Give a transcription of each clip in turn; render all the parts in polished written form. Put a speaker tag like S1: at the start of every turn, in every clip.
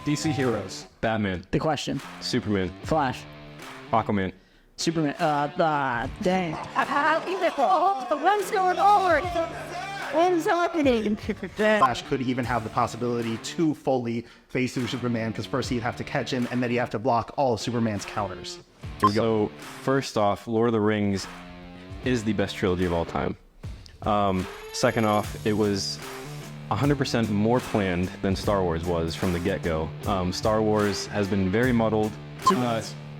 S1: DC heroes.
S2: Batman.
S3: The Question.
S2: Superman.
S3: Flash.
S2: Aquaman.
S3: Superman. Dang.
S4: What's going on? What's happening?
S5: Flash could even have the possibility to fully face through Superman, because first he'd have to catch him, and then he'd have to block all of Superman's counters.
S2: Here we go. So, first off, Lord of the Rings is the best trilogy of all time. Second off, it was 100% more planned than Star Wars was from the get-go. Star Wars has been very muddled.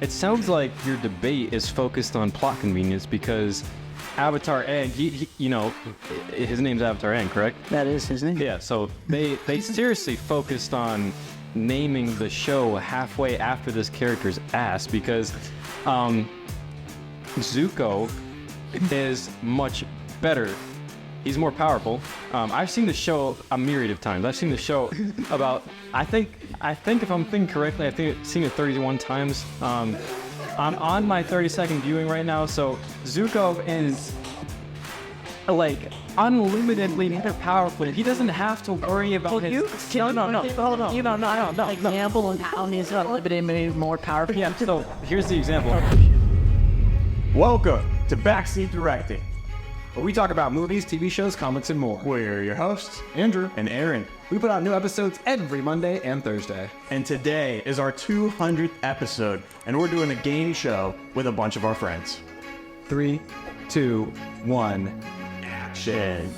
S2: It sounds like your debate is focused on plot convenience because Avatar Aang, his name's Avatar Aang, correct?
S3: That is his name.
S2: Yeah, so they seriously focused on naming the show halfway after this character's ass because Zuko is much better. He's more powerful. I've seen the show a myriad of times. I've seen the show about, I think if I'm thinking correctly, I've seen it 31 times. I'm on my 30-second viewing right now, so Zuko is like unlimitedly more powerful. He doesn't have to worry about his...
S3: Hold on. Example on how he's unlimited more powerful.
S2: Yeah, so here's the example.
S1: Welcome to Backseat Directing, where we talk about movies, TV shows, comics, and more.
S6: We're your hosts,
S1: Andrew.
S6: and Aaron.
S1: We put out new episodes every Monday and Thursday.
S6: And today is our 200th episode, and we're doing a game show with a bunch of our friends.
S1: 3, 2, 1, action.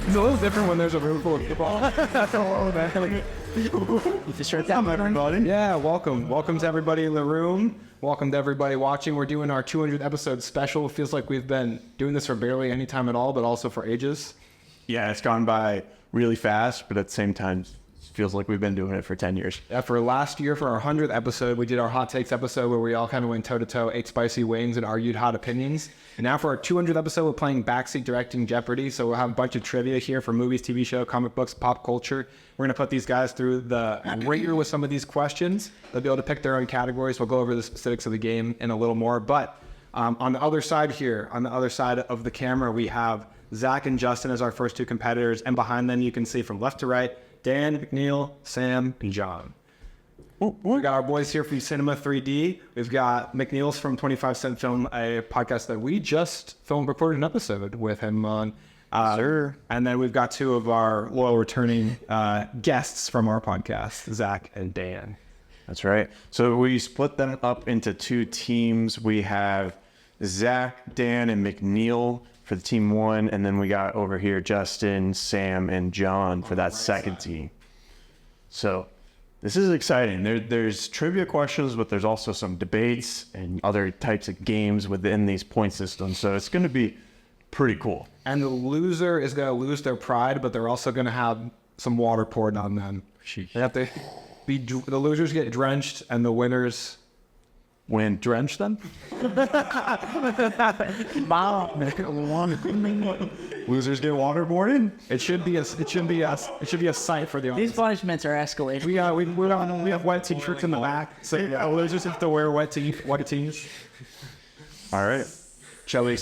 S1: It's a little different when there's a room full of people.
S6: Everybody.
S1: Yeah, welcome. Welcome to everybody in the room. Welcome to everybody watching. We're doing our 200th episode special. It feels like we've been doing this for barely any time at all, but also for ages.
S6: Yeah, it's gone by really fast, but at the same time, it feels like we've been doing it for 10 years.
S1: Yeah, for last year, for our 100th episode, we did our hot takes episode where we all kind of went toe-to-toe, ate spicy wings, and argued hot opinions. And now for our 200th episode, we're playing Backseat Directing Jeopardy. So we'll have a bunch of trivia here for movies, TV show, comic books, pop culture. We're going to put these guys through the ringer with some of these questions. They'll be able to pick their own categories. We'll go over the specifics of the game in a little more. But on the other side here, on the other side of the camera, we have Zach and Justin as our first two competitors. And behind them, you can see from left to right, Dan, McNeil, Sam, and John. We got our boys here from Cinema 3D. We've got McNeil's from 25 Cent Film, a podcast that we just recorded an episode with him on.
S6: Sure.
S1: And then we've got two of our loyal returning guests from our podcast, Zach and Dan.
S6: That's right. So we split them up into two teams. We have Zach, Dan, and McNeil for the team one, and then we got over here Justin, Sam, and John for that second team. So this is exciting. There's trivia questions, but there's also some debates and other types of games within these point systems. So it's going to be pretty cool.
S1: And the loser is going to lose their pride, but they're also going to have some water poured on them. They have to be, the losers get drenched, and the winners drench them.
S6: Losers get waterboarded.
S1: It should be a sight for the
S3: These
S1: audience.
S3: punishments are escalating.
S1: We have wet t-shirts in the back, so yeah, losers have to wear wet tees.
S6: All right.
S1: Shall we?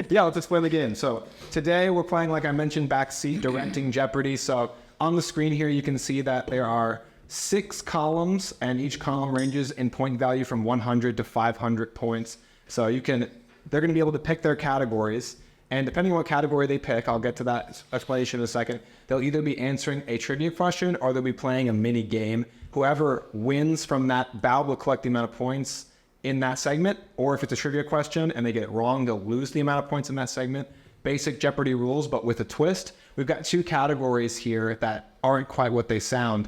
S1: Yeah, let's explain the game. So today we're playing, like I mentioned, Backseat Directing Jeopardy. So on the screen here, you can see that there are 6 columns, and each column ranges in point value from 100 to 500 points. So they're going to be able to pick their categories, and depending on what category they pick, I'll get to that explanation in a second, they'll either be answering a trivia question or they'll be playing a mini game. Whoever wins from that bout will collect the amount of points in that segment, or if it's a trivia question and they get it wrong, they'll lose the amount of points in that segment. Basic Jeopardy rules, but with a twist. We've got 2 categories here that aren't quite what they sound.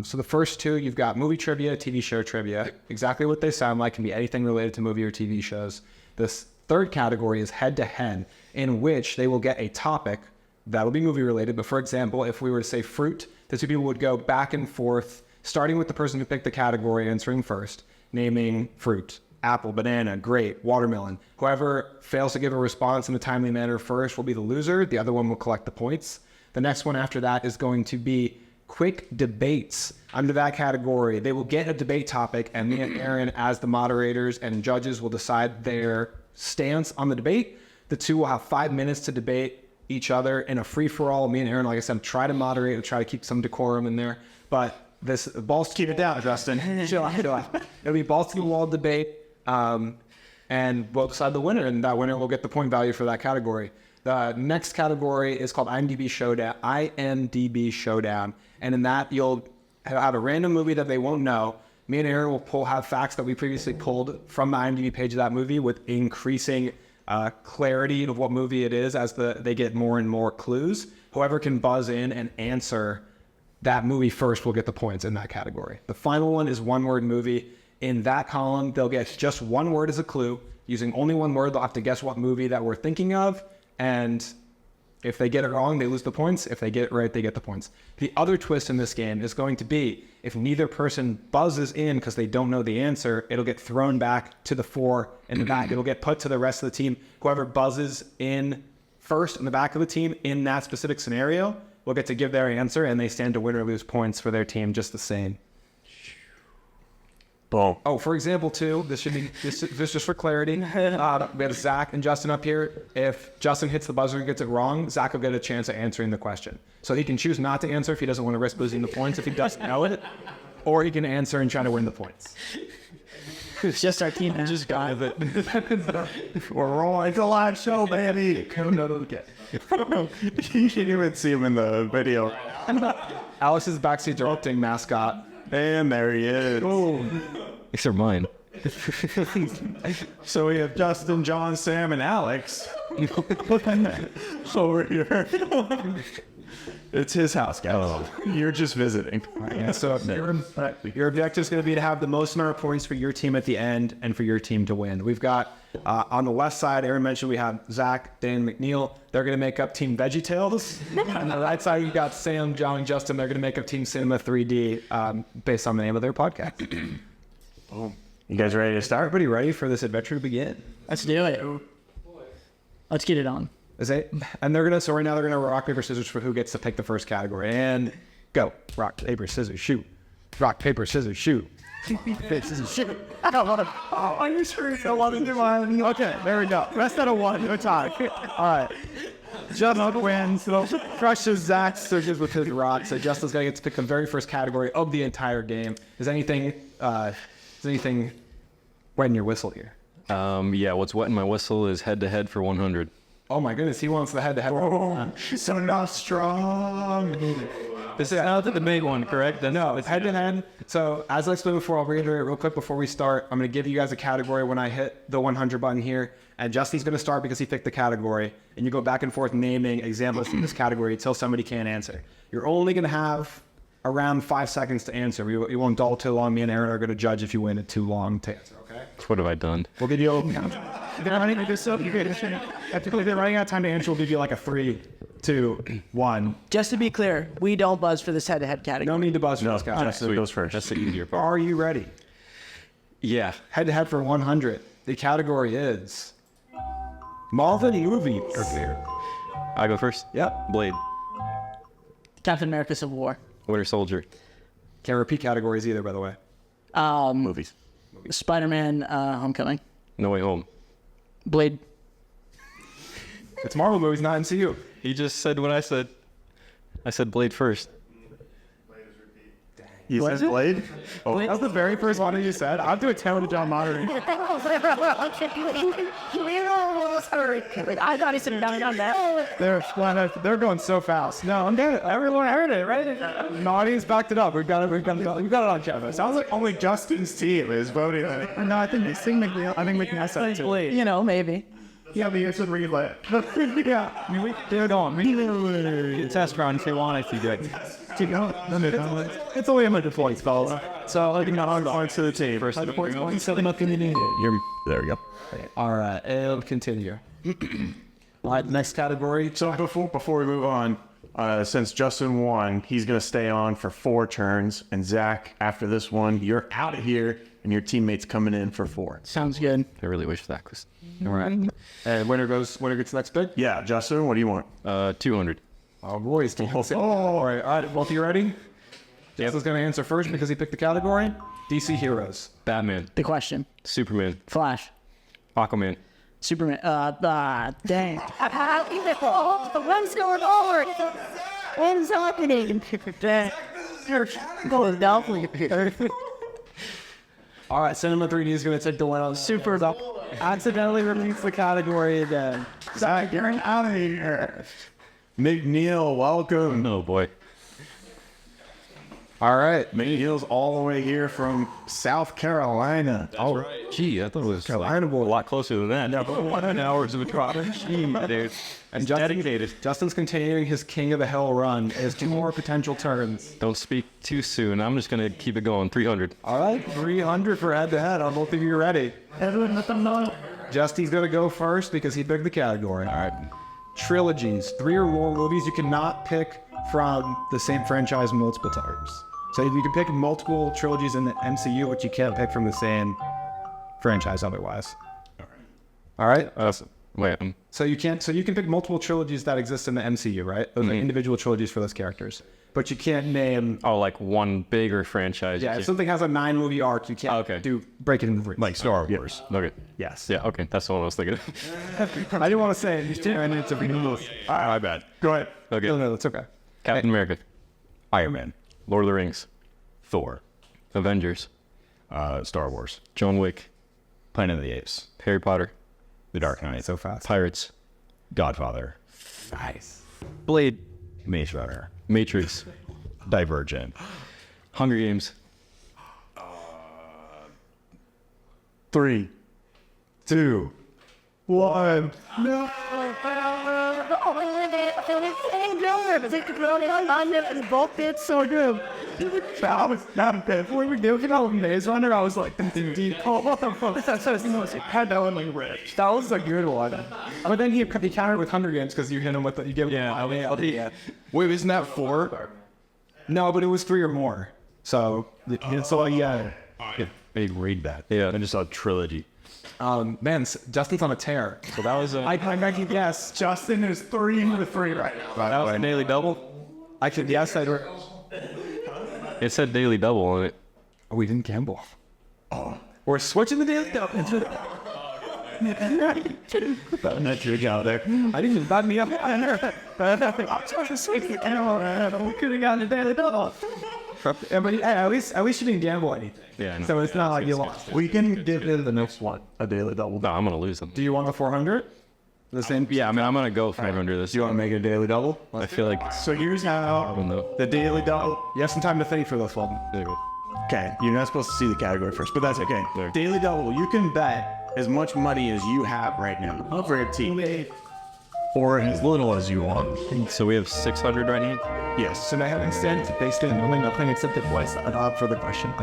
S1: So the first 2, you've got movie trivia, TV show trivia. Exactly what they sound like, can be anything related to movie or TV shows. This third category is head-to-head, in which they will get a topic that'll be movie related. But for example, if we were to say fruit, the 2 people would go back and forth, starting with the person who picked the category, answering first, naming fruit, apple, banana, grape, watermelon. Whoever fails to give a response in a timely manner first will be the loser. The other one will collect the points. The next one after that is going to be quick debates. Under that category, they will get a debate topic, and me and Aaron, as the moderators and judges, will decide their stance on the debate. The two will have 5 minutes to debate each other in a free-for-all. Me and Aaron, like I said, try to moderate and try to keep some decorum in there. But this balls
S6: Keep it down, Justin.
S1: chill out. It'll be balls to the wall debate, and we'll decide the winner, and that winner will get the point value for that category. The next category is called IMDb Showdown, and in that you'll have a random movie that they won't know. Me and Aaron will have facts that we previously pulled from the IMDb page of that movie with increasing clarity of what movie it is as they get more and more clues. Whoever can buzz in and answer that movie first will get the points in that category. The final one is one-word movie. In that column, they'll get just one word as a clue. Using only one word, they'll have to guess what movie that we're thinking of, and if they get it wrong, they lose the points. If they get it right, they get the points. The other twist in this game is going to be if neither person buzzes in because they don't know the answer, it'll get thrown back to the four in the back. It'll get put to the rest of the team. Whoever buzzes in first in the back of the team in that specific scenario will get to give their answer, and they stand to win or lose points for their team just the same.
S6: Boom.
S1: Oh, for example, too, this just for clarity. We have Zach and Justin up here. If Justin hits the buzzer and gets it wrong, Zach will get a chance at answering the question. So he can choose not to answer if he doesn't want to risk losing the points if he doesn't know it, or he can answer and try to win the points.
S3: It's just our team.
S2: Just got it.
S6: We're rolling. It's a live show, baby. You can't even see him in the video.
S1: Alice's backseat directing mascot.
S6: And there he is.
S2: Except mine.
S6: So we have Justin, John, Sam, and Alex over here. It's his house, guys. You're just visiting.
S1: Yeah, so your objective is going to be to have the most amount of points for your team at the end and for your team to win. We've got on the left side, Aaron mentioned we have Zach, Dan, McNeil. They're going to make up Team VeggieTales. On the right side, we've got Sam, John, and Justin. They're going to make up Team Cinema 3D based on the name of their podcast.
S6: You guys ready to start?
S1: Everybody ready for this adventure to begin?
S3: Let's do it. Let's get it on.
S1: And they're gonna. So right now they're gonna rock paper scissors for who gets to pick the first category. And go. Rock paper scissors shoot. Rock paper scissors shoot.
S3: Shit. I don't want to. Oh, are you sure you don't want to do mine?
S1: Okay, there we go. Rest out of one. No time. All right. Justin wins. Crushes Zach's scissors with his rock. So Justin's gonna get to pick the very first category of the entire game. Is anything wetting your whistle here?
S2: Yeah, what's wetting my whistle is head-to-head for 100.
S1: Oh my goodness, he wants the head-to-head.
S6: So not strong.
S2: This is not the debate one, correct?
S1: No, it's head-to-head. So as I explained before, I'll reiterate real quick before we start. I'm going to give you guys a category when I hit the 100 button here. And Justin's going to start because he picked the category. And you go back and forth naming examples in this category until somebody can't answer. You're only going to have around 5 seconds to answer. We won't dawdle too long. Me and Aaron are going to judge if you win it too long to answer, okay?
S2: What have I done?
S1: We'll give you if they're running out of time to answer, we'll give you like a 3, 2, 1.
S3: Just to be clear, we don't buzz for this head-to-head category.
S1: No need to buzz for this guy.
S6: Justin goes first.
S2: That's the easier part.
S1: Are you ready?
S2: Yeah.
S1: Head-to-head for 100. The category is Marvel movies.
S2: I go first?
S1: Yep.
S2: Blade.
S3: Captain America: Civil War.
S2: Winter Soldier.
S1: Can't repeat categories either, by the way.
S6: Movies.
S3: Spider-Man: Homecoming.
S2: No Way Home.
S3: Blade.
S1: It's Marvel movies, not MCU.
S2: He just said what I said. I said Blade first.
S6: You said Blade?
S1: Oh, that was the very first one that you said. I'll do a terrible job monitoring.
S4: I thought he said no, not that.
S1: They're going so fast. No, I'm good. Everyone heard it, right? The audience backed it up. We've got it on camera.
S6: Sounds like only Justin's team is voting on it.
S1: No, I think McNeil said it too.
S3: You know, maybe.
S6: Yeah, the instant relay.
S1: Yeah. I mean, they're going.
S2: Test round if you want it, you do.
S1: It's only 100 points, fellas. So I think not
S6: Points to the team.
S2: First,
S1: You're
S6: There we go.
S1: all right. And continue. All right. Next category.
S6: So before we move on, since Justin won, he's going to stay on for 4 turns. And Zach, after this one, you're out of here, and your teammate's coming in for 4.
S3: Sounds good.
S2: I really wish that was.
S1: All right. And winner gets next pick.
S6: Yeah, Justin, what do you want?
S2: 200.
S1: Oh, boys. All right. Both of you ready? Jason's going to answer first because he picked the category. DC heroes.
S2: Batman,
S3: The question.
S2: Superman,
S3: Flash.
S2: Aquaman,
S3: Superman. Dang.
S4: The one's going over. What's happening?
S3: Dang. Go definitely.
S1: All right. Cinema 3D is going to take the win on
S3: Super. Accidentally removes the category again.
S6: Zach, you're out of here. McNeil, welcome.
S2: oh boy.
S1: All right.
S6: McNeil's all the way here from South Carolina.
S2: Gee, I thought it was Carolina boy a lot closer than that. No, but 1 hours of a drive. Gee, dude.
S1: And Justin's continuing his King of the Hill run. Has 2 more potential turns.
S2: Don't speak too soon. I'm just gonna keep it going. 300.
S1: All right. 300 for head-to-head on both of you ready. Justy's going to go first because he picked the category. All right. Trilogies. 3 or more movies you cannot pick from the same franchise multiple times. So you can pick multiple trilogies in the MCU, but you can't pick from the same franchise otherwise. All right.
S2: Wait.
S1: So you can pick multiple trilogies that exist in the MCU, right? Those are individual trilogies for those characters. But you can't name.
S2: Oh, like one bigger franchise.
S1: Yeah, if something has a 9-movie arc, you can't break it into 3.
S6: Like Star Wars.
S2: Okay.
S1: Yes.
S2: Yeah. Okay. That's the one I was thinking.
S1: I didn't want to say it. And it's a
S6: My bad. Go ahead.
S2: Okay.
S1: No, it's okay.
S2: Captain America,
S6: Iron Man.
S2: Lord of the Rings,
S6: Thor.
S2: Avengers,
S6: Star Wars.
S2: John Wick,
S6: Planet of the Apes.
S2: Harry Potter,
S6: The Dark Knight.
S1: So fast.
S2: Pirates,
S6: Godfather.
S1: Nice.
S2: Blade,
S6: Maze Runner.
S2: Matrix,
S6: Divergent.
S2: Hunger Games,
S6: 3, 2, 1.
S4: Both did so good.
S6: That was not bad.
S1: When we were doing all Maze Runner, I was like, deep. Oh, what the fuck? Had that one like rich. That was a good one. But then he countered with Hunger Games because you hit him with you gave him yeah.
S6: Wait, isn't that 4?
S1: No, but it was 3 or more. So yeah.
S6: Maybe read that.
S2: Yeah.
S6: I just saw trilogy.
S1: Man, Justin's on a tear.
S2: So that was
S1: I can guess.
S5: Justin is 3 for 3 right now.
S2: that was a daily double.
S1: I could guess.
S2: It said daily double on it.
S1: Oh, we didn't gamble. Oh, we're switching the daily double.
S6: That's your job there.
S1: I didn't even back me up. I'm trying to switch the camera. We could have gotten a daily double. Yeah, but at least you didn't gamble anything.
S2: Yeah, I know.
S1: So it's not like you lost.
S6: We can dip into the next one. A daily double.
S2: No, I'm gonna lose them.
S1: Do you want the 400? The same?
S2: Yeah, I mean, I'm gonna go 500 this.
S6: Do you want to make it a daily double?
S2: I feel like
S6: So here's how
S2: no.
S6: the daily double.
S1: You have some time to think for this one.
S2: There you go.
S6: Okay, you're not supposed to see the category first, but that's okay.
S2: There.
S6: Daily double. You can bet as much money as you have right now for a team, or as little as you want.
S2: So we have 600 right here.
S6: Yes.
S1: So they have instead based on only nothing except the voice for the question.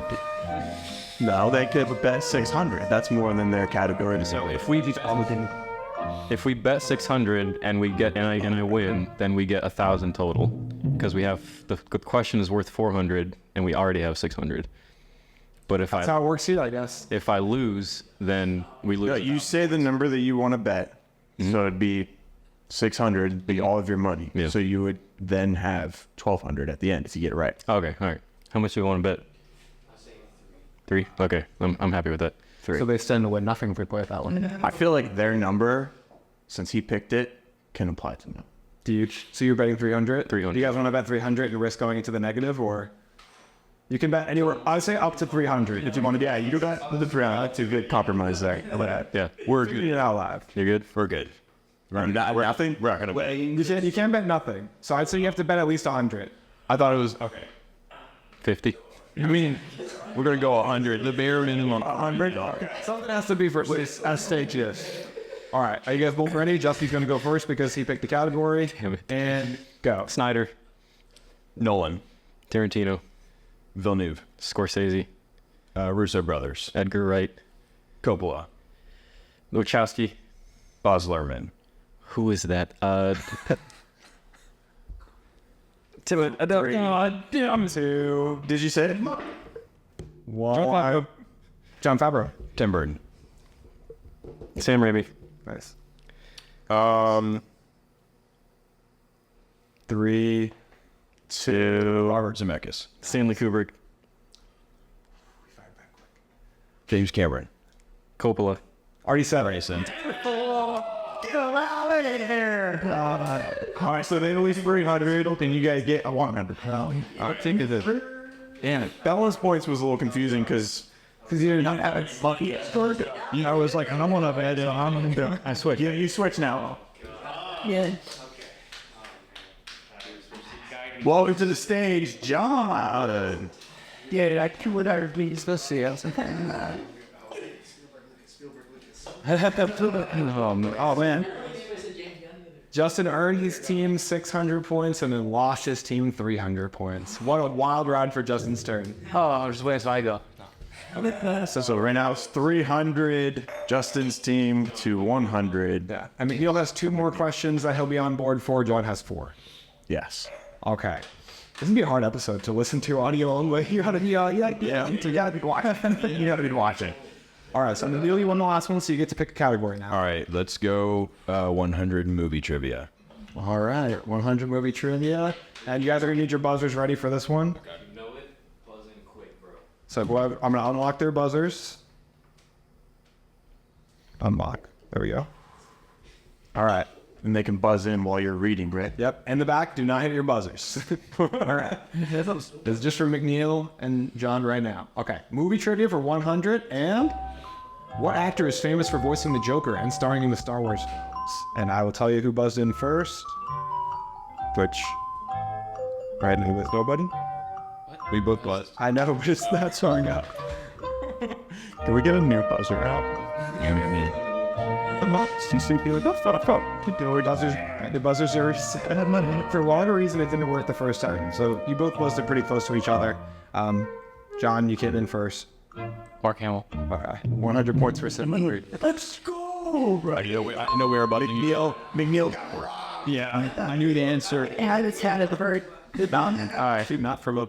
S6: No, they could bet 600. That's more than their category.
S2: So if we bet 600 and we get and I win, then we get 1,000 total because we have the question is worth 400 and we already have 600. But if
S1: That's how it works here, I guess.
S2: if I lose, then we lose.
S6: No, you say the number that you want to bet. So it'd be 600, be all of your money.
S2: Yeah.
S6: So you would then have 1,200 at the end if you get it right.
S2: Okay, all right. How much do you want to bet? 3. Okay, I'm happy with that.
S6: 3.
S1: So they stand to win nothing if we play that one.
S6: I feel like their number, since he picked it, can apply to them.
S1: Do you? So you're betting 300?
S2: 300.
S1: Do you guys want to bet 300 and risk going into the negative, or you can bet anywhere? I would say up to 300 if you want to. Yeah, you can bet the 300.
S6: That's a good compromise there.
S2: Yeah, we're good.
S1: You're not live.
S2: You're good.
S6: We're good. We're nothing? We're not going to bet.
S1: You can't bet nothing. So I'd say you have to bet at least 100.
S6: I thought it was, okay.
S2: 50.
S6: I mean, we're going to go 100. The bare minimum.
S1: 100. Something has to be for as stage is. All right, are you guys both ready? Justy's going to go first because he picked the category.
S2: Damn it.
S1: And go.
S2: Snyder,
S6: Nolan.
S2: Tarantino,
S6: Villeneuve.
S2: Scorsese,
S6: Russo brothers.
S2: Edgar Wright,
S6: Coppola.
S2: Wachowski.
S6: Baz Luhrmann.
S2: Who is that?
S1: Two.
S6: Did you say it?
S1: One. John Favreau.
S6: Tim Burton.
S2: Sam Raimi.
S1: Nice.
S6: 3, 2.
S7: Robert Zemeckis.
S2: Stanley Kubrick.
S7: James Cameron.
S2: Coppola.
S1: Already said.
S6: All right, so they at least 300, and you guys get a 100.
S7: I think it is.
S6: Damn it. Balance points was a little confusing because
S7: You didn't have it. I was like, I'm gonna bet it. I'm gonna do it.
S6: I switched. Yeah, you switch now.
S4: Yeah.
S6: Welcome to the stage, John.
S4: Yeah, I can whatever please. Let's see.
S7: Oh man.
S1: Justin earned his team 600 points and then lost his team 300 points. What a wild ride for Justin's turn.
S3: Oh, I'm just waiting so I go.
S6: So right now it's 300. Justin's team to 100.
S1: Yeah. I mean, Neil has 2 more questions that he'll be on board for. John has 4.
S6: Yes.
S1: Okay. This is gonna be a hard episode to listen to audio only. You gotta be, you gotta be watching. You gotta be watching. All right, so Neil, you won the last one, so you get to pick a category now.
S7: All right, let's go 100 movie trivia.
S1: All right, 100 movie trivia, and you guys are gonna need your buzzers ready for this one.
S2: You know it. Buzzing quick, bro.
S1: So I'm gonna unlock their buzzers. Unlock. There we go. All right.
S6: And they can buzz in while you're reading, right?
S1: Yep. In the back, do not hit your buzzers. All right. This is just for McNeil and John right now. Okay. Movie trivia for 100. And what actor is famous for voicing the Joker and starring in the Star Wars films? And I will tell you who buzzed in first. Which, right now, with nobody.
S7: We both buzzed.
S1: I know, but it's not showing up.
S6: Can we get a new buzzer out?
S1: The buzzers are set. For whatever reason, it didn't work the first time. So you both buzzed it pretty close to each other. John, you came in first.
S2: Mark Hamill.
S1: All right. 100 points for Sim.
S6: Let's go!
S7: I know we were about to.
S6: McNeil.
S7: Yeah, I knew the answer.
S4: I just had it bird.
S1: All right. Not from a... All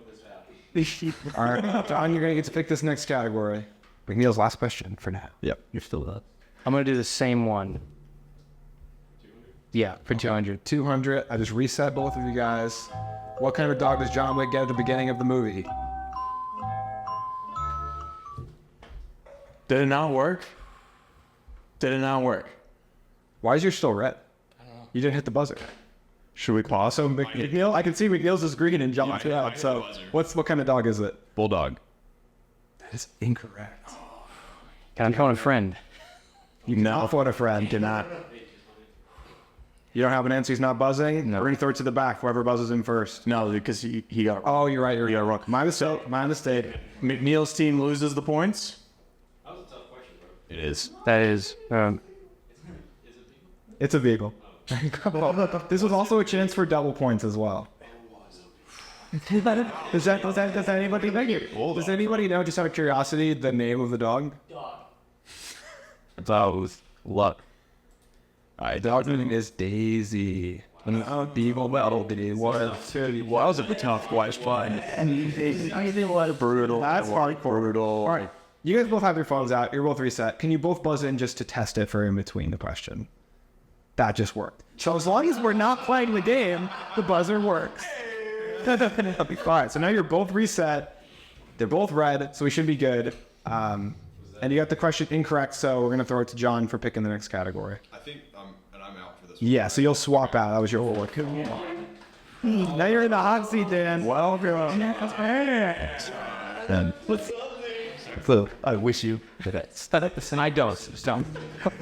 S1: right. John, you're going to get to pick this next category. McNeil's last question for now.
S7: Yep, you're still up.
S3: I'm gonna do the same one. Yeah, for 200.
S1: 200. I just reset both of you guys. What kind of dog does John Wick get at the beginning of the movie?
S6: Did it not work? Did it not work?
S1: Why is yours still red? I don't know. You didn't hit the buzzer.
S6: Should we pause?
S1: So McNeil, I can see McNeil's is green and John's red. So what kind of dog is it?
S7: Bulldog.
S1: That is incorrect.
S3: I'm calling a friend.
S6: No.
S1: Phone a friend.
S6: Did not.
S1: You don't have an answer. He's not buzzing.
S3: No.
S1: We're gonna throw it to the back. Whoever buzzes in first.
S6: No, because he got.
S1: Oh, you're right. You're
S6: got wrong.
S1: My mistake. My mistake.
S6: McNeil's team loses the points.
S7: It is.
S3: That is.
S1: It's a This was also a chance for double points as well. Does anybody know? Does anybody know, just out of curiosity, the name of the dog?
S7: I thought it was luck.
S1: The dog's name is Daisy. Evil battle Daisy.
S7: Was a tough question.
S6: Brutal.
S1: That's hardcore.
S6: Brutal.
S1: All right. You guys both have your phones out. You're both reset. Can you both buzz in just to test it for in between the question? That just worked. So as long as we're not playing the game, the buzzer works. All right. So now you're both reset. They're both red, so we should be good. And you got the question incorrect, so we're going to throw it to John for picking the next category.
S7: I think I'm out for this.
S1: Yeah, so you'll swap out. That was your work. Now you're in the hot seat, Dan. Welcome.
S7: So I wish you the best.
S3: Listen, I don't. So.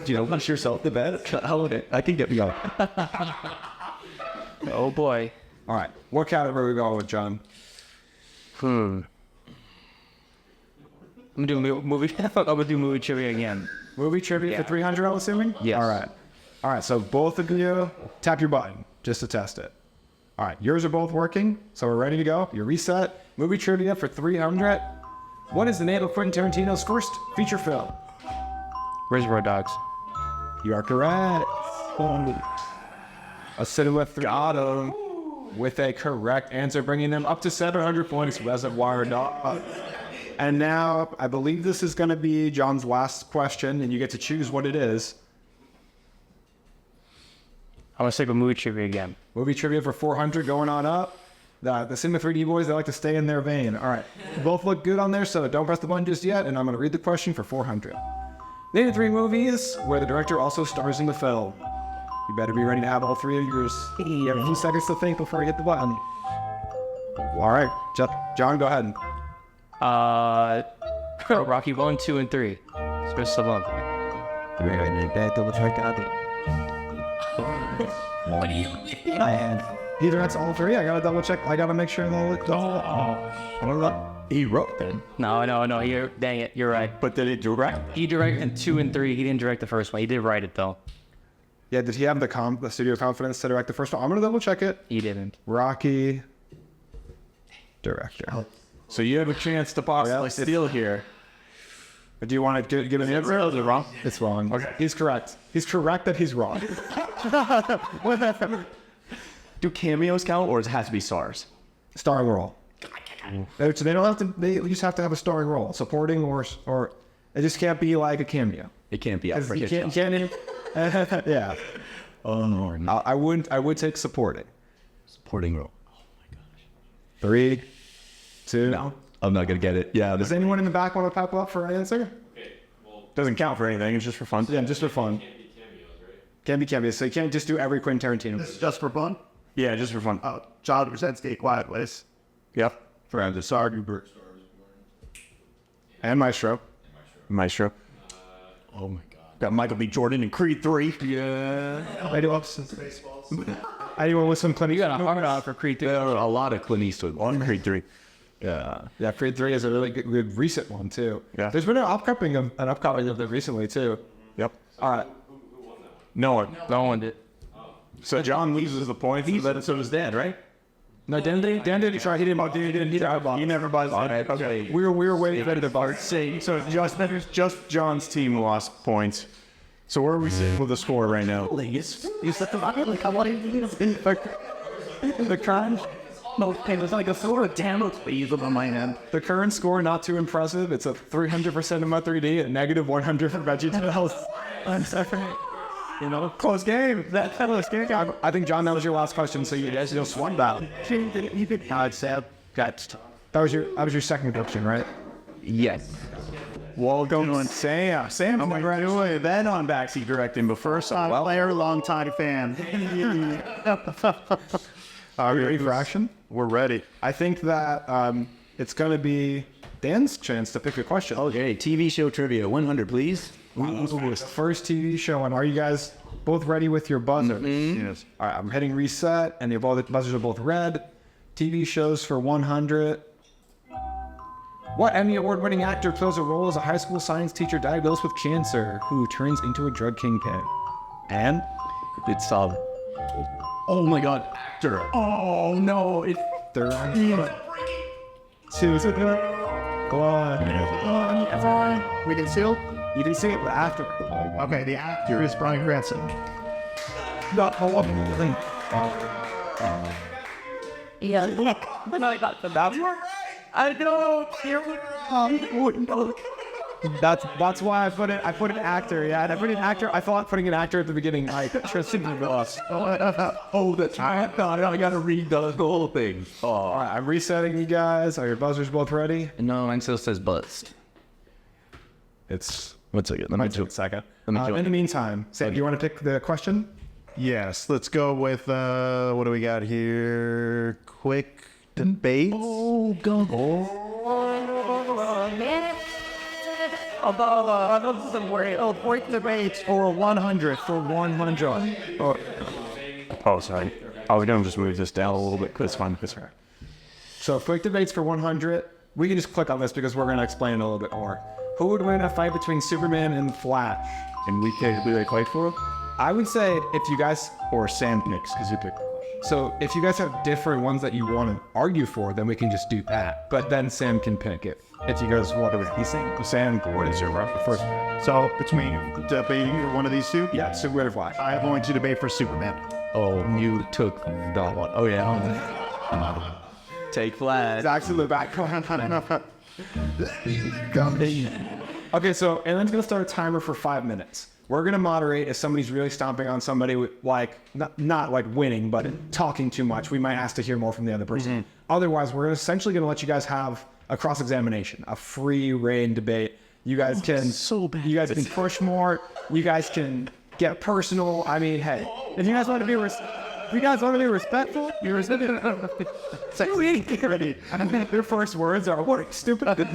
S7: You know, push yourself the best. I can get me on.
S3: Oh boy.
S1: All right. What category are we going with, John?
S3: I'm gonna do movie. I'm gonna do movie trivia again.
S1: Movie trivia for 300, I'm assuming?
S3: Yes.
S1: All right. All right, so both of you tap your button just to test it. All right, yours are both working, so we're ready to go. You're reset. Movie trivia for 300. What is the name of Quentin Tarantino's first feature film?
S3: Reservoir Dogs.
S1: You are correct. A cinema got him with a correct answer, bringing them up to 700 points. Reservoir Dogs. And now, I believe this is going to be John's last question, and you get to choose what it is.
S2: I'm gonna stick with movie trivia again.
S1: Movie trivia for 400 going on up. The Cinema 3D boys, they like to stay in their vein. All right. You both look good on there, so don't press the button just yet, and I'm going to read the question for 400. Name 3 movies where the director also stars in the film. You better be ready to have all 3 of yours. You have a few seconds to think before you hit the button. All right. John, go ahead.
S2: Rocky 1, 2, and 3. Sylvester Stallone.
S1: Either that's all 3. I got to double check. I got to make sure
S7: He wrote them.
S2: No. Dang it, you're right.
S7: But did he direct?
S2: He directed 2 and 3. He didn't direct the first one. He did write it though.
S1: Yeah, did he have the studio confidence to direct the first one? I'm going to double check it.
S2: He didn't.
S1: Rocky, director.
S6: So you have a chance to possibly steal here.
S1: Do you want to give an answer?
S6: Is it wrong?
S1: It's wrong. Okay. He's correct. He's correct that he's wrong.
S7: Do cameos count, or does it have to be stars?
S1: Starring role. So they don't have to. They just have to have a starring role, supporting or it just can't be like a cameo.
S7: It can't be up for
S1: You
S7: his
S1: can't even. Yeah.
S7: Oh, no.
S1: I would take supporting.
S7: Supporting role.
S1: 3, 2.
S7: No, I'm not gonna get it. Yeah,
S1: Does anyone in the back want to pop up for an answer?
S6: Doesn't count for anything. It's just for fun.
S1: Yeah, just for fun. Can't be cameos, so you can't just do every Quentin Tarantino.
S5: This is just for fun.
S6: Yeah, just for fun.
S5: John Krasinski, Quiet Place.
S6: Yep.
S7: for the Sargent.
S1: And Maestro.
S6: Maestro.
S7: Oh my God. Got Michael B. Jordan in Creed 3.
S1: Yeah. Anyone with some Clint
S2: You got a
S1: Eastwood?
S2: hard on for Creed 3.
S7: There are a lot of Clint Eastwood
S6: On Creed 3.
S7: Yeah.
S1: Yeah, Creed 3 is a really good recent one too.
S6: Yeah.
S1: There's been an upcoming of them recently too.
S6: Yep.
S1: All right.
S6: No one.
S2: No one did.
S6: So John loses the points.
S7: So was Dad, right?
S1: No, Dan didn't try. He didn't try about.
S6: He never buys it. Okay.
S1: We were waiting for the bar.
S6: So just John's team lost points. So where are we sitting with the score right now?
S4: You said the like I wanted to the crime. No, it was like a sort of damage please on my hand.
S1: The current score not too impressive. It's a 300% in my 3D and negative 100 for VeggieTales.
S4: I'm sorry.
S1: You know, close game. That close game. I think John, that was your last question, so you guys just won that.
S4: God, Sam.
S1: That was your second question, right?
S7: Yes.
S6: Welcome on Sam. Sam's right away. Then on backseat directing, but first on
S5: Player, long-time fan.
S1: Are we ready for action?
S6: we're ready.
S1: I think that it's going to be Dan's chance to pick a question.
S7: Okay, TV show trivia, 100, please.
S1: First TV show, and are you guys both ready with your buzzers?
S6: Yes.
S1: All right, I'm hitting reset, and the buzzers are both red. TV shows for 100. What Emmy Award-winning actor fills a role as a high school science teacher diagnosed with cancer who turns into a drug kingpin? And
S7: It's oh my God, actor. Oh no, it's
S1: third. Two. Go on.
S5: We can seal?
S1: You didn't see it, but after.
S5: Okay, the actor is Bryan Cranston.
S4: Yeah, look. I got the I know. Here we go.
S1: That's why I put an actor. Yeah, and I put an actor. I thought putting an actor at the beginning, like Tristan Ross.
S7: oh, that's I gotta read the whole thing. Oh,
S1: All right, I'm resetting you guys. Are your buzzers both ready?
S7: no, mine still says buzzed.
S1: It's.
S7: 1 second. Let me do
S1: a second.
S7: Let me
S1: In the meantime, Sam, do you want to pick the question?
S6: Yes. Let's go with what do we got here? Quick debate.
S7: Oh, go.
S5: Point the rates for 100 for 100.
S6: Oh, sorry. Oh, we're gonna just move this down a little bit. It's fine. It's all right.
S1: So quick debates for 100. We can just click on this because we're going to explain it a little bit more. Who would win a fight between Superman and Flash?
S6: And we fight for it?
S1: I would say if you guys,
S6: Or Sam picks, because you picked.
S1: so if you guys have different ones that you want to argue for, then we can just do that. But then Sam can pick it. If you guys want to, he's saying
S6: Sam, what is your preference?
S1: first.
S5: So between debating for one of these two,
S1: Yeah, Superman or Flash.
S5: I'm going to debate for Superman.
S7: Oh, you took that one. Oh yeah. Take Flash.
S1: Actually, back. Okay, so Ellen's gonna start a timer for 5 minutes. we're going to moderate if somebody's really stomping on somebody, like, not like winning, but talking too much. We might ask to hear more from the other person. Otherwise, we're essentially going to let you guys have a cross-examination, a free reign debate. You guys can you guys can push more. You guys can get personal. I mean, hey, if you guys want to be respectful, you're ready. Their first words are "what stupid."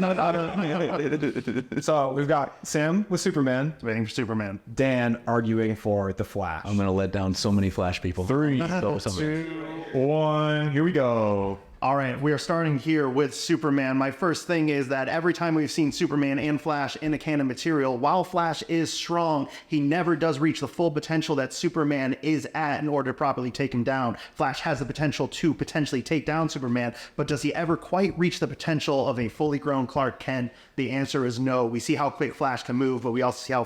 S1: So we've got Sam with Superman,
S5: Waiting for Superman.
S1: Dan arguing for the Flash.
S7: I'm gonna let down so many Flash people.
S6: 3, 2, 1. Here we go.
S5: All right, we are starting here with Superman. My first thing is that every time we've seen Superman and Flash in a canon material, while Flash is strong, he never does reach the full potential that Superman is at in order to properly take him down. Flash has the potential to potentially take down Superman, but does he ever quite reach the potential of a fully grown Clark Kent? The answer is no. We see how quick Flash can move, but we also see how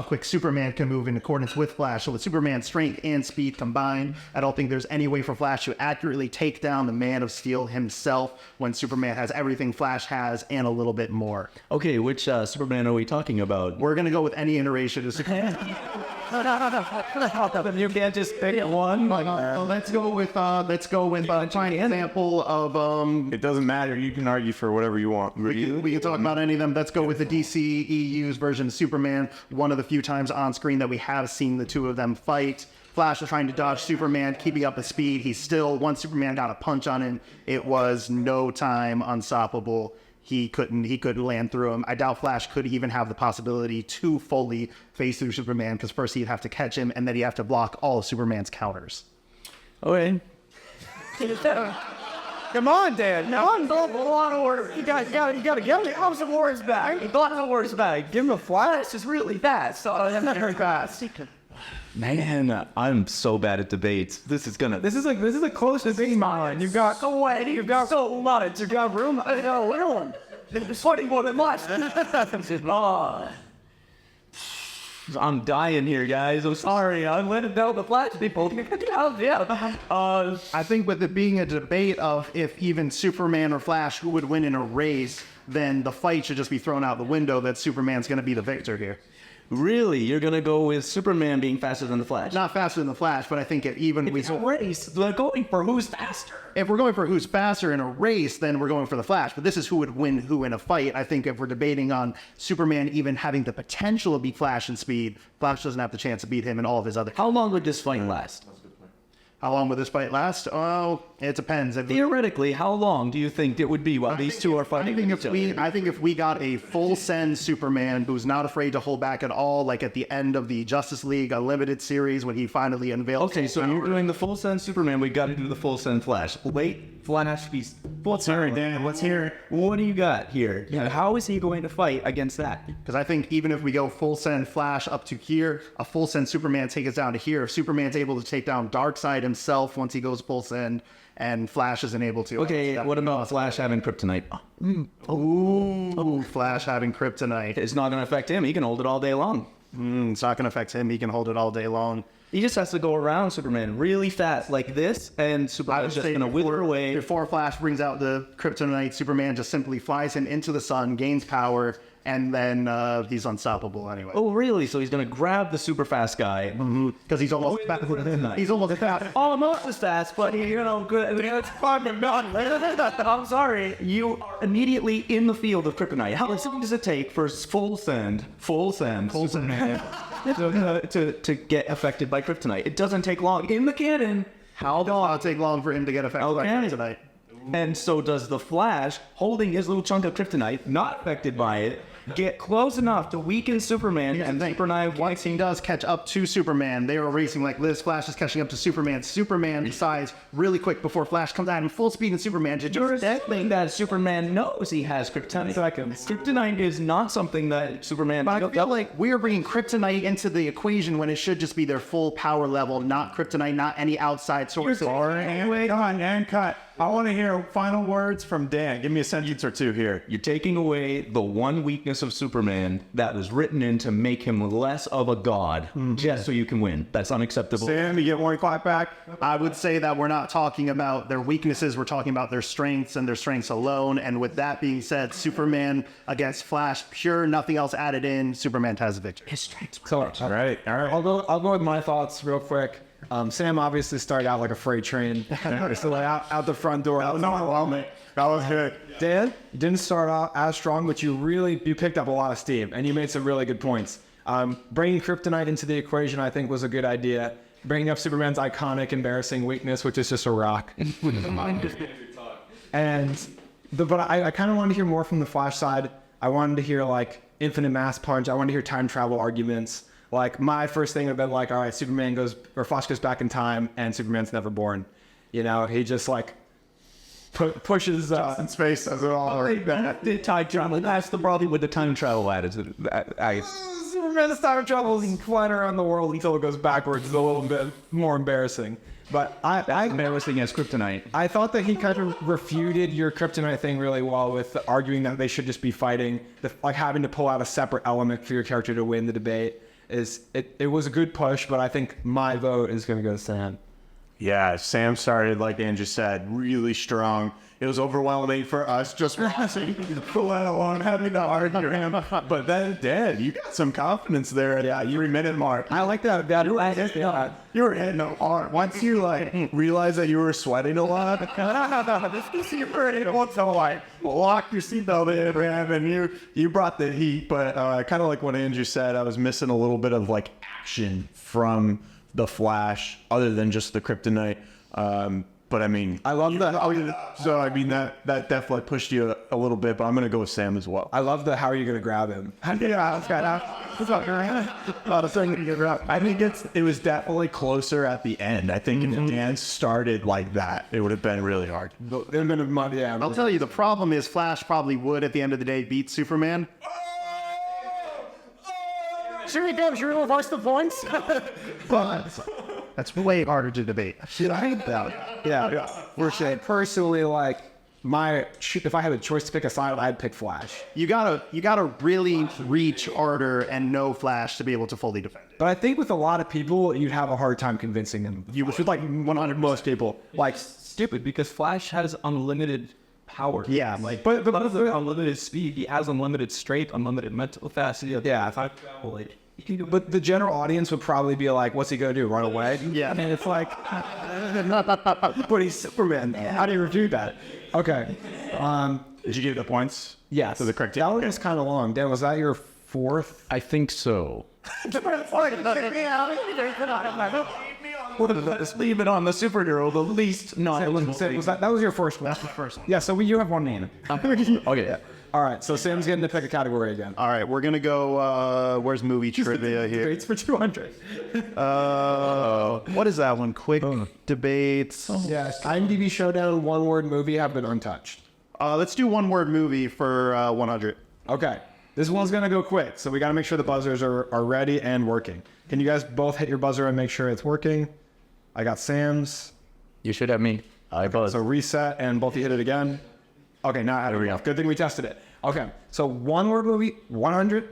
S5: quick Superman can move in accordance with Flash. So with Superman's strength and speed combined, I don't think there's any way for Flash to accurately take down the Man of Steel himself when Superman has everything Flash has and a little bit more.
S7: Okay, which Superman are we talking about?
S5: We're gonna go with any iteration of Superman.
S7: You can't just pick one.
S5: Let's go with trying an example of
S6: It doesn't matter. You can argue for whatever you want.
S5: we can talk about any of them. Let's go with the DC EU's version of Superman. One of the few times on screen that we have seen the two of them fight. Flash is trying to dodge Superman, keeping up the speed. He's still, once Superman got a punch on him, it was no time unstoppable. He couldn't land through him. I doubt Flash could even have the possibility to fully face through Superman, because first he'd have to catch him, and then he'd have to block all of Superman's counters.
S7: Okay.
S1: Come on, Dan.
S3: No, I'm going for a lot of orders. You gotta give me House of Wars back. House of Wars back. Give him a Flash. It's really fast. So I'm not very fast.
S7: Man, I'm so bad at debates. This is
S1: a close debate, man. You've got
S3: so much. You've got room. I know, little one. It's funny more than much.
S7: I'm dying here, guys. I'm sorry.
S3: I'm letting down the Flash people.
S5: I think with it being a debate of if even Superman or Flash who would win in a race, then the fight should just be thrown out the window that Superman's going to be the victor here.
S7: Really? You're gonna go with Superman being faster than the Flash?
S5: Not faster than the Flash, but I think if even
S3: It's a race. They're going for who's faster.
S5: if we're going for who's faster in a race, then we're going for the Flash. But this is who would win who in a fight. I think if we're debating on Superman even having the potential to beat Flash in speed, Flash doesn't have the chance to beat him in all of his other.
S7: How long would this fight last?
S5: How long would this fight last? Oh, it depends.
S7: Theoretically, how long do you think it would be while these two are fighting each other?
S5: I think if we got a full send Superman who's not afraid to hold back at all, like at the end of the Justice League Unlimited series when he finally unveiled.
S7: Okay, so you're doing the full send Superman. We got to do the full send Flash. Wait, Flash. Let's hear it, Dan. Let's hear it. What do you got here? How is he going to fight against that?
S5: Because I think even if we go full send Flash up to here, a full send Superman take us down to here. If Superman's able to take down Darkseid himself once he goes full send, and Flash isn't able to.
S7: Okay, what about Flash having kryptonite?
S5: Ooh, Flash having kryptonite.
S7: It's not going to affect him. He can hold it all day long.
S5: It's not going to affect him. He can hold it all day long.
S7: He just has to go around Superman really fast like this, and Superman's just going to wither away.
S5: Before Flash brings out the kryptonite, Superman just simply flies him into the sun, gains power, and then he's unstoppable anyway.
S7: Oh, really? So he's going to grab the super fast guy.
S5: Because he's almost fast. He's almost fast.
S3: Almost as fast, but you know, good. It's fucking done. I'm sorry.
S7: You are immediately in the field of kryptonite. How long does it take for full send Superman to get affected by kryptonite? It doesn't take long. In the canon, how long?
S5: It'll take long for him to get affected by kryptonite.
S7: And so does the Flash, holding his little chunk of kryptonite, not affected by it, get close enough to weaken Superman, and Superman,
S5: once he does catch up to Superman, they are racing like this. Flash is catching up to Superman. Superman decides really quick before Flash comes at him full speed, and Superman just
S7: that Superman knows he has kryptonite. Kryptonite is not something that Superman.
S5: But I feel like we are bringing kryptonite into the equation when it should just be their full power level, not kryptonite, not any outside source.
S1: Anyway, come on, and cut.
S6: I want to hear final words from Dan. Give me a sentence or two here.
S7: You're taking away the one weakness of Superman that was written in to make him less of a god, just so you can win. That's unacceptable.
S6: Sam, you get one clap back.
S5: I would say that we're not talking about their weaknesses, we're talking about their strengths and their strengths alone. And with that being said, Superman against Flash, pure, nothing else added in. Superman has a victory.
S1: So,
S6: All right.
S1: I'll go with my thoughts real quick. Sam obviously started out like a freight train. So like out the front door.
S6: That was good.
S1: Dan, you didn't start out as strong, but you picked up a lot of steam, and you made some really good points. Bringing kryptonite into the equation, I think, was a good idea. Bringing up Superman's iconic, embarrassing weakness, which is just a rock. But I kind of wanted to hear more from the Flash side. I wanted to hear like infinite mass punch. I wanted to hear time travel arguments. Like my first thing would have been like, all right, Flash goes back in time, and Superman's never born. You know, he just like pushes
S6: In space as it all.
S7: The time travel. That's the problem with the time travel attitude.
S1: Superman's time travel and flying around the world until it goes backwards is a little bit more embarrassing. But
S7: Embarrassing as kryptonite.
S1: I thought that he kind of refuted your kryptonite thing really well with arguing that they should just be fighting, like having to pull out a separate element for your character to win the debate. It was a good push, but I think my vote is going to go to Sam.
S6: Yeah, Sam started, like Andrew said, really strong. It was overwhelming for us just watching, let alone having to argue him. But then, Dan, you got some confidence there at the 3-minute mark.
S1: I like that.
S6: You were hitting them hard. Once you realized that you were sweating a lot, this is your pretty once in a while. Lock your seatbelt in, man, and you brought the heat. But kind of like what Andrew said, I was missing a little bit of like action from the Flash, other than just the kryptonite. But I mean,
S1: I love that.
S6: So I mean that definitely pushed you a little bit. But I'm gonna go with Sam as well.
S1: I love the how are you going to grab him?
S6: Yeah, a lot of things to get around. I think it was definitely closer at the end. I think if Dan started like that, it would have been really hard.
S5: I'll tell you, the problem is Flash probably would, at the end of the day, beat Superman.
S4: Should we reverse the points?
S5: But that's way harder to debate.
S1: Yeah. I personally like if I had a choice to pick a side, I'd pick Flash.
S5: You gotta really reach harder and know Flash to be able to fully defend it.
S1: But I think with a lot of people, you'd have a hard time convincing them. You would like 100 most people. Like
S3: Stupid, because Flash has unlimited power.
S1: yeah, like but
S3: Unlimited speed. He has unlimited strength, unlimited mental capacity.
S1: yeah.
S3: Time travel, like,
S1: But the general audience would probably be like, "What's he gonna do? Run away?"
S5: Yeah.
S1: And it's like, but he's Superman. How do you do that? Okay.
S6: Did you give the points?
S1: Yes.
S6: To the correct
S1: That one was kind of long. Dan, was that your fourth?
S7: I think so. Let's leave it on the superhero, the least
S1: That was your first one. That's the first one. Yeah. So you have one name.
S7: Okay.
S1: All right. So Sam's getting to pick a category again.
S5: All right, we're gonna go. Where's movie trivia here?
S1: Debates for 200.
S5: What is that one? Quick debates.
S1: Yes. IMDb Showdown one-word movie have been untouched.
S5: Let's do one word movie for 100.
S1: Okay. This one's gonna go quick, so we gotta make sure the buzzers are ready and working. Can you guys both hit your buzzer and make sure it's working? I got Sam's.
S7: You should have me.
S1: So reset and both of you hit it again. Okay, now I had it enough. Good thing we tested it. Okay, so one word movie, 100.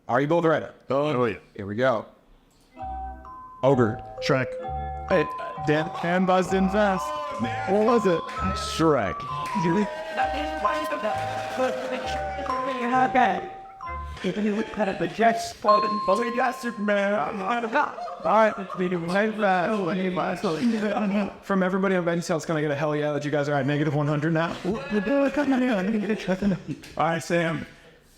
S1: Are you both ready?
S5: Oh yeah.
S1: Here we go. Ogre.
S5: Shrek.
S1: Hey, Dan buzzed in fast. What was it?
S7: Shrek.
S1: All right. From everybody on Bench it's gonna get a hell yeah that you guys are at negative 100 now.
S6: All right, Sam.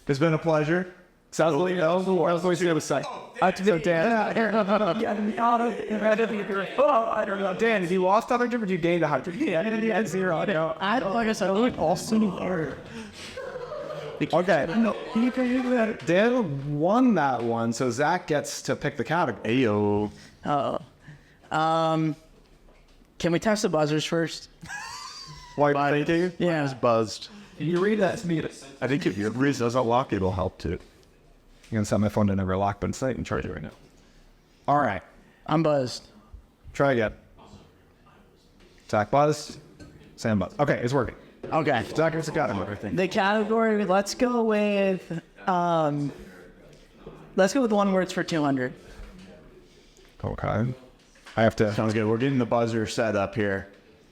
S6: It's been a pleasure.
S1: Sounds like that was what you was say. So Dan, Dan, if you lost 100, but you gained 100. Yeah, you had 0. No.
S4: I don't like I said,
S1: Okay. Dan won that one, so Zach gets to pick the category.
S6: Ayo.
S4: Can we test the buzzers first?
S6: Like thinking?
S4: Yeah.
S5: I was buzzed.
S1: Can you read that to me?
S6: I think if your Riz doesn't lock, it'll help too.
S1: I'm gonna set my phone to never lock, but it's not in charge right now. All right,
S4: I'm buzzed.
S1: try again. Zach buzzed. Sam buzz. Okay, it's working.
S4: Okay.
S1: Zach, it's a category.
S4: The category, let's go with one words for 200.
S1: Okay. I have to.
S6: Sounds good. We're getting the buzzer set up here,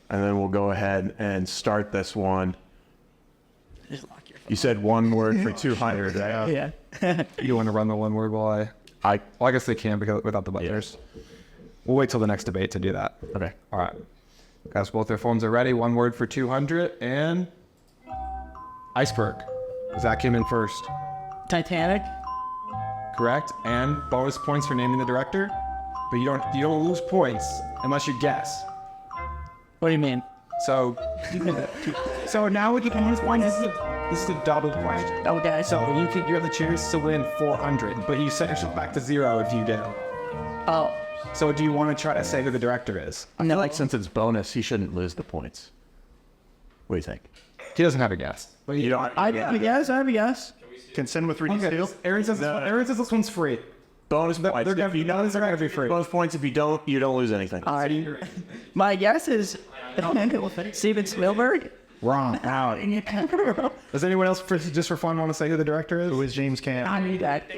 S6: and then we'll go ahead and start this one. You said one word for 200, right?
S4: Yeah.
S1: You want to run the one word while
S6: I
S1: Well, I guess they can because without the buzzers. We'll wait till the next debate to do that.
S6: okay.
S1: All right. Guys, both their phones are ready. One word for 200 and iceberg. Zach came in first.
S4: Titanic.
S1: Correct. And bonus points for naming the director. But you don't lose points unless you guess.
S4: What do you mean?
S1: So now with the bonus points, this is a double question.
S4: Okay.
S1: So you have the chance to win 400, but you set yourself back to 0 if you do.
S4: Oh.
S1: So do you want to try to say who the director is?
S6: I feel like since it's bonus, he shouldn't lose the points. What do you think?
S1: He doesn't have a guess.
S6: But you don't.
S4: I have a guess.
S5: Can send with reduced deal.
S1: Aaron says this one's free.
S6: Bonus points.
S1: They're gonna be free.
S6: Bonus points if you don't lose anything.
S4: Alrighty. My guess is Steven Spielberg.
S1: Wrong. Does anyone else, just for fun, want to say who the director is?
S5: Who is James Caan?
S4: I need that.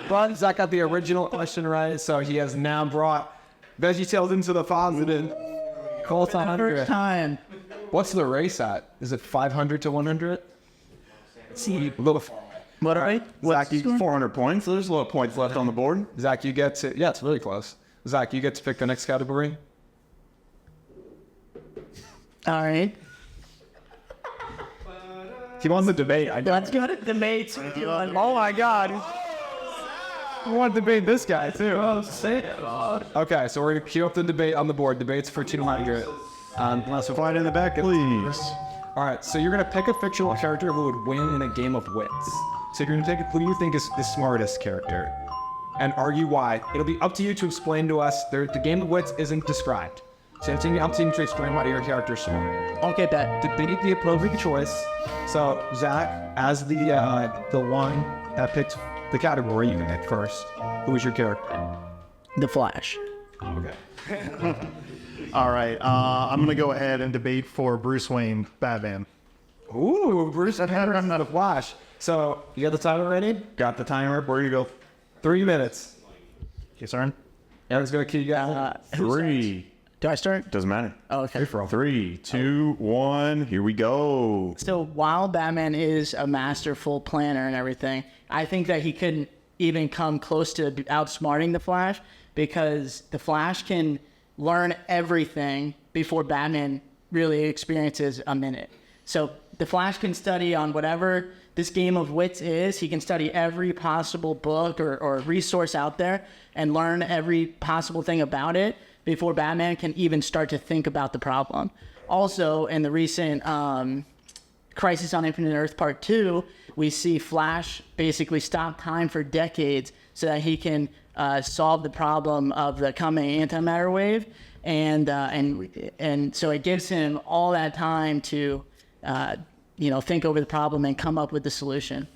S1: Well, Zach got the original question right, so he has now brought VeggieTales into the positive. Colts 100.
S4: First time.
S1: What's the race at? Is it 500 to 100?
S4: See.
S1: A little.
S4: What are
S6: Zach, you 400 points. So there's a lot of points left on the board.
S1: Zach, you get to. Yeah, it's really close. Zach, you get to pick the next category.
S4: All right.
S1: He wants the debate.
S4: Let's go to debates.
S1: Oh my God. I want to debate this guy too. Okay, so we're gonna queue up the debate on the board. Debates for 200. Let's find in the back,
S6: Please.
S1: All right, so you're gonna pick a fictional character who would win in a game of wits. So you're gonna take who you think is the smartest character, and argue why. It'll be up to you to explain to us. The game of wits isn't described, so it's up to you to explain why your character's smart.
S4: Okay, bet.
S1: Debate the appropriate choice. So Zach, as the one that picked the category, you can pick first. Who is your character?
S4: The Flash.
S1: Okay.
S5: All right. I'm going to go ahead and debate for Bruce Wayne, Batman.
S1: Ooh, Bruce, I've had run out of Flash. So you got the timer ready?
S6: Got the timer. Where do you go?
S1: 3 minutes.
S5: Yes, Aaron?
S1: Aaron's gonna kill you guys.
S6: 3.
S4: Do I start?
S6: Doesn't matter.
S4: Oh, okay.
S6: 3, 2, 1. Here we go.
S4: So while Batman is a masterful planner and everything, I think that he couldn't even come close to outsmarting the Flash, because the Flash can learn everything before Batman really experiences a minute. So the Flash can study on whatever this game of wits is. He can study every possible book or resource out there and learn every possible thing about it before Batman can even start to think about the problem. Also, in the recent Crisis on Infinite Earth Part 2, we see Flash basically stop time for decades so that he can solve the problem of the coming antimatter wave, and so it gives him all that time to think over the problem and come up with the solution.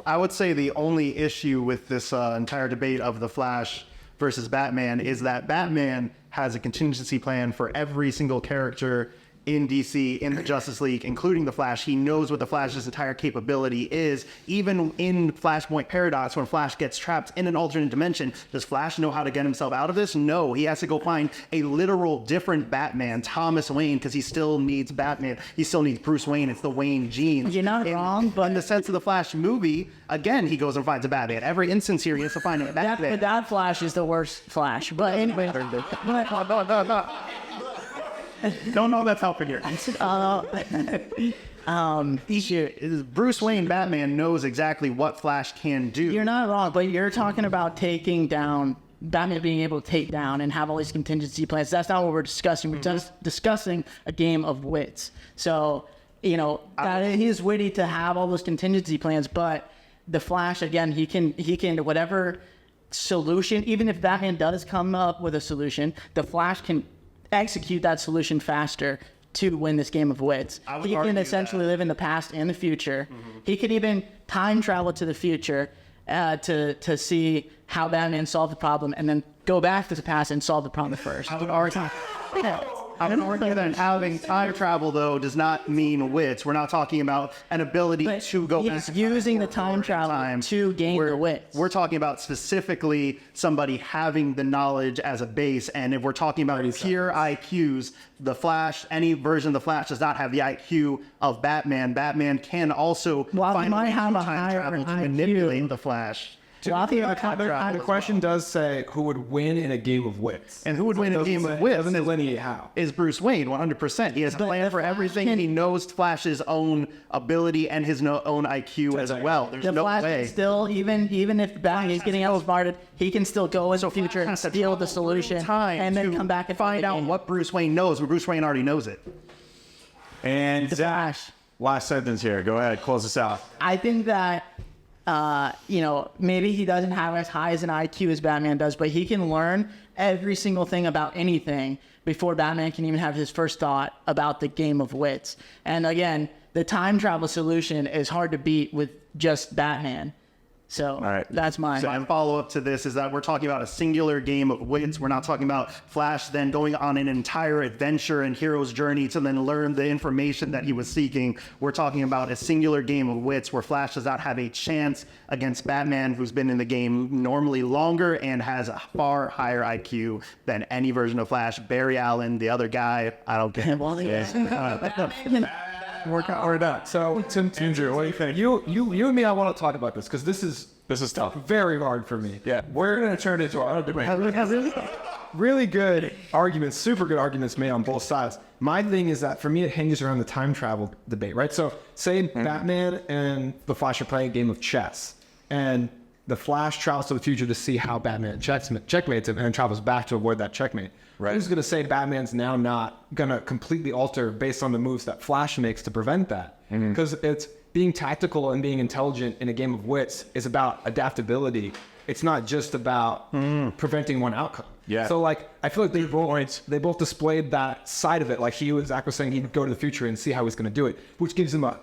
S5: I would say the only issue with this entire debate of the Flash versus Batman is that Batman has a contingency plan for every single character in DC, in the Justice League, including the Flash. He knows what the Flash's entire capability is. Even in Flashpoint Paradox, when Flash gets trapped in an alternate dimension, does Flash know how to get himself out of this? No, he has to go find a literal different Batman, Thomas Wayne, because he still needs Batman. He still needs Bruce Wayne. It's the Wayne genes.
S4: You're not wrong, but
S5: in the sense of the Flash movie, again, he goes and finds a Batman. Every instance here, he has to find a Batman.
S4: that Flash is the worst Flash. But anyway,
S5: Don't know that's helping here. Bruce Wayne, Batman, knows exactly what Flash can do.
S4: You're not wrong, but you're talking about taking down Batman, being able to take down and have all these contingency plans. That's not what we're discussing. We're just discussing a game of wits. So, he's witty to have all those contingency plans, but the Flash, again, he can whatever solution, even if Batman does come up with a solution, the Flash can execute that solution faster to win this game of wits. He can essentially live in the past and the future. Mm-hmm. He could even time travel to the future to see how Batman solved the problem, and then go back to the past and solve the problem first.
S5: I'm going to argue that having time travel, though, does not mean wits. We're not talking about an ability
S4: But
S5: to go
S4: he's
S5: back
S4: using the time travel to gain the wits.
S5: We're talking about specifically somebody having the knowledge as a base. And if we're talking about pure IQs, the Flash, any version of the Flash does not have the IQ of Batman. Batman can also
S4: Well, he
S5: find
S4: might
S5: ways
S4: have
S5: to
S4: a
S5: time
S4: higher
S5: travel to
S4: IQ.
S5: manipulate the Flash.
S1: The question does say who would win in a game of wits.
S5: And who would win a game of wits?
S1: Doesn't delineate how.
S5: Is Bruce Wayne 100%. He has a plan for everything. He knows Flash's own ability and his own IQ as well. There's
S4: The
S5: no
S4: Flash
S5: way.
S4: can still, even if Batman is getting outsmarted, he can still go in the future and deal with the solution and then come back and
S5: find out what Bruce Wayne knows, but Bruce Wayne already knows it.
S6: And
S4: The
S6: Zach,
S4: Flash.
S6: last sentence here. Go ahead, close us out.
S4: I think that, maybe he doesn't have as high as an IQ as Batman does, but he can learn every single thing about anything before Batman can even have his first thought about the game of wits. And again, the time travel solution is hard to beat with just Batman. So
S6: right.
S4: that's mine.
S5: My follow-up to this is that we're talking about a singular game of wits. We're not talking about Flash then going on an entire adventure and hero's journey to then learn the information that he was seeking. We're talking about a singular game of wits where Flash does not have a chance against Batman, who's been in the game normally longer and has a far higher IQ than any version of Flash. Barry Allen, the other guy, I don't get.
S4: Well,
S1: We're done. So, Ginger, what do you think? You and me, I want to talk about this because this is
S6: tough.
S1: very hard for me.
S6: Yeah.
S1: We're going to turn it into our debate. Really good arguments, super good arguments made on both sides. My thing is that for me, it hinges around the time travel debate, right? So, say Batman and the Flash are playing a game of chess, and the Flash travels to the future to see how Batman checkmates him and travels back to avoid that checkmate.
S6: Right.
S1: Who's going to say Batman's now not going to completely alter based on the moves that Flash makes to prevent that? Because it's being tactical and being intelligent in a game of wits is about adaptability. It's not just about preventing one outcome.
S6: Yeah.
S1: So like, I feel like they both displayed that side of it. Like Zach was saying he'd go to the future and see how he's going to do it, which gives him a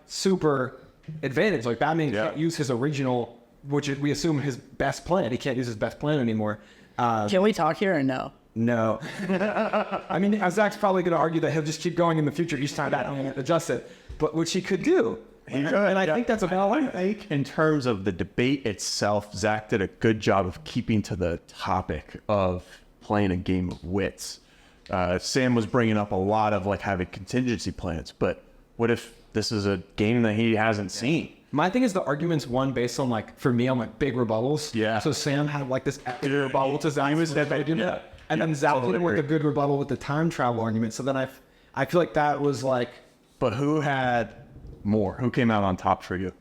S1: super advantage. Like Batman can't use his original, which we assume his best plan. He can't use his best plan anymore.
S4: Can we talk here or no?
S1: No. I mean, Zach's probably going to argue that he'll just keep going in the future each time Batman adjusts it, but which he could do. And I think that's a valid.
S6: I think in terms of the debate itself, Zach did a good job of keeping to the topic of playing a game of wits. Sam was bringing up a lot of like having contingency plans, but what if this is a game that he hasn't seen?
S1: My thing is the argument's one based on like, for me, on like big rebuttals.
S6: Yeah.
S1: So Sam had like this epic rebuttal to Zach. And then Zach did with a good rebuttal with the time travel argument. So then I feel like that was like,
S6: But who had more? Who came out on top for you?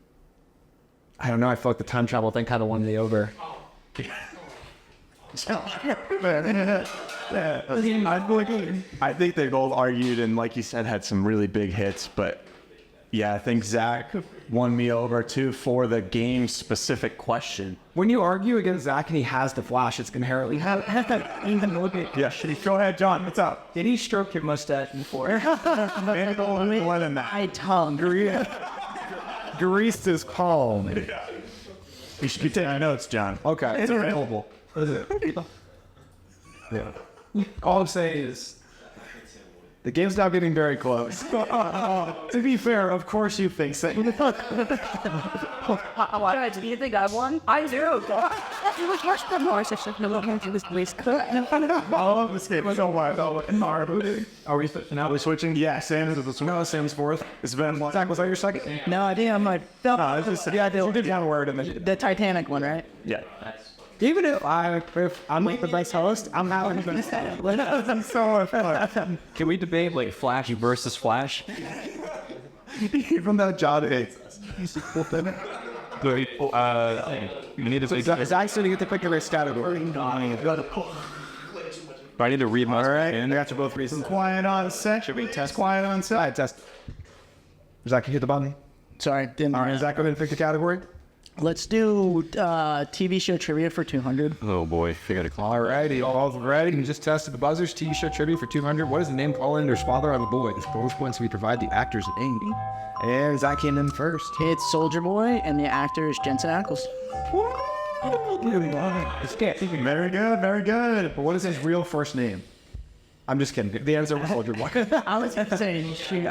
S1: I don't know. I feel like the time travel thing kind of won me over.
S6: I think they both argued and, like you said, had some really big hits. But yeah, I think Zach won me over too for the game-specific question.
S1: When you argue against Zach and he has the Flash, it's inherently even look at.
S6: Yeah, go ahead, John. What's up?
S3: Did he stroke your mustache before?
S4: My tongue.
S1: Greased his palm.
S6: You should be taking notes, John.
S1: Okay, it's available. What is it? Yeah. All I'm saying is, the game's now getting very close. To be fair, of course you think so.
S8: Do you think I won? I do. It was worse than Morris. I should have looked into this place.
S6: All of this game was Are we switching out? Are we switching? Yeah, Sam's is the swing.
S1: No, Sam's fourth.
S6: It's been one.
S1: Zach, was that your second?
S4: No idea. I'm like,
S1: Yeah, you did one word in
S4: the Titanic one, right?
S6: Yeah.
S1: Even if I'm like the best host, I'm not going to say it. I'm so fun.
S2: Can we debate like Flash versus Flash?
S6: Even though John hates us.
S2: You need to.
S1: Zach's going to get the pick of race category.
S2: Do I need to read my?
S1: All right, I got you both reasons.
S6: Quiet on set. Should we test quiet on set?
S1: All right, test. Zach, you hit the button.
S4: Sorry, didn't.
S1: All right, Zach, go ahead and pick the category.
S4: Let's do TV show trivia for 200.
S2: Oh boy, I got a call.
S1: Alrighty, all ready. You just tested the buzzers. TV show trivia for 200. What is the name Collander's father on the boy? This bonus points we provide the actors a name. And Zach came in first.
S4: It's Soldier Boy, and the actor is Jensen Ackles.
S1: Very good, very good. But what is his real first name? I'm just kidding. The answer was Soldier Boy.
S4: I was gonna say, shoot.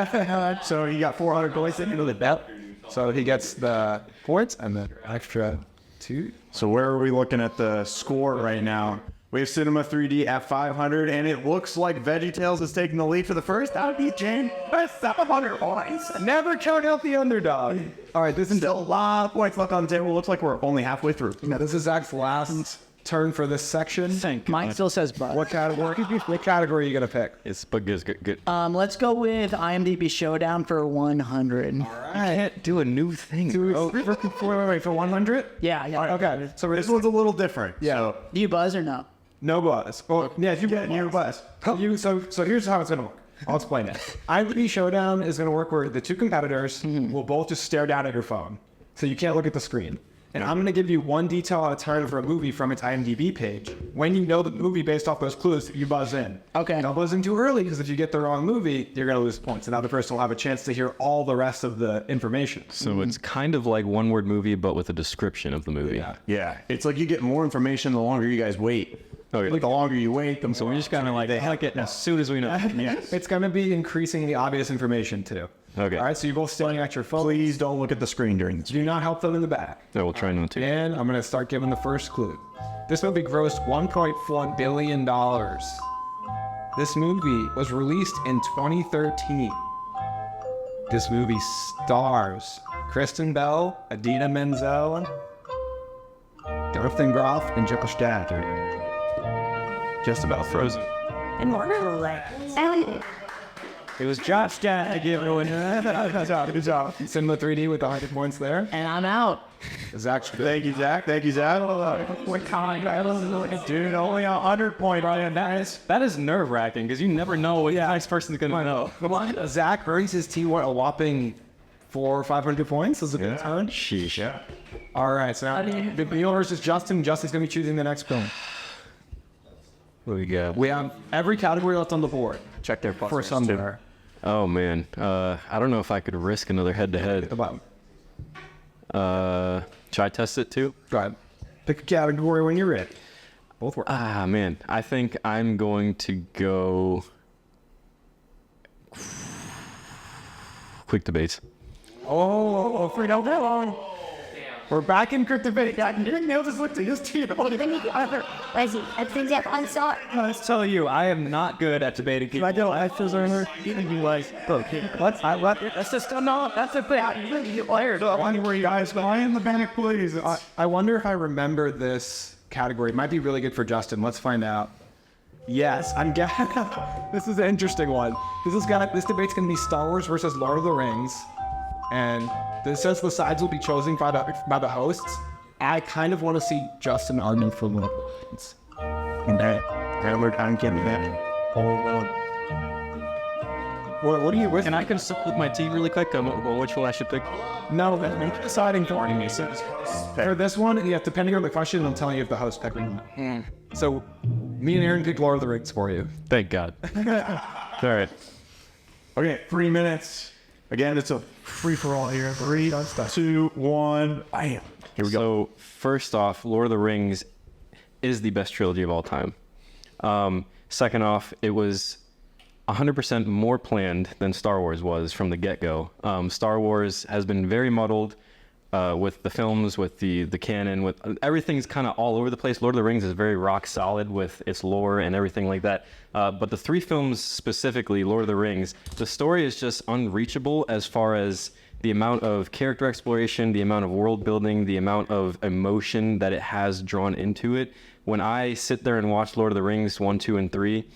S1: So he got 400 points into the bet. So he gets the points and the extra 2.
S6: So where are we looking at the score right now? We have Cinema 3D at 500, and it looks like VeggieTales is taking the lead for the first out of each game. That's 700 points.
S1: Never count out the underdog. All right, this is
S6: Still a lot of points left on the table. Looks like we're only halfway through.
S1: this is Zach's last turn for this section.
S4: Mine still says but.
S1: What category? What category are you gonna pick?
S2: It's but good.
S4: Let's go with IMDb Showdown for 100.
S2: I can't do a new thing.
S1: For 100?
S4: Yeah.
S1: Okay, so
S6: This one's a little different.
S1: yeah,
S4: Do you buzz or no?
S1: no buzz. Well, yeah, you get your buzz. So here's how it's gonna work. I'll explain it. IMDb Showdown is gonna work where the two competitors will both just stare down at your phone, so you can't look at the screen. And I'm gonna give you one detail at a time for a movie from its IMDb page. When you know the movie based off those clues, you buzz in.
S4: Okay.
S1: Don't buzz in too early, because if you get the wrong movie, you're gonna lose points. And the other person will have a chance to hear all the rest of the information.
S2: So it's kind of like one word movie, but with a description of the movie.
S6: Yeah, it's like you get more information the longer you guys wait.
S2: Okay.
S6: Like the longer you wait, the
S2: So we're just kind of like hack it as soon as we know.
S1: It's gonna be increasingly obvious information too.
S2: Okay.
S1: All right, so you're both staring at your phone.
S6: Please don't look at the screen during this.
S1: Do not help them in the back.
S2: No, we'll try not to.
S1: And I'm gonna start giving the first clue. This movie grossed $1.1 billion. This movie was released in 2013. This movie stars Kristen Bell, Idina Menzel, Jonathan Groff, and Jill Stad. Just about Frozen.
S8: And more.
S1: It was Josh Gad to give everyone. Good job. Cinema 3D with 100 points there.
S4: And I'm out.
S1: Zach.
S6: Thank you, Zach. Thank you, Zach. Dude, only 100 points.
S2: That is nerve wracking because you never know what the next person's gonna know.
S1: Come on. Zach earns his team a whopping 400 or 500 points. This is a good turn.
S2: Sheesh.
S6: Yeah.
S1: All right, so now Neil versus Justin. Justin's gonna be choosing the next film.
S2: What we got?
S1: We have every category left on the board.
S6: Check their
S1: For somewhere.
S2: Oh man, I don't know if I could risk another head-to-head.
S1: About.
S2: Should I test it too?
S1: Go ahead. Pick a category when you're ready. Both work.
S2: Ah man, I think I'm going to go quick debates.
S1: Oh, free don't go on. We're back in crypto debate. Neil just looked at his team.
S8: I think that one saw.
S2: Let's tell you, I am not good at debating people.
S1: I don't. I feel earner. Even be like, okay, what? That's just no. That's the thing. You wired. Where guys? Lie in the bank, please. I wonder if I remember this category. It might be really good for Justin. Let's find out. Yes, I'm guessing. This is an interesting one. This debate's gonna be Star Wars versus Lord of the Rings, and since the sides will be chosen by the hosts, I kind of want to see Justin argue for Lord of the Rings.
S6: And I'm getting that.
S1: What are you with?
S2: And I can sit with my team really quick on which one I should pick.
S1: No, that's deciding for me. So, for this one, yeah, depending on the question, I'm telling you if the host picked or not. So, me and Aaron picked Lord of the Rings for you.
S2: Thank God. All right.
S6: Okay, 3 minutes. Again, it's a free-for-all here. 3, 2, 1, bam. Here we go.
S2: So, first off, Lord of the Rings is the best trilogy of all time. Second off, it was 100% more planned than Star Wars was from the get-go. Star Wars has been very muddled with the films, with the canon, with everything's kind of all over the place. Lord of the Rings is very rock solid with its lore and everything like that. But the 3 films specifically, Lord of the Rings, the story is just unreachable as far as the amount of character exploration, the amount of world building, the amount of emotion that it has drawn into it. When I sit there and watch Lord of the Rings 1, 2, and 3,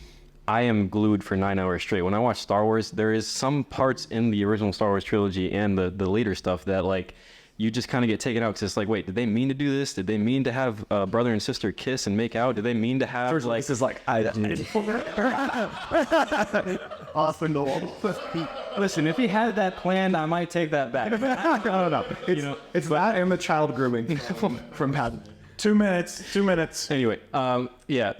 S2: I am glued for 9 hours straight. When I watch Star Wars, there is some parts in the original Star Wars trilogy and the later stuff that like you just kind of get taken out because it's like, wait, did they mean to do this? Did they mean to have brother and sister kiss and make out? Did they mean to have like?
S1: This is like
S2: Listen, if he had that planned, I might take that back.
S1: no. It's that and the child grooming from Patton.
S6: 2 minutes. 2 minutes.
S2: Anyway, yeah.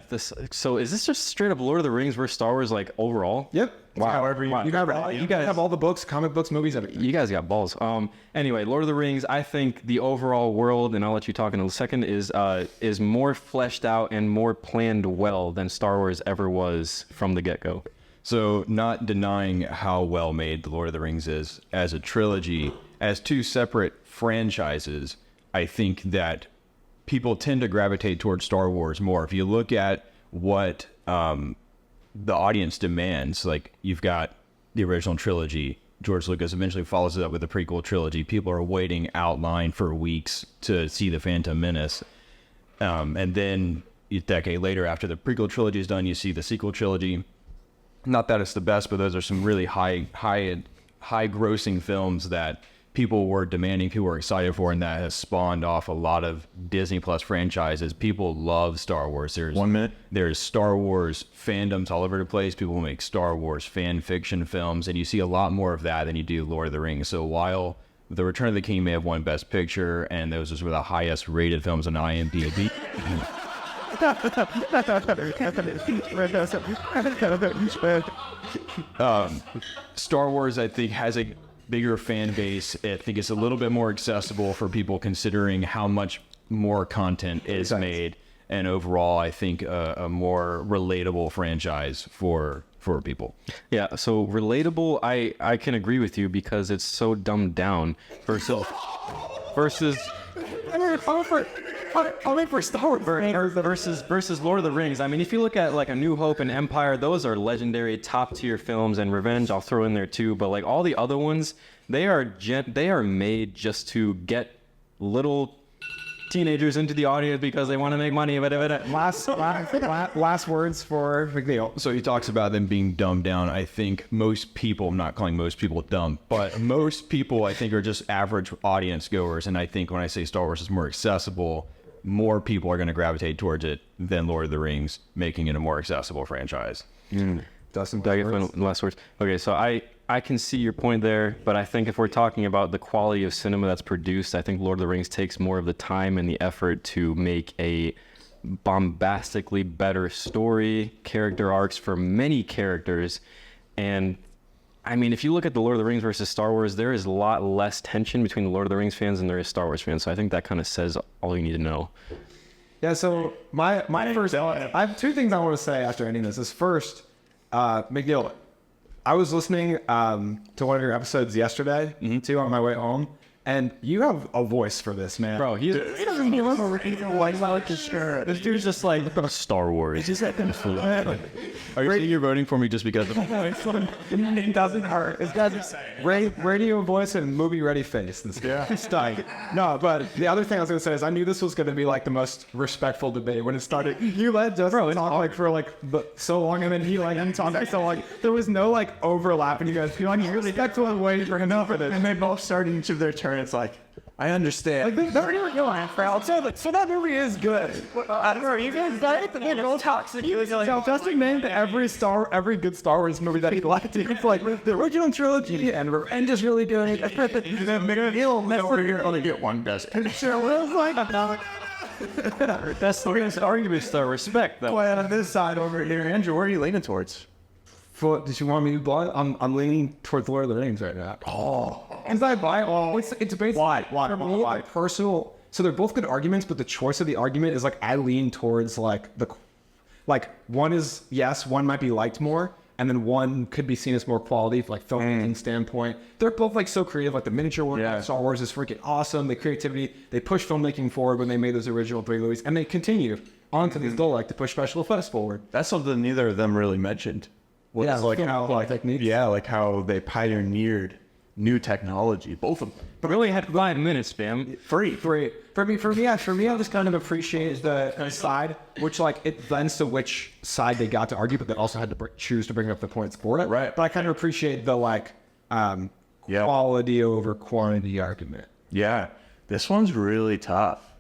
S2: So is this just straight up Lord of the Rings versus Star Wars like overall?
S1: Yep.
S2: Wow.
S1: However, you guys have all the books, comic books, movies, everything.
S2: You guys got balls. Anyway, Lord of the Rings. I think the overall world, and I'll let you talk in a second, is more fleshed out and more planned well than Star Wars ever was from the get-go.
S9: So, not denying how well made The Lord of the Rings is as a trilogy, as two separate franchises, I think that people tend to gravitate towards Star Wars more. If you look at what the audience demands, like you've got the original trilogy, George Lucas eventually follows it up with the prequel trilogy. People are waiting out line for weeks to see The Phantom Menace. And then a decade later, after the prequel trilogy is done, you see the sequel trilogy. Not that it's the best, but those are some really high grossing films that people were demanding, people were excited for, and that has spawned off a lot of Disney Plus franchises. People love Star Wars. There's Star Wars fandoms all over the place. People make Star Wars fan fiction films, and you see a lot more of that than you do Lord of the Rings. So while The Return of the King may have won Best Picture, and those were the highest rated films on IMDb. Star Wars, I think, has a bigger fan base. I think it's a little bit more accessible for people considering how much more content is made, and overall I think a more relatable franchise for people.
S2: Yeah, so relatable, I can agree with you because it's so dumbed down versus
S3: Only for Star Wars
S2: versus Lord of the Rings. I mean, if you look at like A New Hope and Empire, those are legendary top tier films, and Revenge I'll throw in there too. But like all the other ones, they are made just to get little teenagers into the audience because they want to make money.
S1: Last words for McNeil.
S9: So he talks about them being dumbed down. I think most people, I'm not calling most people dumb, but most people I think are just average audience goers. And I think when I say Star Wars is more accessible, more people are going to gravitate towards it than Lord of the Rings, making it a more accessible franchise.
S2: Dustin, last words. Okay, so I can see your point there, but I think if we're talking about the quality of cinema that's produced, I think Lord of the Rings takes more of the time and the effort to make a bombastically better story, character arcs for many characters. And I mean, if you look at the Lord of the Rings versus Star Wars, there is a lot less tension between the Lord of the Rings fans than there is Star Wars fans. So I think that kind of says all you need to know.
S1: Yeah, so my first, I have two things I want to say after ending this. First, McNeil, I was listening to one of your episodes yesterday, too, on my way home, and you have a voice for this, man.
S2: Bro, he
S3: doesn't even look like this shirt.
S2: This dude's just like Star Wars.
S9: Are you saying you're voting for me just because of
S3: It doesn't hurt. It doesn't.
S1: Radio voice and movie ready face. This guy. No, but the other thing I was going to say is I knew this was going to be like the most respectful debate when it started. You let Justin talk like for like so long, and then he like and talk so like there was no like overlap, and you guys feel like you're respectful and waiting for enough of it.
S5: And they both start each of their turn. It's like, I understand.
S3: Like, they're really going for it. So that movie is good. I don't know. You guys got the little toxic.
S1: So Justin named every good Star Wars movie that he liked. It's like the original trilogy and Revenge is really good. And then McNeil over here only get one best. And so it was like
S2: That's the argument, sir. Respect, though.
S5: Well, on this side over here, Andrew, where are you leaning towards?
S1: Did you want me to blind? I'm leaning towards Lord of the Rings right now. Is that why? It's basically why personal. So they're both good arguments, but the choice of the argument is like I lean towards like one is yes, one might be liked more, and then one could be seen as more quality from like filmmaking standpoint. They're both like so creative. Like the miniature work of Star Wars is freaking awesome. The creativity, they push filmmaking forward when they made those original 3 movies, and they continue on to these to push special effects forward.
S6: That's something neither of them really mentioned.
S1: Yeah,
S6: like how
S1: techniques.
S6: Yeah, like how they pioneered new technology, both of them.
S2: But really had 5 minutes, fam.
S1: Free. For me, I just kind of appreciate the side, which like it lends to which side they got to argue, but they also had to choose to bring up the points for it.
S6: Right.
S1: But I kind of appreciate the quality over quantity argument.
S6: Yeah, this one's really tough.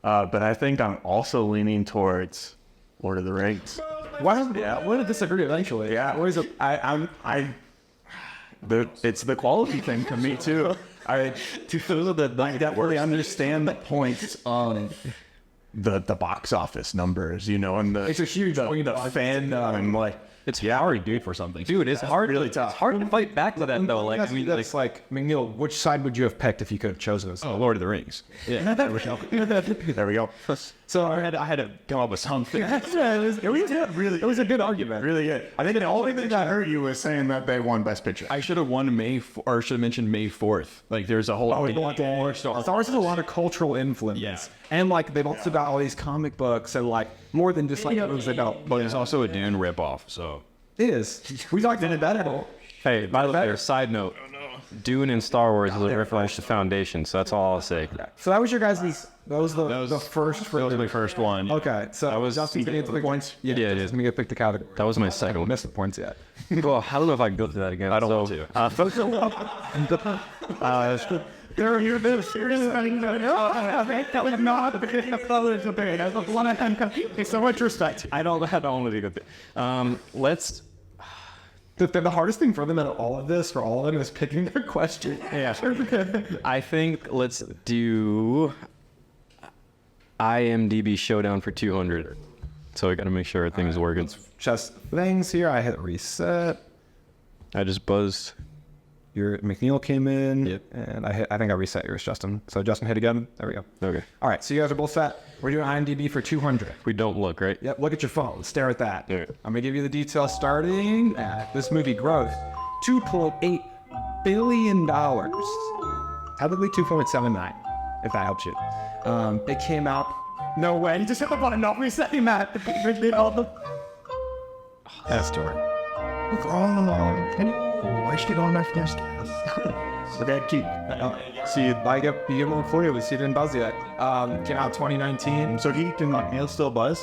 S6: But I think I'm also leaning towards Lord of the Rings.
S1: We're gonna disagree eventually.
S6: Yeah.
S5: It's the quality thing to me too. I don't really understand the points on the box office numbers, and
S1: It's a huge
S5: the fandom. Like
S2: It's hard, dude,
S9: for something.
S2: Dude, it's hard.
S6: really tough.
S2: It's hard to fight back to that though. Like, I mean,
S1: that's like McNeil. Which side would you have picked if you could have chosen this?
S9: Oh, Lord of the Rings. Yeah, there we go.
S6: There we go.
S9: So I had to come up with something.
S6: It was a good argument. Really good. I think the only thing I heard you was saying that they won Best Picture.
S9: I should have won or should have mentioned May 4th. Like there's a whole.
S1: Star Wars has a lot of cultural influence.
S9: Yeah.
S1: And like they've also got all these comic books and like more than just like movies they don't.
S9: But it's also a Dune ripoff. So
S1: It is. We talked in it better.
S2: hey, by the way, side note, Dune and Star Wars is a reference to Foundation, so that's all I'll say.
S1: So that was your guys' that was the first
S9: that was my first one.
S1: Okay, so that was Justin's gonna get the points. Yeah,
S2: Yeah, it is.
S1: Justin's gonna get pick the category.
S2: That was my second one.
S1: Missed the points yet.
S2: Well, I don't know if I can go through that again.
S9: I don't want to.
S1: There you're this serious thing. That was not the so much respect.
S2: I don't want to do that. Let's.
S1: The hardest thing for them in all of this, for all of them, is picking their question.
S2: Yeah. I think let's do IMDb Showdown for 200. So we got to make sure everything's working.
S1: Just things here. I hit reset.
S2: I just buzzed.
S1: Your McNeil came in.
S2: Yep.
S1: And I think I reset yours, Justin. So Justin hit again. There we go.
S2: Okay.
S1: All right. So you guys are both set. We're doing IMDb for 200.
S2: We don't look, right?
S1: Yep. Look at your phone. Stare at that.
S2: Yeah.
S1: I'm gonna give you the details starting at this movie grossed $2.8 billion. Technically 2.79, if that helps you. It came out. No way. You just hit the button. Not resetting that. That's story. Look all can you watch it on my first Okay, keep. See, you get more for you. We see it in buzz yet. Came out 2019.
S6: So he can still buzz?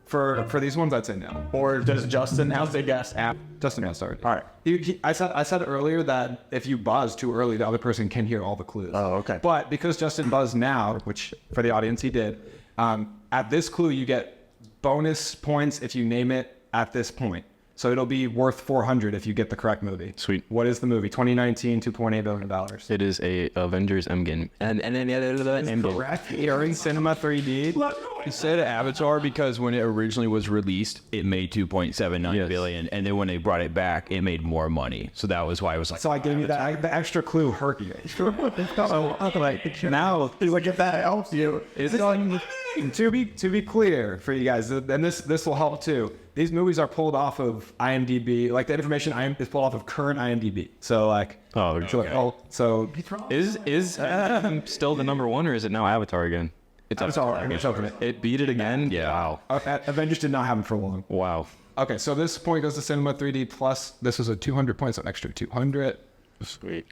S1: For these ones, I'd say no.
S6: Or does Justin have to guess?
S1: Justin has started.
S6: All right.
S1: I said earlier that if you buzz too early, the other person can hear all the clues.
S6: Oh, okay.
S1: But because Justin buzzed now, which for the audience he did, at this clue you get bonus points if you name it at this point. So it'll be worth 400 if you get the correct movie.
S2: Sweet.
S1: What is the movie? 2019, $2.8 billion.
S2: It is a Avengers Endgame. And then the other Endgame.
S1: Correct. Airing Cinema 3D.
S9: You said Avatar because when it originally was released, it made 2.79 billion, and then when they brought it back, it made more money. So that was why I was like.
S1: So I gave you that the extra clue hurt you. Now, like if that helps you, to be clear for you guys, and this will help too. These movies are pulled off of IMDb. Like the information is pulled off of current IMDb. So like, so
S2: Is still the number one, or is it now Avatar again? It's
S1: Avatar.
S2: It beat it again? Yeah. Wow.
S1: Avengers did not have it for long.
S2: Wow.
S1: Okay, so this point goes to Cinema 3D plus. This is a 200 points, so an extra 200.
S2: Sweet.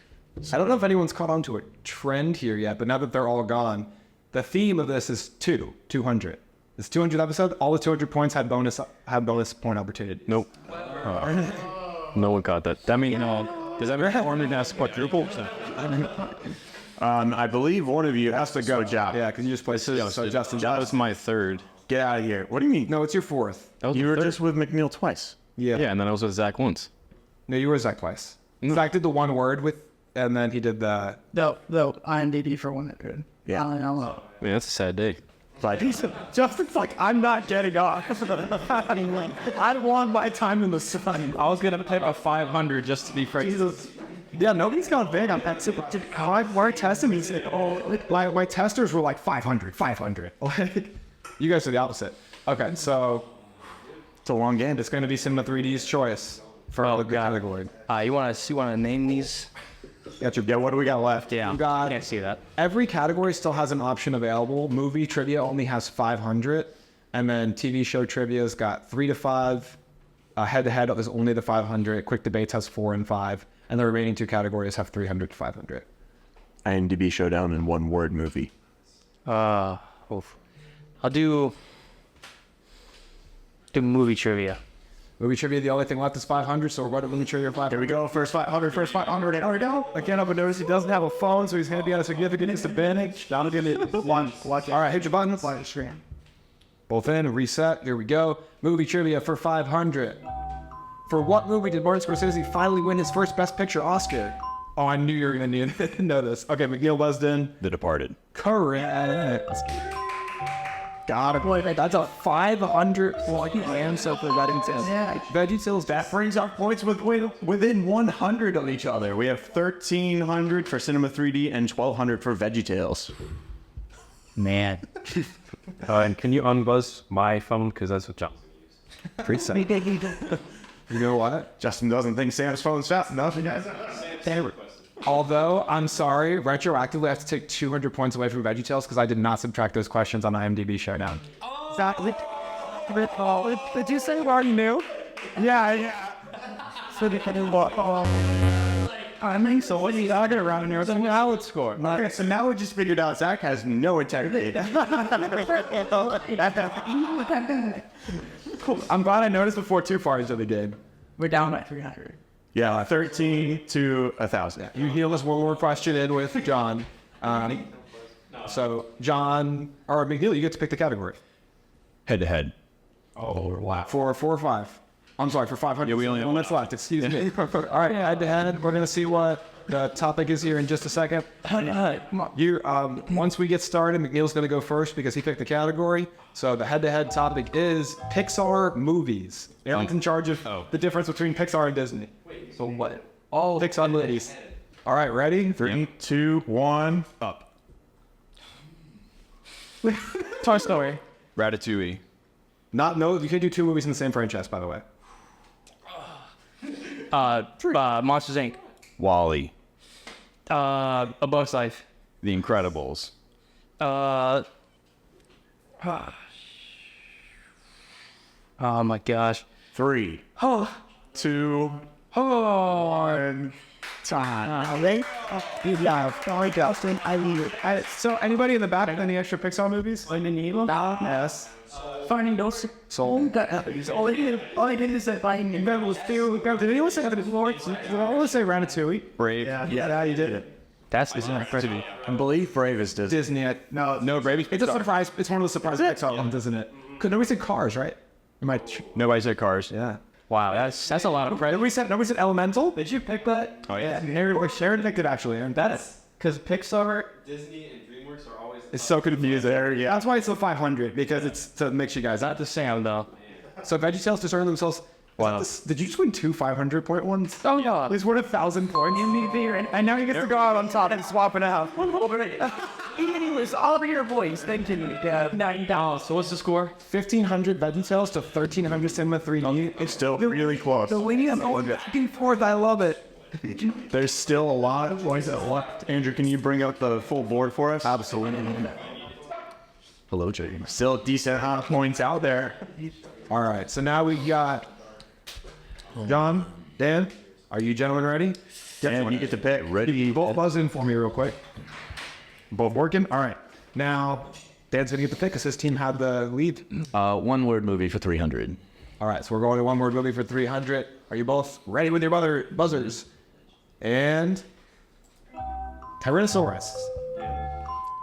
S1: I don't know if anyone's caught on to a trend here yet, but now that they're all gone, the theme of this is 200. This 200th episode, all the 200 points had bonus point opportunity.
S2: Nope. No one caught that. That means, does that mean Ormond has quadruple?
S6: I believe one of you has to go. Job.
S1: Yeah, because you just played. So Justin,
S2: That was my third.
S6: Get out of here. What do you mean?
S1: no, it's your fourth.
S2: That was
S6: You
S2: my
S6: were
S2: third.
S6: just with McNeil twice.
S1: Yeah.
S2: Yeah, and then I was with Zach once.
S1: No, you were Zach twice. Zach did the one word with, and then he did the.
S4: No, IMDb for 100.
S6: Yeah.
S4: I don't know.
S2: Man, that's a sad day.
S1: Justin's like, I'm not getting off. I want my time in the sun.
S2: I was going to type a 500 just to be fair.
S1: Jesus. Yeah, nobody's gone big on that. Why testing me? Like my testers were like 500. Like, you guys are the opposite. Okay, so
S6: It's a long game.
S1: it's going to be Cinema 3D's choice for the category.
S3: You want to name these?
S6: Yeah, what do we got left?
S3: Yeah.
S1: You got
S3: Can't see that.
S1: every category still has an option available. Movie trivia only has 500, and then TV show trivia's got 3 to 5. Head to head is only the 500. Quick debates has 4 and 5, and the remaining 2 categories have 300 to 500.
S6: IMDb Showdown in one word movie.
S3: I'll do movie trivia.
S1: Movie trivia, the only thing left is 500, so we're going to movie trivia 500.
S6: Here we go. First 500. Here we go.
S1: I can't help but notice he doesn't have a phone, so he's going to be at a significant disadvantage. Down to watch. All right, hit your buttons. Both in, reset. Here we go. Movie trivia for 500. For what movie did Martin Scorsese finally win his first Best Picture Oscar? Oh, I knew you were going to know this. Okay, McNeil buzzed in.
S9: The Departed.
S1: Correct. Got it.
S3: Boy, that's a 500 point answer for VeggieTales.
S1: Yeah. VeggieTales,
S6: That brings our points within 100 of each other. We have 1,300 for Cinema 3D and 1,200 for VeggieTales.
S4: Man.
S2: And can you unbuzz my phone? Because that's what John.
S1: You know what?
S6: Justin doesn't think Sam's phone's fast enough.
S1: Although, I'm sorry, retroactively I have to take 200 points away from VeggieTales because I did not subtract those questions on IMDb Showdown.
S3: Exactly. Did you say what you knew? Yeah. So they can what? I think so. What do you got around here? So now it's score.
S6: Okay, so now we just figured out Zach has no integrity.
S1: Cool. I'm glad I noticed before too far into the game.
S4: We're down by 300.
S6: Yeah, 13 to 1,000.
S1: You heal us one more question in with John. So, John, or McNeil, you get to pick the category.
S9: Head to head.
S2: Oh, wow.
S1: For 4 or 5. I'm sorry, for 500.
S9: Yeah, we only have
S1: 1 minute left. Excuse me. All right, head to head. We're going to see what the topic is here in just a second. Once we get started, McNeil's going to go first because he picked the category. So the head-to-head topic is Pixar movies. Aaron's in charge of the difference between Pixar and Disney.
S2: So what?
S1: All Pixar movies. All right, ready?
S6: 3, 2, 1, up.
S3: Toy Story.
S9: Ratatouille.
S1: You can do 2 movies in the same franchise, by the way.
S3: Monsters Inc.
S9: Wall-E.
S3: A Bug's Life.
S9: The Incredibles.
S3: Oh my gosh.
S6: 3,
S3: Oh.
S6: 2,
S3: Oh.
S6: 1.
S1: So anybody in the back have any extra Pixar movies? Yes.
S3: Finding those.
S1: Soul.
S3: All I did is that Finding Incredibles 2.
S1: Did anyone say Ratatouille?
S9: Brave.
S6: Yeah, you did it.
S3: That's impressive.
S6: I believe Brave is Disney.
S1: Disney. No, Brave. It's a surprise. It's one of the surprise Pixar ones, isn't it? Because nobody said Cars, right?
S9: Nobody said Cars.
S1: Yeah.
S3: Wow, that's a lot of credit.
S1: Nobody said Elemental.
S3: Did you pick that?
S9: Oh, yeah.
S1: Sharon picked it actually. Aaron.
S3: That's because Pixar.
S2: Disney and DreamWorks are always.
S1: It's so confusing. Yeah. That's why it's the 500 because it's to mix you guys
S3: Not
S1: up.
S3: the same though.
S1: So VeggieTales just earned themselves.
S3: Wow.
S1: Did you just win 2 500-point ones?
S3: Oh yeah.
S1: He's worth 1,000 points.
S3: And now he gets to go out on top and swap it out. Anyways, all of your boys. Thank you. $9. So what's the score?
S1: 1,500 VeggieTales to 1,300 Cinema 3D.
S6: It's still really close.
S1: The winning back and forth. I love it.
S6: There's still a lot of points left. Andrew, can you bring up the full board for us?
S1: Absolutely.
S6: Hello, Jay. Still a decent amount of points out there.
S1: All right. So now we got John, Dan. Are you gentlemen ready?
S6: Dan, you get to pick. Ready?
S1: Both buzz in for me real quick. Both working? All right. Now, Dan's going to get the pick because his team had the lead.
S7: One word movie for 300.
S1: All right. So we're going to one word movie for 300. Are you both ready with your buzzers? And Tyrannosaurus.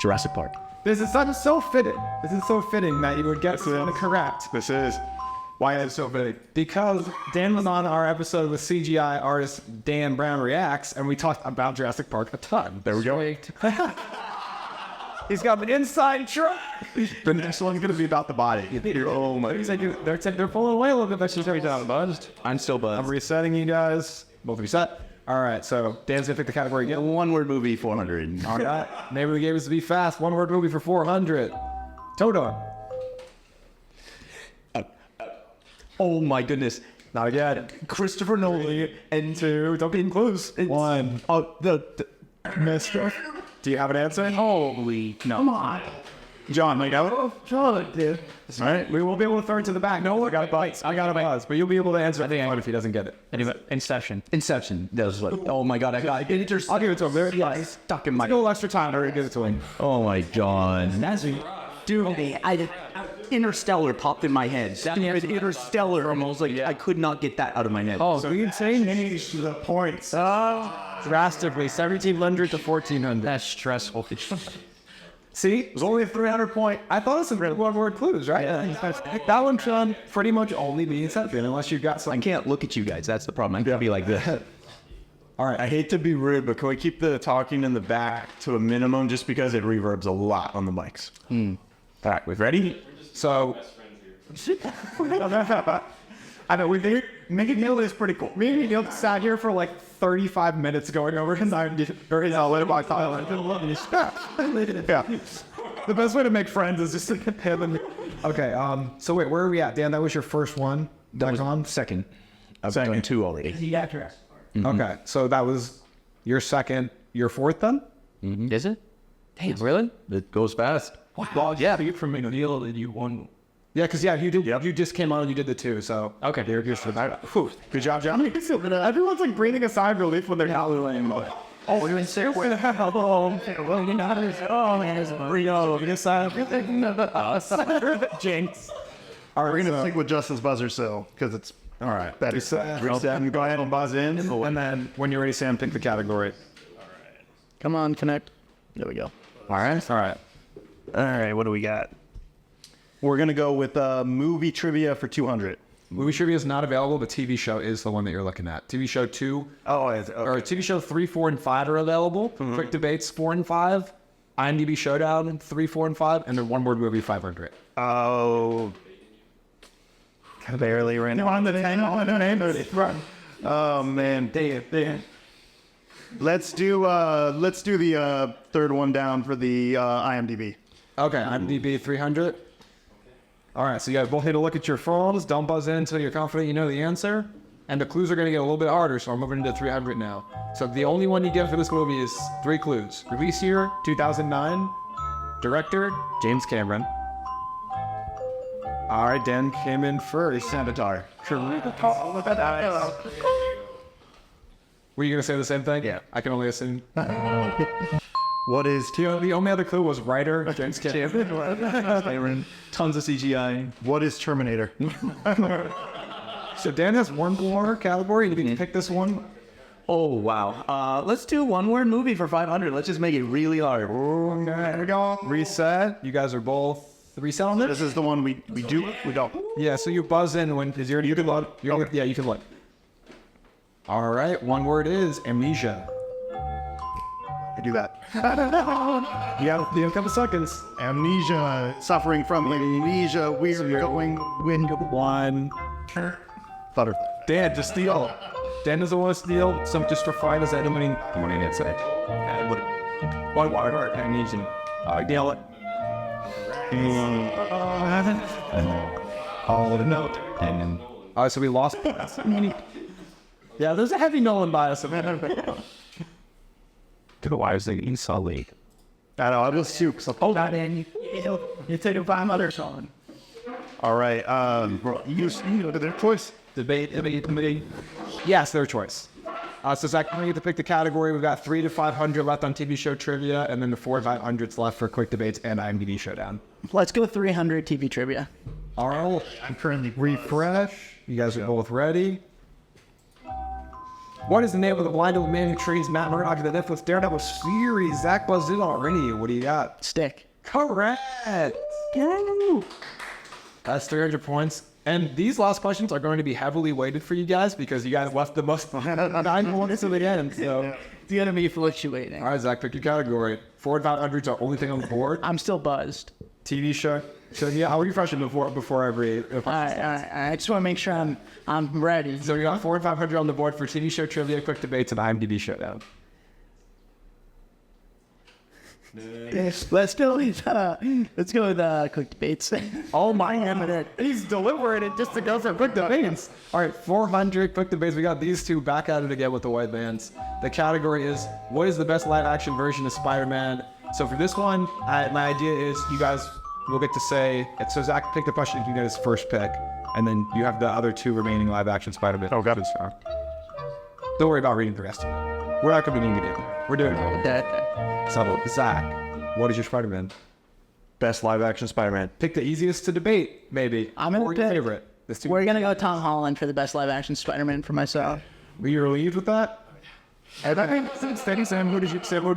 S7: Jurassic Park.
S1: This is so fitting. This is so fitting that you would get something correct.
S6: This is why it's so fitting.
S1: Because Dan was on our episode with CGI artist Dan Brown Reacts, and we talked about Jurassic Park a ton.
S6: There we go.
S1: He's got an inside track.
S6: The next one's going to be about the body. Oh my.
S1: They're pulling away a little bit. That's just every time buzzed.
S7: I'm still
S1: I'm
S7: buzzed.
S1: resetting you guys. Both reset. All right, so Dan's going to pick the category again.
S7: One word movie 400.
S1: All right. Maybe we gave us to be fast. One word movie for 400. Todor.
S7: Oh my goodness.
S1: Not again.
S7: Christopher Nolan.
S1: And 2. Don't be close. 1.
S7: Oh,
S1: Mr. Do you have an answer?
S3: Holy no.
S1: Come on. John, like,
S3: John, dude.
S1: all right, we won't be able to throw it to the back. No, I got a buzz, but you'll be able to answer it if he doesn't get it.
S3: Anyway, Inception.
S7: Inception. That was what. Oh my god, I got it.
S1: I'll give it to him. There, yeah,
S7: Stuck in my.
S1: a little extra time. Hurry, give it to him.
S7: Oh my god. Dude, Interstellar popped in my head. Interstellar. And I was like, I could not get that out of my head.
S3: Oh, so you
S1: Change the points.
S3: drastically, 1,700 to 1,400. That's stressful.
S1: See, it was only a 300-point. I thought it was some one-word clues, right? Yeah. That one should pretty much only be Inception, unless you've got
S7: I
S1: something.
S7: can't look at you guys. That's the problem. I'm gonna be like this.
S6: All right, I hate to be rude, but can we keep the talking in the back to a minimum just because it reverbs a lot on the mics? All right, we ready?
S1: So,
S3: I know we think McNeil is pretty cool. Me and McNeil sat here for like 35 minutes going over his IMDb or his letterboxd Thailand. Yeah. The best way to make friends is just to get him and
S1: okay. So wait, where are we at, Dan? That was your first one. .com?
S6: Second. I've done 2 already.
S1: Okay, so that was your second, your fourth then?
S2: Is it? Damn, really?
S7: It goes fast.
S3: well, yeah, you from McNeil and you won.
S1: Yeah, because you did. You just came on and you did the 2. So
S2: Okay.
S1: you're for that. Whew. Good job, John.
S3: Everyone's like breathing a sigh of relief when they're not lame. Oh, we're in there. Where the hell? Oh, you're not. Oh, man, it's Rio. This side. Jinx.
S1: All right,
S5: We're gonna
S1: so-
S5: stick with Justin's buzzer still because it's
S1: all right.
S5: better.
S1: Reset, go ahead and buzz in, and then when you're ready, Sam, pick the category.
S4: Come on, connect.
S5: There we go.
S1: All right. All right.
S5: All right, what do we got? We're gonna go with movie trivia for 200.
S1: Movie trivia is not available, but TV show is the one that you're looking at. TV show 2, or TV show 3, 4, and 5 are available. Quick debates 4 and 5. IMDb Showdown 3, 4, and 5, and then one word movie 500.
S5: Oh, barely right now. Oh man,
S3: Damn.
S5: let's do the third one down for the IMDb.
S1: Okay, IMDb 300. All right, so you guys both need to look at your phones. Don't buzz in until you're confident you know the answer. And the clues are going to get a little bit harder, so I'm moving into 300 now. So the only one you get for this movie is 3 clues. Release year, 2009. Director, James Cameron. All right, Dan came in first.
S5: Sanatar.
S1: Were you going to say the same thing?
S5: Yeah.
S1: I can only assume.
S5: What is
S1: The only other clue was writer, James Cameron.
S7: Tons of CGI.
S5: what is Terminator?
S1: So Dan has one more category. You need to pick this one.
S7: Oh, wow. Let's do one word movie for 500. Let's just make it really hard.
S1: Okay, there we go. Reset. You guys are both reset on this?
S5: This is the one we do. We don't.
S1: Yeah, so you buzz in when is your you can look. Yeah, you can look. All right, one word is amnesia.
S5: I do that.
S1: You have a couple seconds.
S5: Amnesia. Suffering from amnesia. We're going when
S1: One.
S5: butterfly.
S1: Dan, just steal. Dan doesn't want to steal. Some just for fun as that winning. Winning it. One word. Amnesia. Nail it.
S3: Oh, no.
S1: All right, so we lost.
S3: Yeah, there's a heavy Nolan bias.
S2: Why was thinking solid?
S5: I know. I was soup. So.
S3: Hold on, Dan. You take a 500 on.
S5: All right. You their choice.
S3: Debate.
S1: Yes, their choice. So Zach, we get to pick the category. We've got 3 to 500 left on TV show trivia, and then the 4 to 500s left for quick debates and IMDb Showdown.
S4: Let's go 300 TV trivia.
S1: All right.
S5: I'm currently
S1: Refresh. You guys are both ready. What is the name of the blind old man who trains Matt Murdock in the Netflix Daredevil series? Zach buzzed in already. What do you got?
S4: Stick.
S1: Correct. That's 300 points. And these last questions are going to be heavily weighted for you guys because you guys left the most 9 points to the end. So,
S4: It's going to be fluctuating.
S1: all right, Zach, pick your category. 4 to 500s are the only thing on the board.
S4: I'm still buzzed.
S1: TV show. So yeah, I'll refresh it before every.
S4: All right. I just want to make sure I'm ready.
S1: So you got 4 and 500 on the board for TV show trivia, quick debates, and IMDb Showdown.
S4: Let's go with quick debates.
S1: Oh my God, he's deliberating just to go for quick debates. All right, 400 quick debates. We got these two back at it again with the white bands. The category is what is the best live action version of Spider-Man? So for this one, my idea is you guys will get to say. So Zach, pick the question. You get his first pick, and then you have the other 2 remaining live action Spider-Man.
S5: Oh, got it.
S1: Don't worry about reading the rest of it. We're not going to be needing it. We're doing it. So Zach, what is your Spider-Man?
S6: Best live action Spider-Man.
S1: Pick the easiest to debate, maybe.
S4: I'm gonna
S1: or your
S4: pick-
S1: favorite. This two.
S4: We're going to go Tom Holland for the best live action Spider-Man for myself.
S1: Were you relieved with that? Steady Sam, who did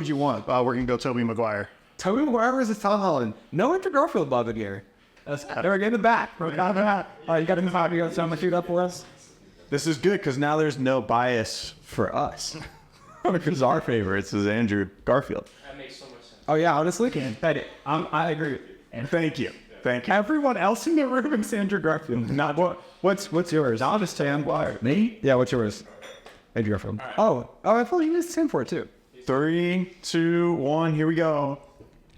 S1: you want?
S5: We're gonna go Tobey Maguire.
S1: Tobey Maguire versus Tom Holland. No Andrew Garfield love in here. They're getting it back. You got to move out. You got to sound shoot up for us.
S6: This is good because now there's no bias for us. Because our favorites is Andrew Garfield.
S1: Oh yeah, honestly,
S3: I agree. And thank you. Thank you. Everyone else in the room is Andrew Garfield. Not what's yours?
S7: I'll just stand by. Me?
S1: Yeah, what's yours? Andrew Garfield. Oh, I thought you was the same for it too.
S6: 3, 2, 1, here we go.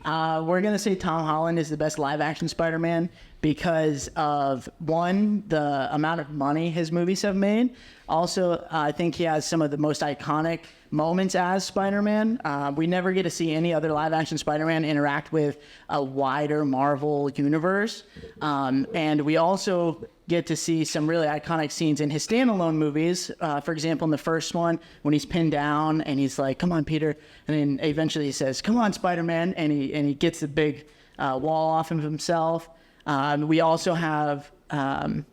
S4: We're going to say Tom Holland is the best live-action Spider-Man because of, one, the amount of money his movies have made. Also, I think he has some of the most iconic moments as Spider-Man. We never get to see any other live-action Spider-Man interact with a wider Marvel universe. And we also get to see some really iconic scenes in his standalone movies. For example, in the first one, when he's pinned down and he's like, "Come on, Peter," and then eventually he says, "Come on, Spider-Man," and he gets the big wall off of himself. We also have, a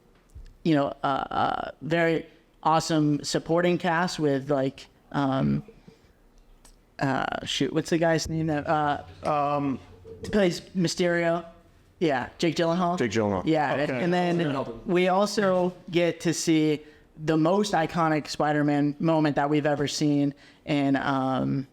S4: very awesome supporting cast with like, what's the guy's name that plays Mysterio? Yeah, Jake Gyllenhaal.
S6: Jake Gyllenhaal.
S4: Yeah,
S5: Okay.
S4: and then we also get to see the most iconic Spider-Man moment that we've ever seen in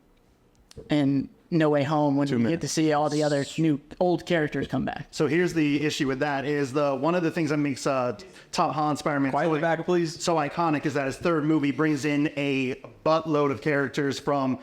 S4: No Way Home, when we get to see all the other new old characters come back.
S5: So here's the issue with that is one of the things that makes Tom Holland Spider-Man
S7: Back, please.
S5: so iconic is that his third movie brings in a buttload of characters from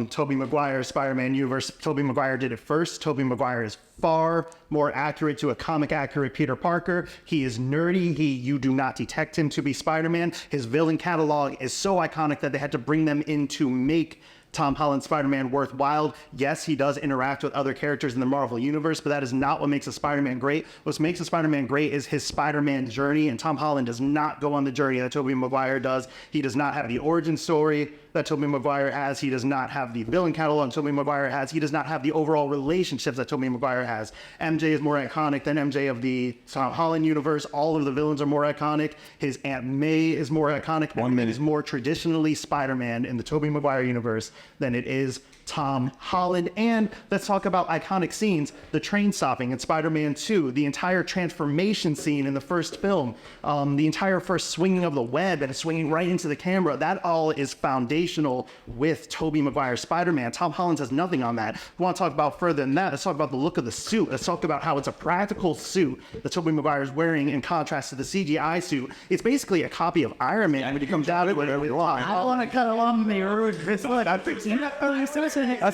S5: Tobey Maguire's Spider-Man universe. Tobey Maguire did it first. Tobey Maguire is far more accurate to a comic-accurate Peter Parker. He is nerdy. You do not detect him to be Spider-Man. His villain catalog is so iconic that they had to bring them in to make Tom Holland's Spider-Man worthwhile. Yes, he does interact with other characters in the Marvel Universe, but that is not what makes a Spider-Man great. What makes a Spider-Man great is his Spider-Man journey, and Tom Holland does not go on the journey that Tobey Maguire does. He does not have the origin story that Tobey Maguire has. He does not have the villain catalog Tobey Maguire has. He does not have the overall relationships that Tobey Maguire has. MJ is more iconic than MJ of the Tom Holland universe. All of the villains are more iconic. His Aunt May is more iconic. One minute is more traditionally Spider-Man in the Tobey Maguire universe than it is Tom Holland. And let's talk about iconic scenes. The train stopping in Spider-Man 2, the entire transformation scene in the first film, the entire first swinging of the web and swinging right into the camera. That all is foundational with Tobey Maguire's Spider-Man. Tom Holland has nothing on that. We want to talk about further than that. Let's talk about the look of the suit. Let's talk about how it's a practical suit that Tobey Maguire is wearing in contrast to the CGI suit. It's basically a copy of Iron Man when he comes out of it every line.
S4: I don't want to cut along the road.
S3: That's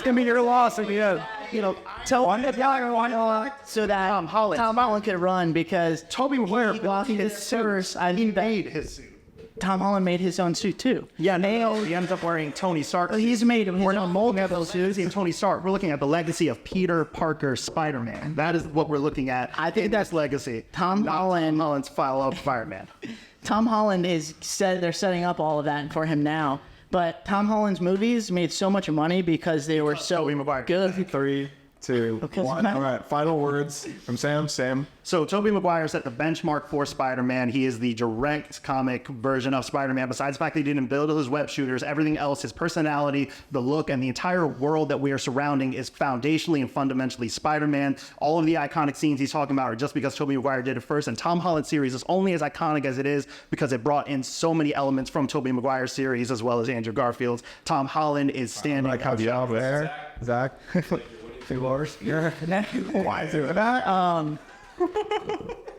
S3: gonna be your loss. So that
S4: Tom Holland could run because
S5: Tobey Maguire
S4: got his first.
S5: he made his suit.
S4: Tom Holland made his own suit too.
S5: Yeah, now he ends up wearing Tony Stark.
S4: He's made his own mold of those suits.
S5: Tony Stark. We're looking at the legacy of Peter Parker Spider-Man. That is what we're looking at.
S4: I think that's
S5: legacy.
S4: Tom
S5: Holland's follow-up Spider-Man.
S4: Tom Holland they're setting up all of that for him now. But Tom Holland's movies made so much money because they were so
S5: Tobey Maguire.
S4: good.
S1: 3, 2, 1. All right, final words from Sam.
S5: So Tobey Maguire set the benchmark for Spider-Man. He is the direct comic version of Spider-Man. Besides the fact that he didn't build his web shooters, everything else, his personality, the look, and the entire world that we are surrounding is foundationally and fundamentally Spider-Man. All of the iconic scenes he's talking about are just because Tobey Maguire did it first. And Tom Holland's series is only as iconic as it is because it brought in so many elements from Tobey Maguire's series as well as Andrew Garfield's. Tom Holland is standing
S1: Like how you out there, Zach. 2 bars. Why is it that?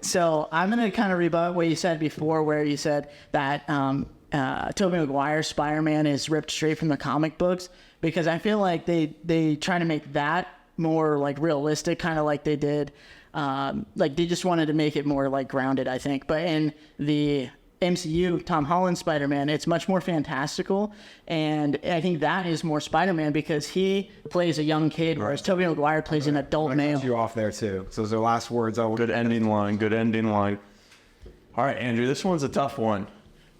S4: So I'm going to kind of rebut what you said before, where you said that Tobey Maguire's Spider-Man is ripped straight from the comic books, because I feel like they try to make that more like realistic, kind of like they did. Like they just wanted to make it more like grounded, I think. But in the MCU, Tom Holland Spider-Man, it's much more fantastical, and I think that is more Spider-Man because he plays a young kid, whereas Tobey Maguire plays an adult male.
S1: You off there too. So those are the last words.
S6: Good ending line. All right, Andrew, this one's a tough one.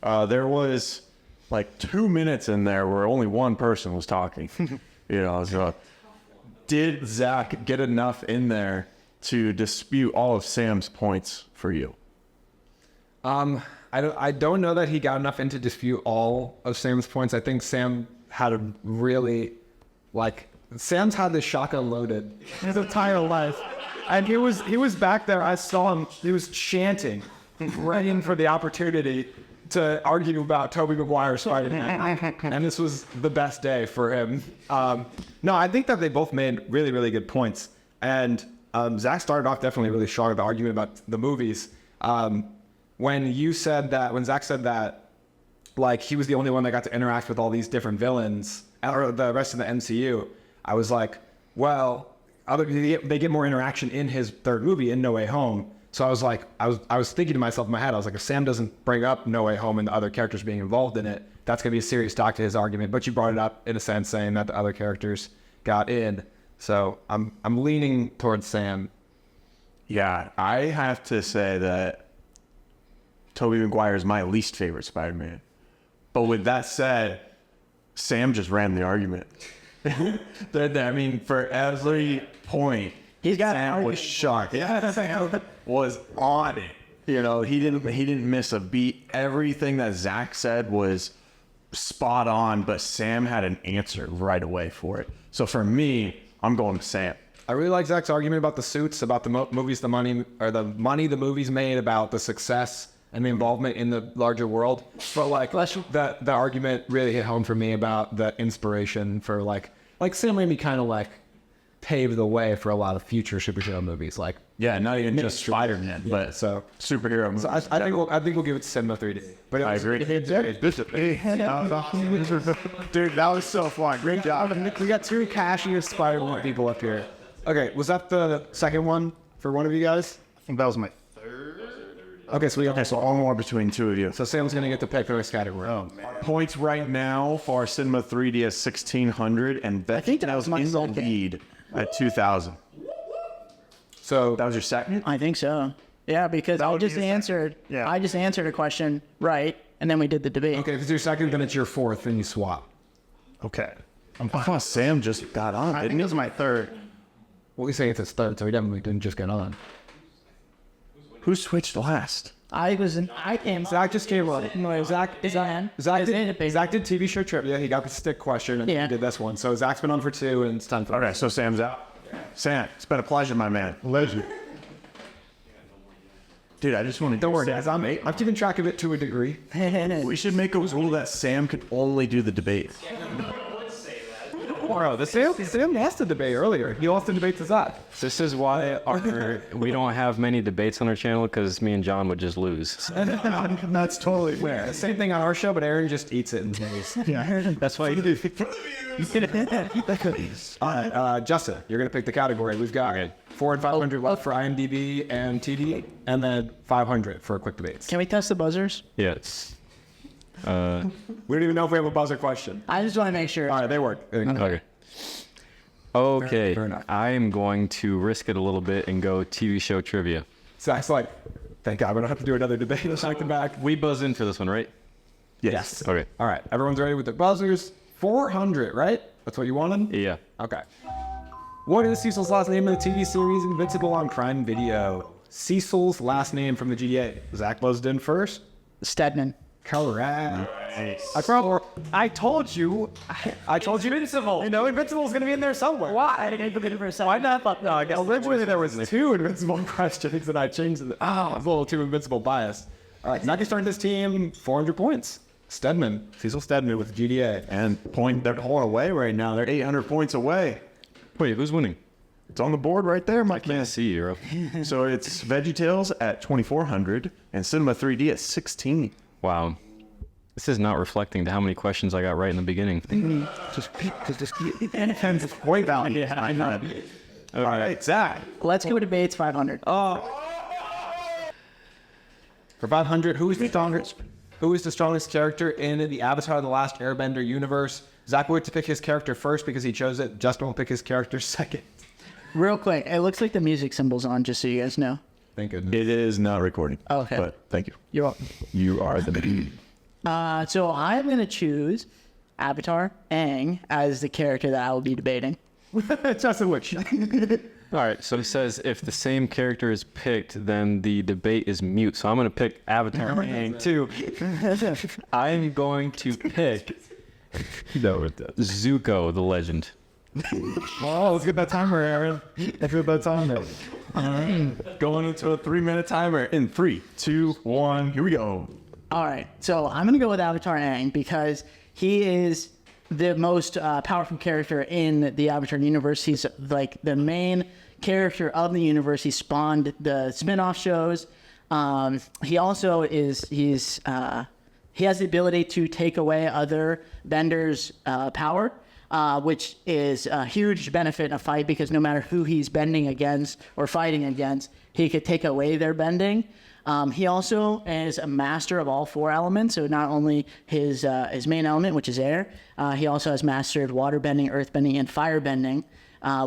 S6: There was like 2 minutes in there where only one person was talking. So did Zach get enough in there to dispute all of Sam's points for you?
S1: I don't know that he got enough in to dispute all of Sam's points. I think Sam had a really, Sam's had this shotgun loaded his entire life. And he was back there. I saw him. He was chanting, praying for the opportunity to argue about Tobey Maguire's Spider-Man. And this was the best day for him. No, I think that they both made really, really good points. And Zach started off definitely really strong with the argument about the movies. When Zach said that, like, he was the only one that got to interact with all these different villains, or the rest of the MCU, I was like, well, they get more interaction in his third movie, in No Way Home. So I was like, I was thinking to myself in my head, I was like, if Sam doesn't bring up No Way Home and the other characters being involved in it, that's going to be a serious dock to his argument. But you brought it up in a sense, saying that the other characters got in. So I'm leaning towards Sam.
S6: Yeah, I have to say that Tobey Maguire is my least favorite Spider-Man. But with that said, Sam just ran the argument. I mean, for every point, Sam was sharp. Yeah, Sam was on it. You know, he didn't miss a beat. Everything that Zach said was spot on, but Sam had an answer right away for it. So for me, I'm going to Sam.
S1: I really like Zach's argument about the suits, about the movies, the money the movies made, about the success and the involvement in the larger world. But like the argument really hit home for me about the inspiration for like Sam Raimi kind of like paved the way for a lot of future superhero movies. Like,
S6: yeah, not even just Spider-Man, but
S1: so
S6: superhero movies.
S1: So I think we'll give it to Cinema 3D. But
S6: I agree.
S3: Dude, that was so fun. Great job.
S1: We got two cashier Spider-Man people up here. Okay, was that the second one for one of you guys?
S5: I think that was my
S1: Okay, so
S6: all more between two of you.
S1: So Sam's gonna get to pick the next category.
S6: Oh, man. Points right now for Cinema 3D is 1,600, and I think that was in the lead at 2,000.
S1: So
S6: that was your second?
S4: I think so. Yeah, because I just answered a question right, and then we did the debate.
S1: Okay, if it's your second, then it's your fourth, and you swap.
S5: Okay.
S6: I thought Sam just got on.
S5: I think this is my third.
S1: Well, he's saying it's his third, so he definitely didn't just get on.
S6: Who switched last?
S4: I came.
S1: Zach just came on.
S4: No, Zach did
S1: TV show trivia. He got the stick question, and he did this one. So Zach's been on for two, and it's time for.
S6: All right, so Sam's out. Sam, it's been a pleasure, my man.
S3: Pleasure.
S6: Dude, I just want to.
S1: Don't worry, guys. I'm keeping track of it to a degree.
S6: We should make a rule that Sam could only do the debate.
S1: Bro, Sam lost the debate earlier. He lost the debate to Zach.
S2: This is why we don't have many debates on our channel, because me and John would just lose.
S3: That's totally fair.
S1: Same thing on our show, but Aaron just eats it and pays.
S3: Yeah.
S2: That's why you do.
S1: Justin, you're gonna pick the category. We've got 400 and 500 left for IMDb and TD, and then 500 for quick debates.
S4: Can we test the buzzers?
S2: Yes.
S1: We don't even know if we have a buzzer question.
S4: I just want to make sure.
S1: All right, they work.
S2: Okay.
S1: Fair enough.
S2: I am going to risk it a little bit and go TV show trivia.
S1: Zach's like, thank God we don't have to do another debate back to back.
S2: We buzz in for this one, right?
S1: Yes.
S2: Okay.
S1: All right, everyone's ready with their buzzers. 400, right? That's what you wanted?
S2: Yeah.
S1: Okay. What is Cecil's last name in the TV series Invincible on Prime Video? Cecil's last name from the GTA. Zach buzzed in first.
S4: Stedman.
S1: Correct.
S5: Nice.
S1: I told you Invincible. You know, Invincible's gonna be in there somewhere.
S4: Why? I didn't look at it for a second.
S1: Why not? No, I guess originally there was two Invincible questions, and I changed it. Oh, I was a little too Invincible biased. All right, Zach can start this team 400 points. Stedman, Cecil Stedman with GDA.
S6: And they're pulling away right now. They're 800 points away.
S2: Wait, who's winning?
S6: It's on the board right there, Mike.
S2: Can't see you.
S6: So it's VeggieTales at 2,400 and Cinema 3D at 16.
S2: Wow. This is not reflecting to how many questions I got right in the beginning.
S3: Just point out.
S1: Yeah, I know.
S6: All right, Zach.
S4: Let's go debates 500.
S1: For 500, who is the strongest character in the Avatar: The Last Airbender universe? Zach would to pick his character first because he chose it. Justin will pick his character second.
S4: Real quick, it looks like the music symbol's on, just so you guys know.
S1: Thank goodness.
S6: It is not recording.
S4: Okay.
S6: But thank you.
S4: You're welcome.
S6: You are the
S4: So I'm going to choose Avatar Aang as the character that I will be debating.
S1: Justin, which?
S2: All right, so it says if the same character is picked, then the debate is mute. So I'm going to pick Avatar Aang too. I'm going to pick Zuko, the legend.
S3: Oh, let's get that timer, Aaron. Let's get that timer.
S6: Going into a 3-minute timer in 3, 2, 1. Here we go.
S4: All right, so I'm going to go with Avatar Aang because he is the most powerful character in the Avatar universe. He's like the main character of the universe. He spawned the spin-off shows. He also he has the ability to take away other benders' power, which is a huge benefit in a fight because no matter who he's bending against or fighting against, he could take away their bending. He also is a master of all 4 elements, so not only his main element, which is air, he also has mastered water bending, earth bending, and fire bending,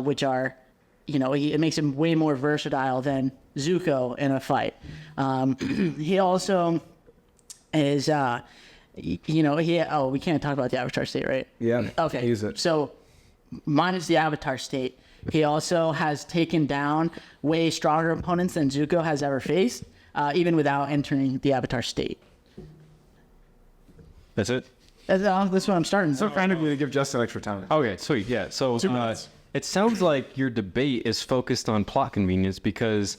S4: which are, it makes him way more versatile than Zuko in a fight. He also is, we can't talk about the Avatar state, right?
S1: Yeah.
S4: Okay.
S1: Use it.
S4: So, minus the Avatar state, he also has taken down way stronger opponents than Zuko has ever faced, even without entering the Avatar state.
S2: That's it?
S4: That's what I'm starting.
S1: So kind of you to give Justin extra time.
S2: Okay, sweet. Yeah. So it sounds like your debate is focused on plot convenience because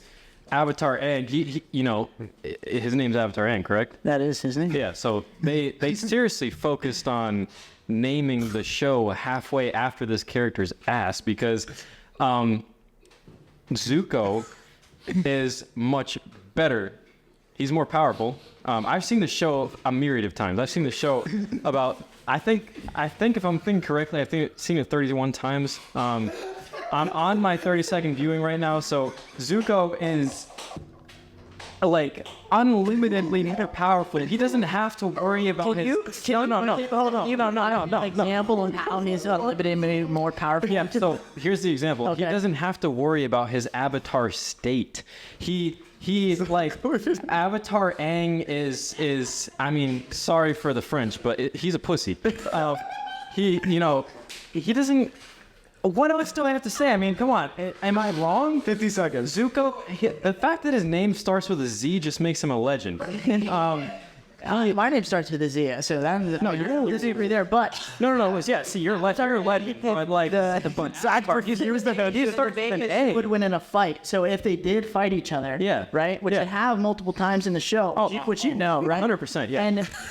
S2: Avatar Aang, his name's Avatar Aang, correct?
S4: That is his name.
S2: Yeah. So they seriously focused on naming the show halfway after this character's ass because Zuko is much better. He's more powerful. I've seen the show a myriad of times. I've seen the show about, I think if I'm thinking correctly, I've seen it 31 times. I'm on my 30-second viewing right now, so Zuko is like unlimitedly more powerful. He doesn't have to worry about his...
S4: Hold on. Example on how he's unlimitedly more powerful.
S2: Yeah, so here's the example.
S4: Okay.
S2: He doesn't have to worry about his avatar state. He's like Avatar Aang is I mean, sorry for the French, but he's a pussy. He doesn't. What else do I have to say? I mean, come on. Am I wrong?
S1: 50 seconds.
S2: Zuko, the fact that his name starts with a Z just makes him a legend.
S4: My name starts with a Z, so that's you're disagree there. But
S2: No. Yeah, see, you're legend. But like the
S4: would win in a fight. So if they did fight each other,
S2: Yeah.
S4: right, which
S2: Yeah.
S4: they have multiple times in the show, which you know, right?
S2: 100%, yeah.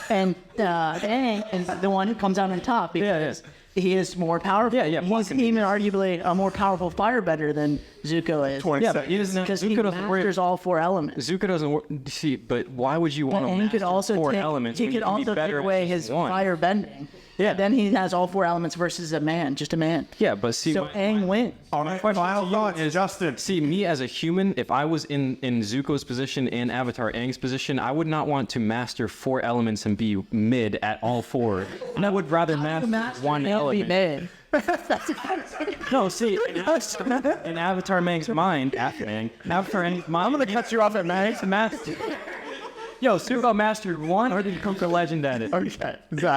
S4: And Aang is the one who comes out on top because he is more powerful.
S2: Yeah.
S4: He's even arguably a more powerful firebender than Zuko is.
S2: Yeah, but he doesn't.
S4: Because he
S2: Zuko doesn't worry.
S4: masters all 4 elements.
S2: Zuko doesn't see, but why would you want to
S4: And he could
S2: master
S4: also
S2: 4
S4: take,
S2: elements?
S4: he
S2: when
S4: could
S2: you can be
S4: also take
S2: better at
S4: away
S2: just
S4: his
S2: one?
S4: fire bending.
S2: Yeah.
S4: Then he has all 4 elements versus just a man.
S2: Yeah, but see,
S4: So Aang wins.
S5: My final thoughts, Justin.
S2: see, me as a human, if I was in Zuko's position and Avatar Aang's position, I would not want to master 4 elements and be mid at all 4. And I would rather master one element.
S4: Mid.
S2: No, see, in Avatar Aang's mind, Avatar Aang's mind, I'm gonna cut you off at master. Yo, Zuko mastered 1 or did Coca Legend at it?
S4: Okay.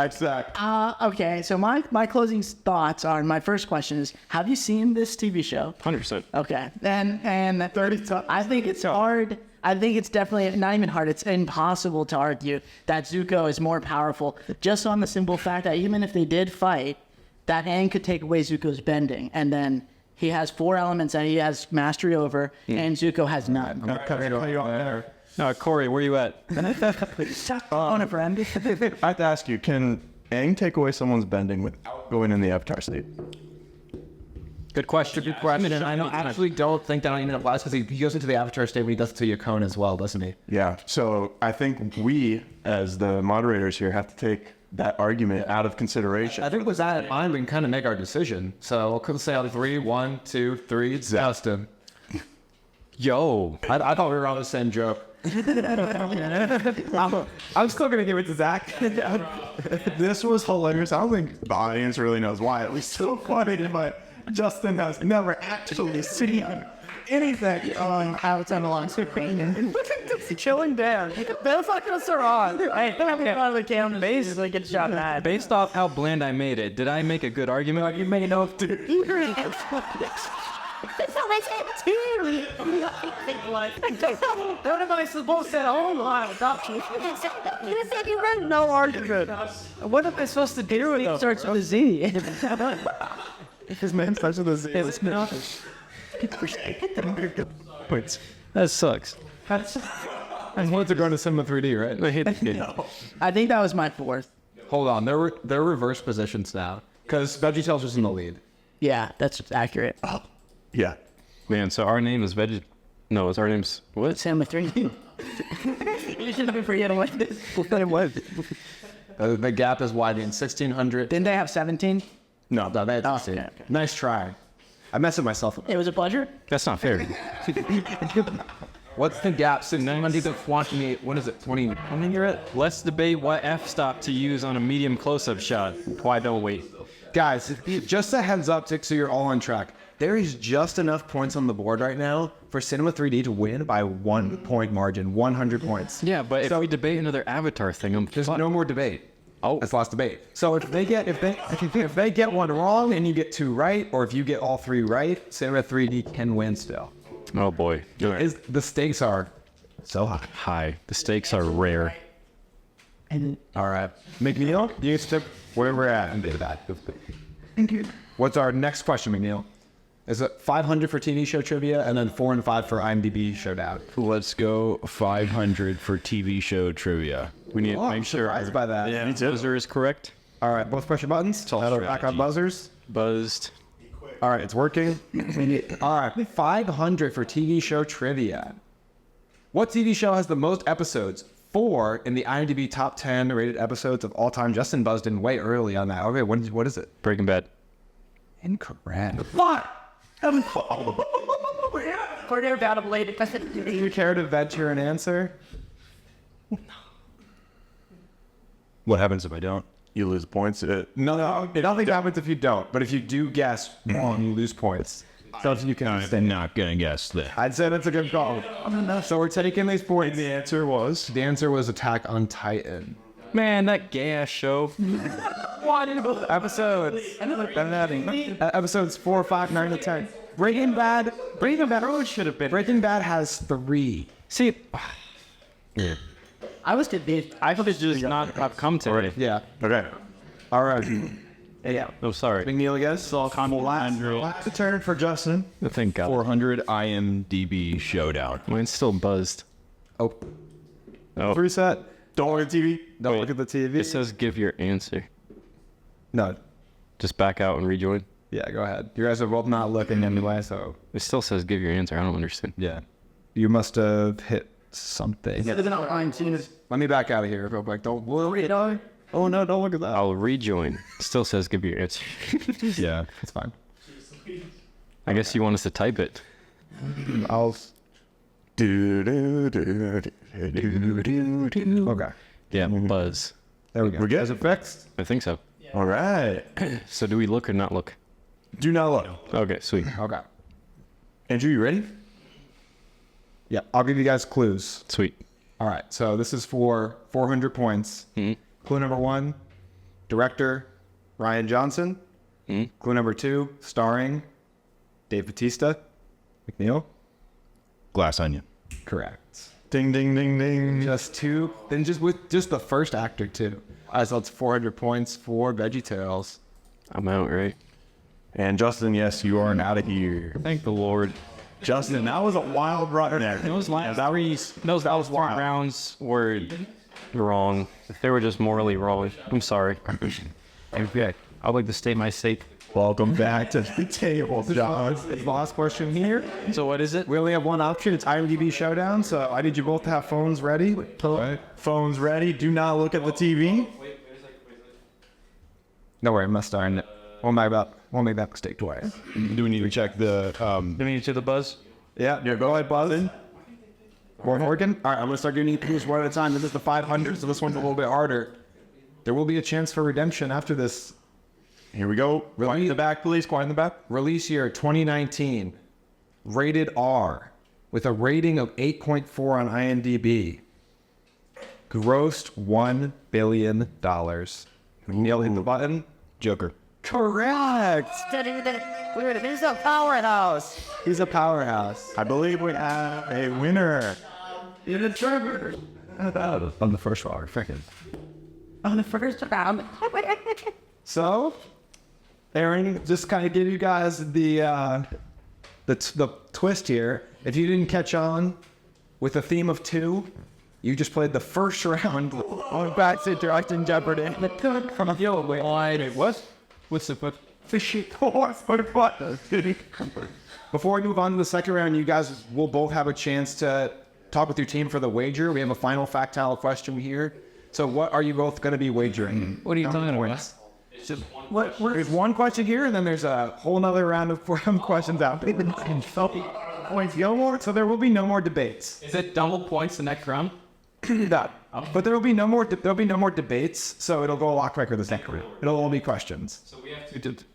S1: Zach.
S4: Okay, so my closing thoughts are, my first question is, have you seen this TV show?
S2: 100%.
S4: Okay. And 30 times. I think it's hard. I think it's definitely not even hard. It's impossible to argue that Zuko is more powerful just on the simple fact that even if they did fight, that Aang could take away Zuko's bending. And then he has 4 elements that he has mastery over, and Zuko has none.
S2: Corey, where you at?
S4: On a friend.
S6: I have to ask you, can Aang take away someone's bending without going in the Avatar state?
S2: Good question. Good question.
S1: I actually don't think that even applies because he goes into the Avatar state when he does it to Yakone as well, doesn't he?
S6: Yeah, so I think we, as the moderators here, have to take that argument out of consideration.
S1: I think with that in mind, we can kind of make our decision. So we'll say on 3, 1, 2, 3. It's Justin.
S2: Yo.
S1: I thought we were on the same joke. I'm still gonna give it to Zach.
S6: This was hilarious. I don't think the audience really knows why. It was so funny, but Justin has never actually seen anything on Avatar The Lost Kingdom.
S4: Chilling down. They're fucking us on. Hey, they're having fun with the camera. Basically, get shot at.
S2: Based off how bland I made it, did I make a good argument?
S4: You may know if what am I supposed to You said you run no argument.
S2: What am I supposed to do with it?
S4: Starts with a Z.
S1: His man starts with a Z.
S2: That sucks.
S1: And once they're going to Cinema 3D, right?
S2: I hate that kid.
S4: I think that was my 4th.
S1: Hold on, they're reverse positions now because VeggieTales was in the lead.
S4: Yeah, that's accurate.
S6: Yeah.
S2: Man, so our name is Veggie. No, it's our name's what?
S4: Sam with 3. You should have been forgetting like this.
S1: The gap is widening. 1,600.
S4: Didn't they have 17?
S1: No, that's
S4: okay.
S1: Nice try. I messed with myself.
S4: It was a pleasure.
S2: That's not fair.
S1: What's the gap? 690 to 28. What is it? 20. How many you're at?
S2: Let's debate what f-stop to use on a medium close-up shot. Why don't we?
S1: Guys, just a heads up, so you're all on track. There is just enough points on the board right now for Cinema 3D to win by 1 point margin, 100 points.
S2: Yeah, but if we debate another Avatar thing,
S1: There's no more debate.
S2: Oh,
S1: That's last debate. So if they get one wrong and you get 2 right, or if you get all 3 right, Cinema 3D can win still.
S2: oh boy.
S1: The stakes are so high.
S2: Hi. The stakes are rare.
S1: All right, McNeil, you step where we're at. Thank you. What's our next question, McNeil? Is it 500 for TV show trivia and then 4 and 5 for IMDb showdown?
S9: Let's go 500 for TV show trivia.
S2: We need to
S1: I'm
S2: make sure
S1: surprised by that.
S6: Yeah, me too.
S2: buzzer is correct.
S1: All right, both press your buttons. Back on buzzers.
S2: Buzzed.
S1: All right, it's working. All right, 500 for TV show trivia. What TV show has the most episodes? 4 in the IMDb top 10 rated episodes of all time. Justin buzzed in way early on that. Okay, what is it?
S2: Breaking Bad.
S1: Incorrect.
S4: We're there about a lady.
S1: Do you care to venture an answer?
S9: What happens if I don't?
S6: You lose points.
S1: No, nothing happens if you don't. But if you do guess wrong, you lose points. So you can
S9: I'm not gonna guess that.
S1: I'd say that's a good call. So we're taking these points.
S6: The answer was
S1: The answer was Attack on Titan.
S2: Man, that gay-ass show.
S1: Episodes. Episodes 4, 5, 9, and 10. Breaking Bad should have been. Breaking Bad has 3.
S2: See,
S4: I was confused.
S2: I could just not have come to it.
S1: Yeah.
S6: okay.
S1: All right. Yeah.
S2: Oh, sorry.
S1: McNeil, I guess.
S6: Last turn for Justin.
S2: Thank God.
S9: 400 IMDb showdown.
S2: Mine's still buzzed.
S1: Oh.
S2: Oh.
S1: Reset.
S6: Don't look at TV.
S1: Don't
S2: Wait.
S1: look at the TV.
S2: It says give your answer.
S1: No.
S2: Just back out and rejoin.
S1: Yeah, go ahead. You guys are both not looking anyway, so
S2: It still says give your answer. I don't understand.
S9: Yeah.
S1: you must have hit something.
S4: Yeah.
S1: Let me back out of here real quick. Don't worry. Oh no, don't look at that.
S2: I'll rejoin. It still says give your answer.
S9: Yeah.
S1: It's fine.
S2: I guess you want us to type it.
S1: I'll.
S6: Okay.
S1: Okay.
S2: Yeah, buzz.
S1: There we go.
S6: We're good?
S1: Is it fixed?
S2: I think so.
S6: All right.
S2: So do we look or not look?
S6: Do not look.
S2: Okay, sweet.
S1: Okay.
S6: Andrew, you ready?
S1: Yeah, I'll give you guys clues.
S2: Sweet.
S1: All right, so this is for 400 points. Clue number 1, director Ryan Johnson. Clue number 2, starring Dave Bautista. McNeil.
S9: Glass Onion.
S1: Correct.
S6: Ding, ding, ding, ding.
S1: Just 2. Then just with just the first actor too. So it's 400 points for VeggieTales.
S2: I'm out, right?
S6: And Justin, yes, you are out of here.
S2: Thank the Lord.
S6: Justin, that was a wild run there.
S2: Those last those rounds were wrong. They were just morally wrong. I'm sorry. Okay. I'd like to state my state.
S6: Welcome back to the table, John.
S1: Last question here.
S2: So what is it?
S1: We only have one option. It's IMDb Showdown. So I need you both to have phones ready.
S6: Right. Phones ready. Do not look at the TV.
S1: No worry, I must darn it. Won't make that mistake twice.
S9: Do we need to check the
S2: Do we need to the buzz?
S1: Yeah, go ahead, buzz. We're working. All right, I'm gonna start giving you clues one at a time. This is the 500, so this one's a little bit harder. There will be a chance for redemption after this.
S6: Here we go. Quiet in the back, please. Quiet in the back.
S1: Release year 2019, rated R, with a rating of 8.4 on IMDb. Grossed $1 billion. Neil, hit the button.
S9: Joker.
S1: Correct.
S8: He's a powerhouse.
S1: He's a powerhouse.
S6: I believe we have a winner.
S1: On the first round, freaking.
S8: On the first round.
S1: So, Aaron, just kind of give you guys the twist here. If you didn't catch on with the theme of 2, you just played the first round on Backseat Directing Jeopardy.
S2: Wait, what? What's the
S1: Before we move on to the second round, you guys will both have a chance to talk with your team for the wager. We have a final factile question here. So what are you both going to be wagering?
S2: What are you talking about?
S1: There's one question here, and then there's a whole nother round of questions out. Points, no more. So there will be no more debates.
S2: Is it double points the next round?
S1: That. But there will be no more. There'll be no more debates. So it'll go a lot quicker this next round. It'll all be questions.
S2: So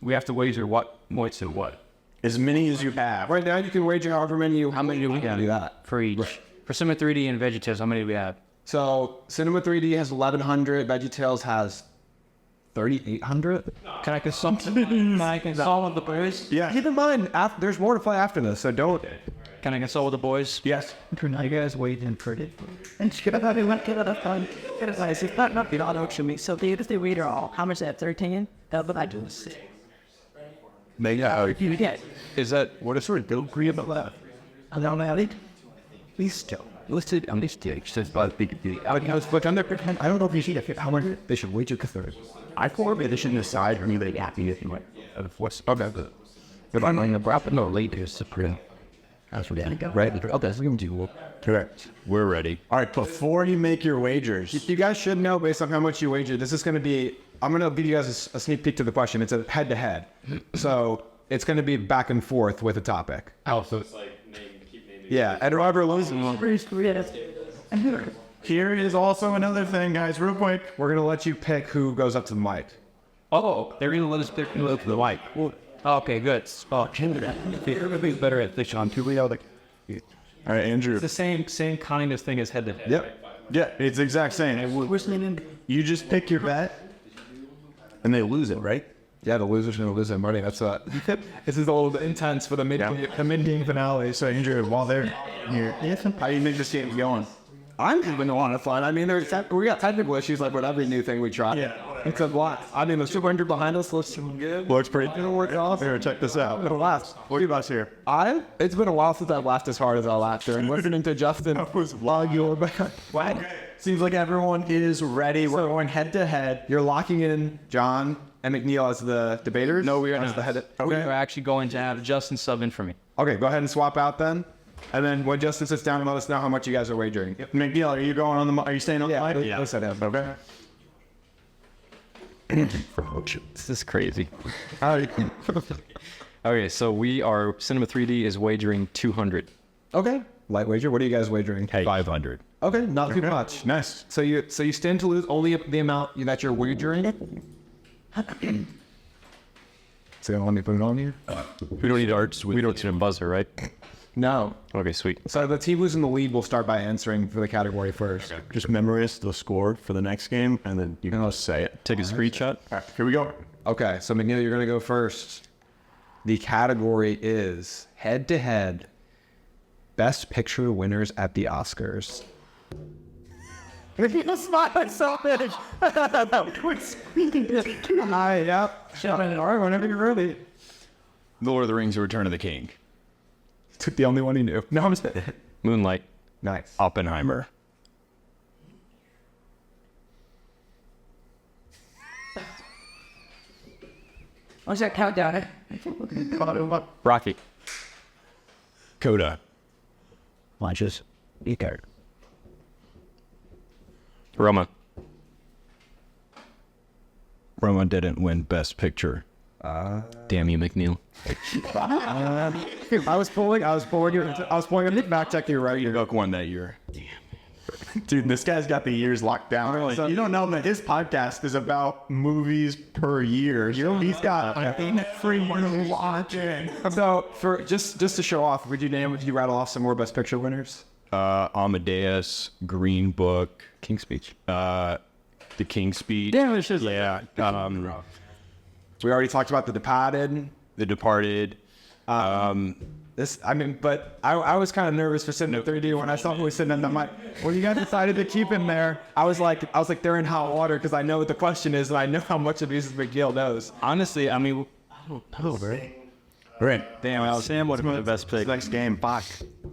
S2: we have to wager what points and what?
S6: As many as you have.
S1: Right now, you can wager however many you.
S2: How many do we have?
S1: Do that.
S2: For each. For Cinema 3D and VeggieTales, how many do we have?
S1: So Cinema 3D has 1,100. VeggieTales has 3,800.
S2: Can I consult? Can I consult with the boys?
S1: Yeah. Keep in mind, there's more to play after this, so don't.
S2: Can I consult with the boys?
S1: Yes.
S8: You guys waiting for it. And she got to get it up on. It's nice. It's not the auto to me. So they read it all. How much is that? 13? But I do 6. You get.
S9: Is that what is sort of
S8: Don't agree about that. I don't know it. Please still. Listed on this stage says by the big deal.
S1: I don't know if you see how much they should wager because
S8: I thought they shouldn't decide or anybody happy with me. What's okay? If I'm going to wrap it, no later, Supreme. That's what I got. Right. Okay, so we can do.
S6: Correct.
S9: we're ready.
S6: All right, before you make your wagers,
S1: you guys should know based on how much you wager. This is going to be. I'm going to give you guys a sneak peek to the question. It's a head-to-head, so it's going to be back and forth with a topic.
S2: Oh, so it's like keep naming.
S1: Yeah, and whoever loses.
S3: Here is also another thing, guys, real quick.
S1: We're going to let you pick who goes up to the mic.
S2: Oh, they're gonna let us. They're gonna let the mic. Okay, good. Oh, everybody's better at this on too.
S6: all right, Andrew.
S2: It's the same kind of thing as head to head.
S1: Yep.
S6: Yeah, it's the exact same. You just pick your bet, and they lose it, right?
S1: Yeah, the loser's going to lose their money. That's what. This is a little bit intense for the mid-game finale.
S3: So, Andrew, while they're here,
S6: How do you think this game's going?
S1: I'm having a lot of fun. I mean, we got technical issues like with every new thing we try.
S3: Yeah.
S1: It's a lot. I mean, the 200 behind us looks good.
S6: Looks pretty.
S1: It's gonna work off.
S6: Here, check this out.
S1: It'll last.
S6: What do you guys here?
S1: It's been a while since I've laughed as hard as I laughed during listening to Justin vlog your back.
S3: seems like everyone is ready. We're going head to head.
S1: You're locking in John and McNeil as the debaters?
S2: No, we are
S1: as
S2: not.
S1: the head.
S2: We are actually going to have Justin sub in for me.
S1: Okay, go ahead and swap out then. And then when Justin sits down, let us know how much you guys are wagering.
S6: McNeil, are you going on the? Are you staying on the mic?
S1: Yeah. Let's him.
S6: Okay.
S2: This is crazy. Okay, so we are Cinema 3D is wagering 200.
S1: Okay. Light wager. What are you guys wagering?
S9: 500.
S1: Okay, not too much.
S6: Nice.
S1: So you stand to lose only the amount that you're wagering. So let me put it on here.
S2: We don't need arts. We don't need a buzzer, right?
S1: No.
S2: Okay, sweet.
S1: So the team who's in the lead will start by answering for the category first.
S6: Just memorize the score for the next game, and then you can just say it.
S2: Take a screenshot.
S6: All right, here we go.
S1: Okay, so McNeil, you're gonna go first. The category is head-to-head Best Picture winners at the Oscars. Whenever you're ready.
S9: The Lord of the Rings: The Return of the King.
S1: Took the only one he knew. No, I'm just
S2: Moonlight.
S1: nice.
S9: Oppenheimer.
S8: What's that countdown?
S2: Rocky.
S9: Coda.
S8: Watches. E-card.
S2: Roma.
S9: Roma didn't win Best Picture.
S2: Damn you, McNeil.
S1: I was pulling up the back check you right here.
S9: Duck won that year.
S6: Dude, this guy's got the years locked down. So you don't know that his podcast is about movies per year. He's got free watching.
S1: So for just to show off, would you rattle off some more Best Picture winners?
S9: Amadeus, Green Book,
S2: King's Speech.
S9: The King's Speech.
S2: Yeah, it's just
S1: We already talked about The Departed.
S9: The Departed.
S1: But I was kind of nervous for sitting at 3D when I saw who was sitting in the mic. When you guys decided to keep him there, I was like, they're in hot water because I know what the question is and I know how much of these McGill knows.
S2: honestly, I mean, I don't know, right?
S6: Right.
S2: Damn, Sam would have been the best pick.
S6: Next game, fuck.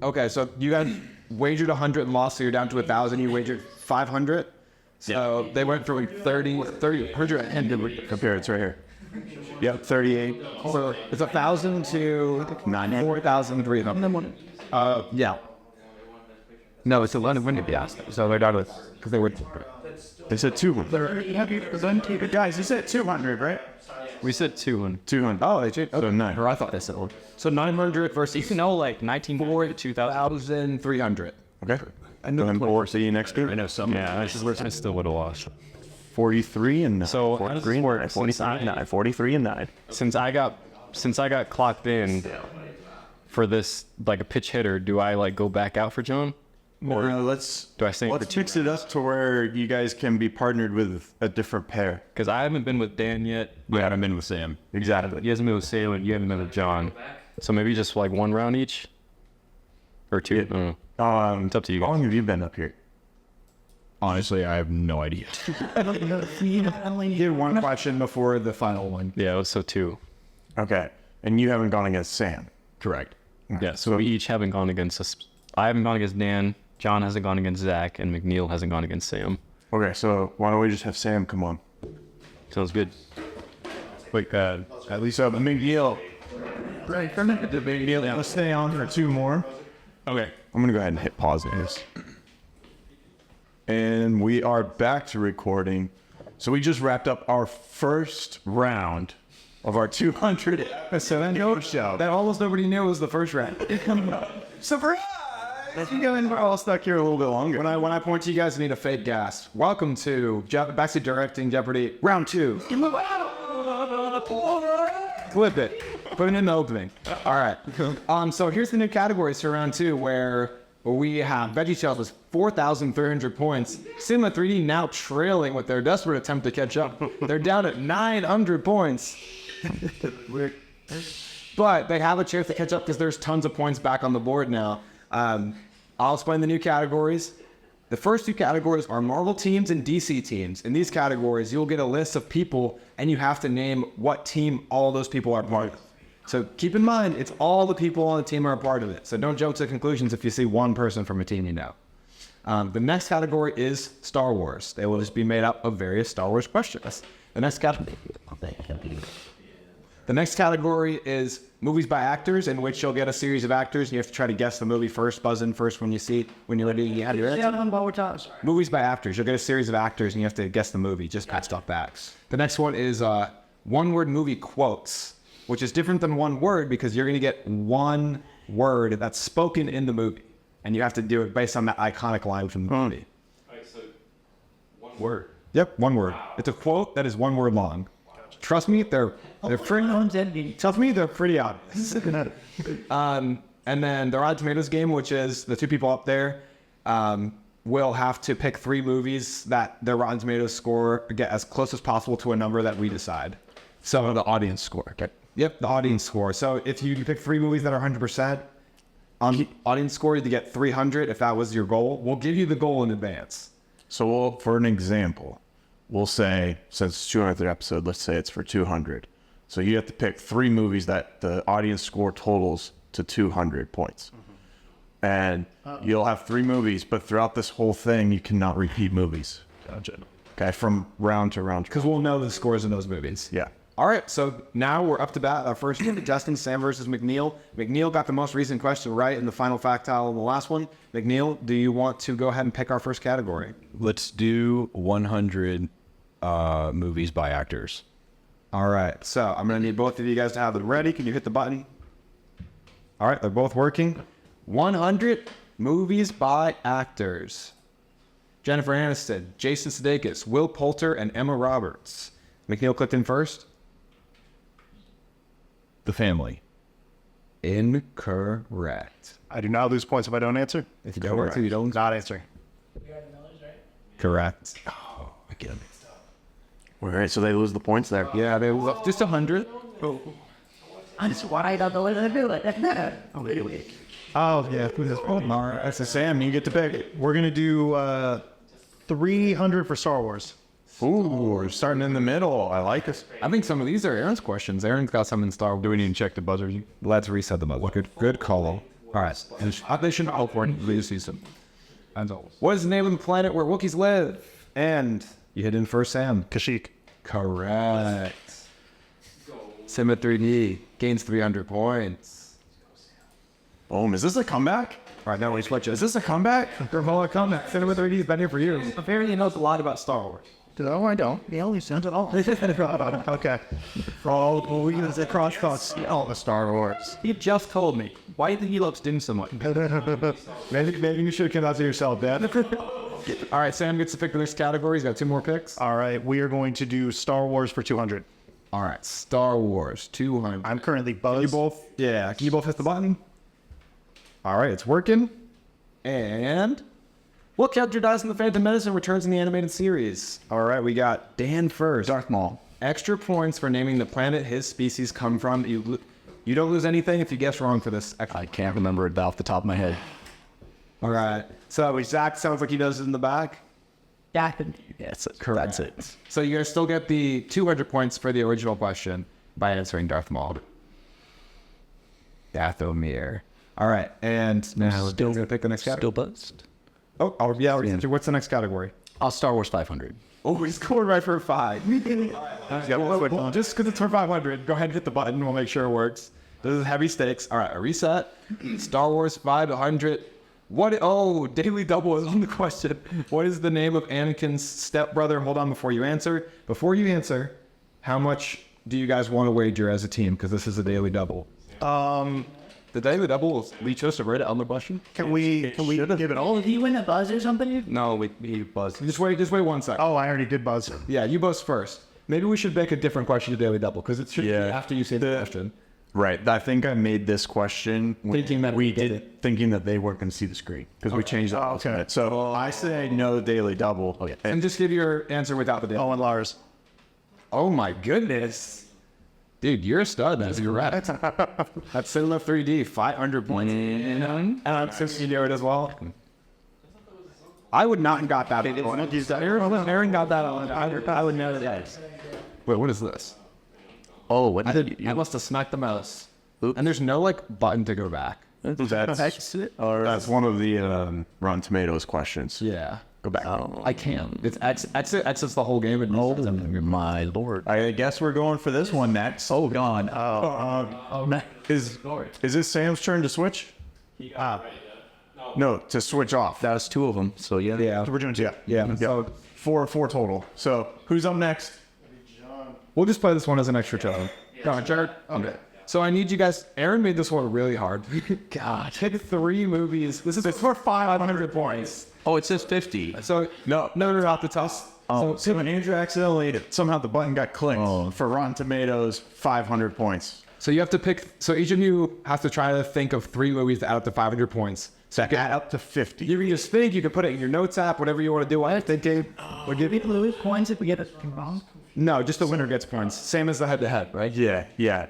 S1: Okay, so you guys wagered 100 and lost, so you're down to 1,000. You wagered 500. So they went from 30, 100, and
S6: Compare, it's right here. Yep, 38.
S1: So it's 1,000 to 4,300. Yeah. No, it's 11 So they're done with because they were.
S6: They said 200.
S3: Guys, you said 200, right?
S2: We said 200.
S6: 200.
S1: Oh, they changed.
S6: So 9.
S1: Or I thought they said one.
S2: So 900 versus, like 1940 to 2000.
S1: 1,300.
S6: Okay. Go ahead and pour. See you next year.
S2: I know some. Yeah, I still would have lost.
S6: 43 and 9.
S2: So how does this work?
S6: 43 and 9. 43 and 9.
S2: Since I got clocked in for this, like a pitch hitter, do I like go back out for John?
S6: Or let's
S2: stay?
S6: let's mix it up to where you guys can be partnered with a different pair.
S2: Because I haven't been with Dan yet.
S9: I haven't been with Sam.
S6: Exactly.
S2: He hasn't been with Sam, and you haven't been with John. So maybe just like one round each, or two.
S6: Yeah.
S2: I don't know.
S6: It's
S2: up to you
S6: How
S2: guys.
S6: long have you been up here?
S9: Honestly, I have no idea.
S3: You did one question before the final one.
S2: Yeah, it was so two.
S6: Okay. And you haven't gone against Sam.
S9: Correct.
S2: Yeah, so we each haven't gone against us. I haven't gone against Dan. John hasn't gone against Zach, and McNeil hasn't gone against Sam.
S6: Okay, so why don't we just have Sam come on?
S2: Sounds good.
S9: Wait,
S6: At least McNeil.
S3: Let's stay on for 2 more.
S2: Okay.
S6: I'm gonna go ahead and hit pause on this. And we are back to recording. So we just wrapped up our first round of our 200 episode show.
S1: That almost nobody knew was the first round.
S6: Surprise! We're all stuck here a little bit longer.
S1: When I point to you guys, I need a fake gas. Welcome to back to Directing Jeopardy round 2. Clip it. Put it in the opening. All right. So here's the new categories for round 2, where we have Veggie Tales with 4,300 points. Cinema 3D now trailing with their desperate attempt to catch up. They're down at 900 points. But they have a chance to catch up because there's tons of points back on the board now. I'll explain the new categories. The first 2 categories are Marvel teams and DC teams. In these categories, you'll get a list of people, and you have to name what team all those people are part of. So keep in mind, it's all the people on the team are a part of it. So don't jump to conclusions if you see one person from a team you know. The next category is Star Wars. They will just be made up of various Star Wars questions. The next category is movies by actors, in which you'll get a series of actors, and you have to try to guess the movie first, buzz in first when you see it, when you're ready. Movies by actors. You'll get a series of actors, and you have to guess the movie. Just patch stuff back. The next one is one-word movie quotes, which is different than one word because you're going to get one word that's spoken in the movie, and you have to do it based on that iconic line from the movie.
S2: Word.
S1: Yep, one word. It's a quote that is one word long. Trust me, they're pretty. Trust me, they're pretty obvious. And then the Rotten Tomatoes game, which is the 2 people up there, will have to pick 3 movies that their Rotten Tomatoes score get as close as possible to a number that we decide. So
S8: The audience score. Okay.
S1: Yep, the audience score. So if you pick 3 movies that are 100% on audience score, you get 300. If that was your goal, we'll give you the goal in advance.
S6: So for an example, we'll say, since it's 200th episode, let's say it's for 200. So you have to pick 3 movies that the audience score totals to 200 points. And you'll have 3 movies, but throughout this whole thing, you cannot repeat movies.
S9: Gotcha.
S6: Okay, from round to round.
S1: Because we'll know the scores in those movies.
S6: Yeah.
S1: All right, so now we're up to bat. Our first Justin, Sam versus McNeil. McNeil got the most recent question right in the final factile in the last one. McNeil, do you want to go ahead and pick our first category?
S9: Let's do 100 movies by actors.
S1: All right, so I'm going to need both of you guys to have them ready. Can you hit the button? All right, they're both working. 100 movies by actors. Jennifer Aniston, Jason Sudeikis, Will Poulter, and Emma Roberts. McNeil clicked in first.
S9: The Family.
S1: Incorrect.
S5: I do not lose points if I don't answer.
S1: If you don't answer, you don't.
S5: Not answering.
S1: Correct.
S6: All right, so they lose the points there.
S1: Yeah, they love just 100.
S3: Oh, yeah. All right.
S6: That's a Sam, you get to pick.
S3: We're going to do 300 for Star Wars.
S6: Ooh, we're starting in the middle. I like this.
S1: I think some of these are Aaron's questions. Aaron's got some in Star Wars.
S9: Do we need to check the buzzers?
S1: Let's reset the buzzer. Good call. All right. They shouldn't help for it. Please see some. As always. What is the name of the planet where Wookiees live? And you hit in first, Sam.
S5: Kashyyyk.
S1: Correct. Sim at 3D gains 300 points.
S6: Boom. Is this a comeback?
S1: All right, now we switch it.
S6: Is this a comeback?
S1: Gravolo comeback. Cinema 3D has been here for years.
S2: Apparently, he knows a lot about Star Wars.
S7: No, I don't. He only sounds it all.
S5: Okay.
S7: Oh, we use the cross thoughts. All the Star Wars.
S2: He just told me. Why do you think he loves Dim so much?
S1: Maybe you should have come out to yourself, Dad. All right, Sam gets to pick the next category. He's got 2 more picks.
S5: All right, we are going to do Star Wars for 200.
S1: All right, Star Wars 200.
S5: I'm currently buzzed.
S1: You both, yeah. Can you both hit the button? All right, it's working. And what character dies in the Phantom Menace and returns in the animated series? All right, we got Dan first.
S7: Darth Maul.
S1: Extra points for naming the planet his species come from. You don't lose anything if you guess wrong for this.
S7: I can't remember it off the top of my head.
S1: All right. So Zach sounds like he knows it in the back.
S7: Yes, correct. That's it.
S1: So you guys still get the 200 points for the original question by answering Darth Maul. Dathomir. All right, and now we're going to pick the next category.
S7: Still buzzed.
S1: Oh, yeah. What's the next category?
S7: Star Wars 500.
S1: Oh, he scored right for 5. Well, just because it's for 500, go ahead and hit the button. We'll make sure it works. This is heavy stakes. All right, a reset. Star Wars 500. Daily Double is on the question. What is the name of Anakin's stepbrother? Hold on before you answer. Before you answer, how much do you guys want to wager as a team? Because this is a Daily Double. The Daily Double is we chose to rate it on the question.
S5: Can we give it all?
S4: Did he win a buzz or something?
S2: No, he buzzed.
S1: Just wait 1 second.
S5: Oh, I already did buzz.
S1: Yeah, you buzz first. Maybe we should make a different question to Daily Double because it should be after you say the question.
S6: Right. I think I made this question
S1: Thinking that we did it.
S6: thinking that they weren't going to see the screen because we changed it.
S5: okay.
S6: So I say no Daily Double. Oh, yeah.
S1: And just give your answer without the Daily.
S5: Owen Lars.
S1: Oh my goodness. Dude, you're a stud. That's your rep. That's Cinema 3D, 500 points. And since you know it as well. I would not have got that. Aaron got that on. I would know that. Wait, what is this?
S7: Oh, what did
S1: I must have smacked the mouse. And there's no button to go back.
S6: That's one of the Rotten Tomatoes questions.
S1: Yeah.
S6: Go back.
S1: I can't. It's exits the whole game.
S7: Oh, my lord.
S6: I guess we're going for this one next.
S7: Oh, God.
S6: Is this Sam's turn to switch? No, to switch off.
S7: That was 2 of them, so yeah.
S1: Yeah.
S5: So we're doing 2.
S1: Yeah. So
S6: Four total. So who's up next?
S1: we'll just play this one as an extra time. Go on, Jared. Okay. So I need you guys. Aaron made this one really hard. God. Pick 3 movies. This is for 500 points.
S7: Oh, it says 50.
S1: So no, not the toss.
S6: So Andrew accidentally somehow the button got clicked for Rotten Tomatoes 500 points.
S1: So you have to pick. So each of you have to try to think of 3 movies that add up to 500 points. So you
S6: Add up to 50.
S1: can just think. You can put it in your notes app, whatever you want to do. I think we'll give you.
S4: Lose points if we get it wrong.
S1: No, just the winner gets points. Same as the head-to-head, right?
S6: Yeah.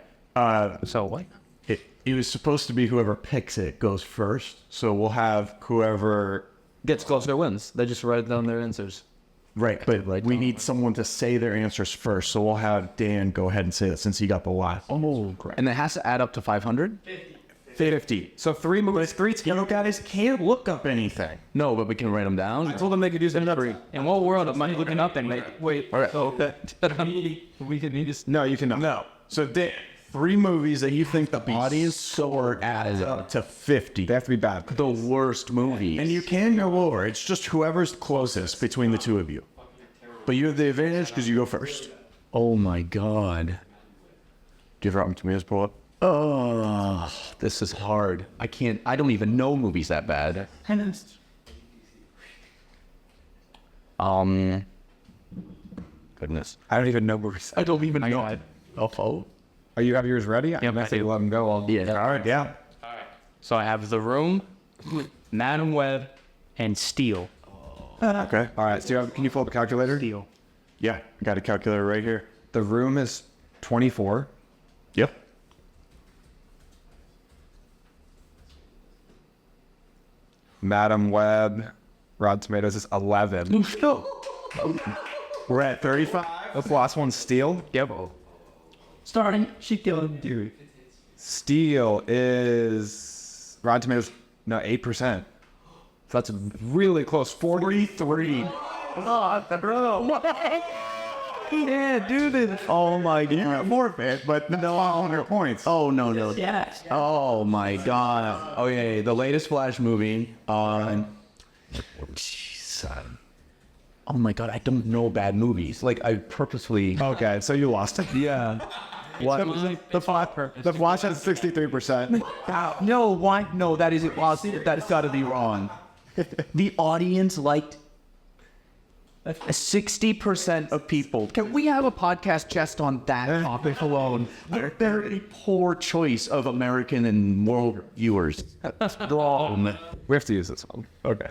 S7: So what?
S6: It was supposed to be whoever picks it goes first. So we'll have whoever.
S2: Gets closer wins. They just write down their answers.
S6: Right, but we need someone to say their answers first. So we'll have Dan go ahead and say that since he got the last.
S7: Oh, great. And it has to add up to 500?
S6: 50.
S1: So 3 movies. 3
S6: You guys can't look up anything.
S7: No, but we can write them down.
S1: I told them they could use it in 3.
S2: In what world am I looking up and wait?
S7: All right.
S2: We can just
S1: No, you cannot.
S6: No. So Dan, 3 movies that you think the audience score adds up to 50.
S1: They have to be bad.
S7: The worst movie.
S6: And you can go lower. It's just whoever's closest between the 2 of you. But you have the advantage because you go first.
S7: Oh, my God.
S6: Do you have Rotten Tomatoes pull up?
S7: Oh, this is hard. I don't even know movies that bad. Goodness.
S1: I don't even know movies.
S7: I don't even know. Oh.
S1: Are you have yours ready? Yeah, I say let them go.
S7: Yeah.
S6: All right, yeah.
S2: So I have The Room, Madam Web, and Steel.
S6: Okay.
S1: All right. So can you pull up a calculator?
S2: Steel.
S6: Yeah, I got a calculator right here.
S1: The Room is 24.
S6: Yep.
S1: Madam Web, Rotten Tomatoes is 11.
S6: We're at 35.
S1: That's the last one. Steel.
S2: Yep.
S4: Starting, she killed dude.
S1: Steel is Rotten Tomatoes. No, 8%. So that's really close. 43.
S7: can't do this. Oh my god.
S6: Forfeit, but no 100 points.
S7: Oh no.
S4: Yes.
S7: Oh my god. Okay, the latest Flash movie on. Oh my god, I don't know bad movies. Like I purposefully.
S3: Okay, so you lost it.
S7: Yeah. What?
S3: The Flash has 63%.
S7: No, why? No, that isn't possible. That's got to be wrong. The audience liked 60% of people. Can we have a podcast just on that topic alone? A very poor choice of American and world viewers. That's wrong.
S1: We have to use this one.
S3: Okay.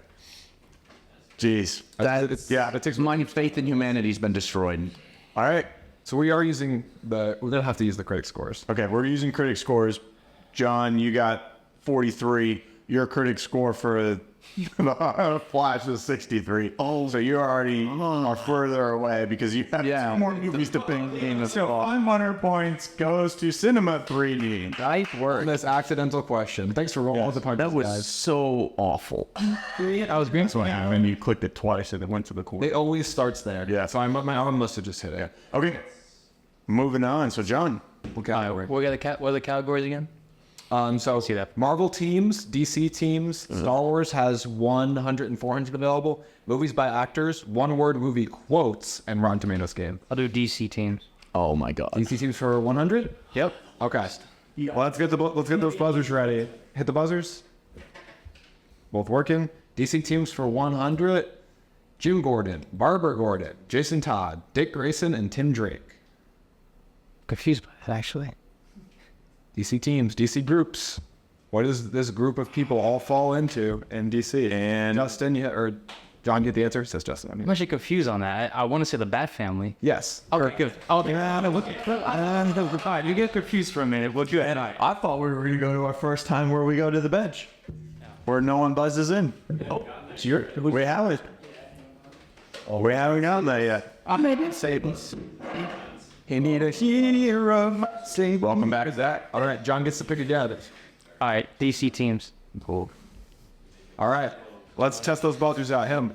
S6: Jeez.
S3: That takes
S7: My faith in humanity's been destroyed.
S6: All right.
S1: So we are using we're gonna have to use the critic scores.
S6: Okay, we're using critic scores. John, you got 43. Your critic score for the Flash is 63. Oh, so you already are further away because you have two more movies to pick in the So 500 points goes to Cinema 3D.
S1: Nice work. This accidental question. Thanks for rolling all the punches,
S7: That was
S1: guys.
S7: so awful.
S3: I was being so happy and you clicked it twice and it went to the corner.
S1: It always starts there.
S6: Yeah.
S1: So my arm must have just hit it.
S6: Okay, moving on. So John,
S1: What category?
S2: What are the categories again?
S1: So see that Marvel teams, DC teams, Star Wars has 100 and 400 available. Movies by actors, one-word movie quotes, and Rotten Tomatoes game.
S2: I'll do DC teams.
S7: Oh my god.
S1: DC teams for 100.
S2: Yep.
S1: Okay. Well, let's get those buzzers ready. Hit the buzzers. Both working. DC teams for 100. Jim Gordon, Barbara Gordon, Jason Todd, Dick Grayson, and Tim Drake.
S2: Confused by that, actually.
S1: DC teams, DC groups. What does this group of people all fall into in DC?
S6: And
S1: Justin, or John, get the answer? Says Justin. I mean,
S2: I'm actually confused on that. I want to say the Bat Family.
S1: yes.
S2: Okay, good. You get confused for a minute. Well, good.
S6: I thought we were going to go to our first time where we go to the bench, where no one buzzes in. We haven't. We haven't gotten that yet.
S4: I made it say this.
S1: You need a hero. Say, welcome back, Zach. All right, John gets to pick again.
S2: All right, DC teams.
S1: Cool. All right, let's test those buzzers out. Him.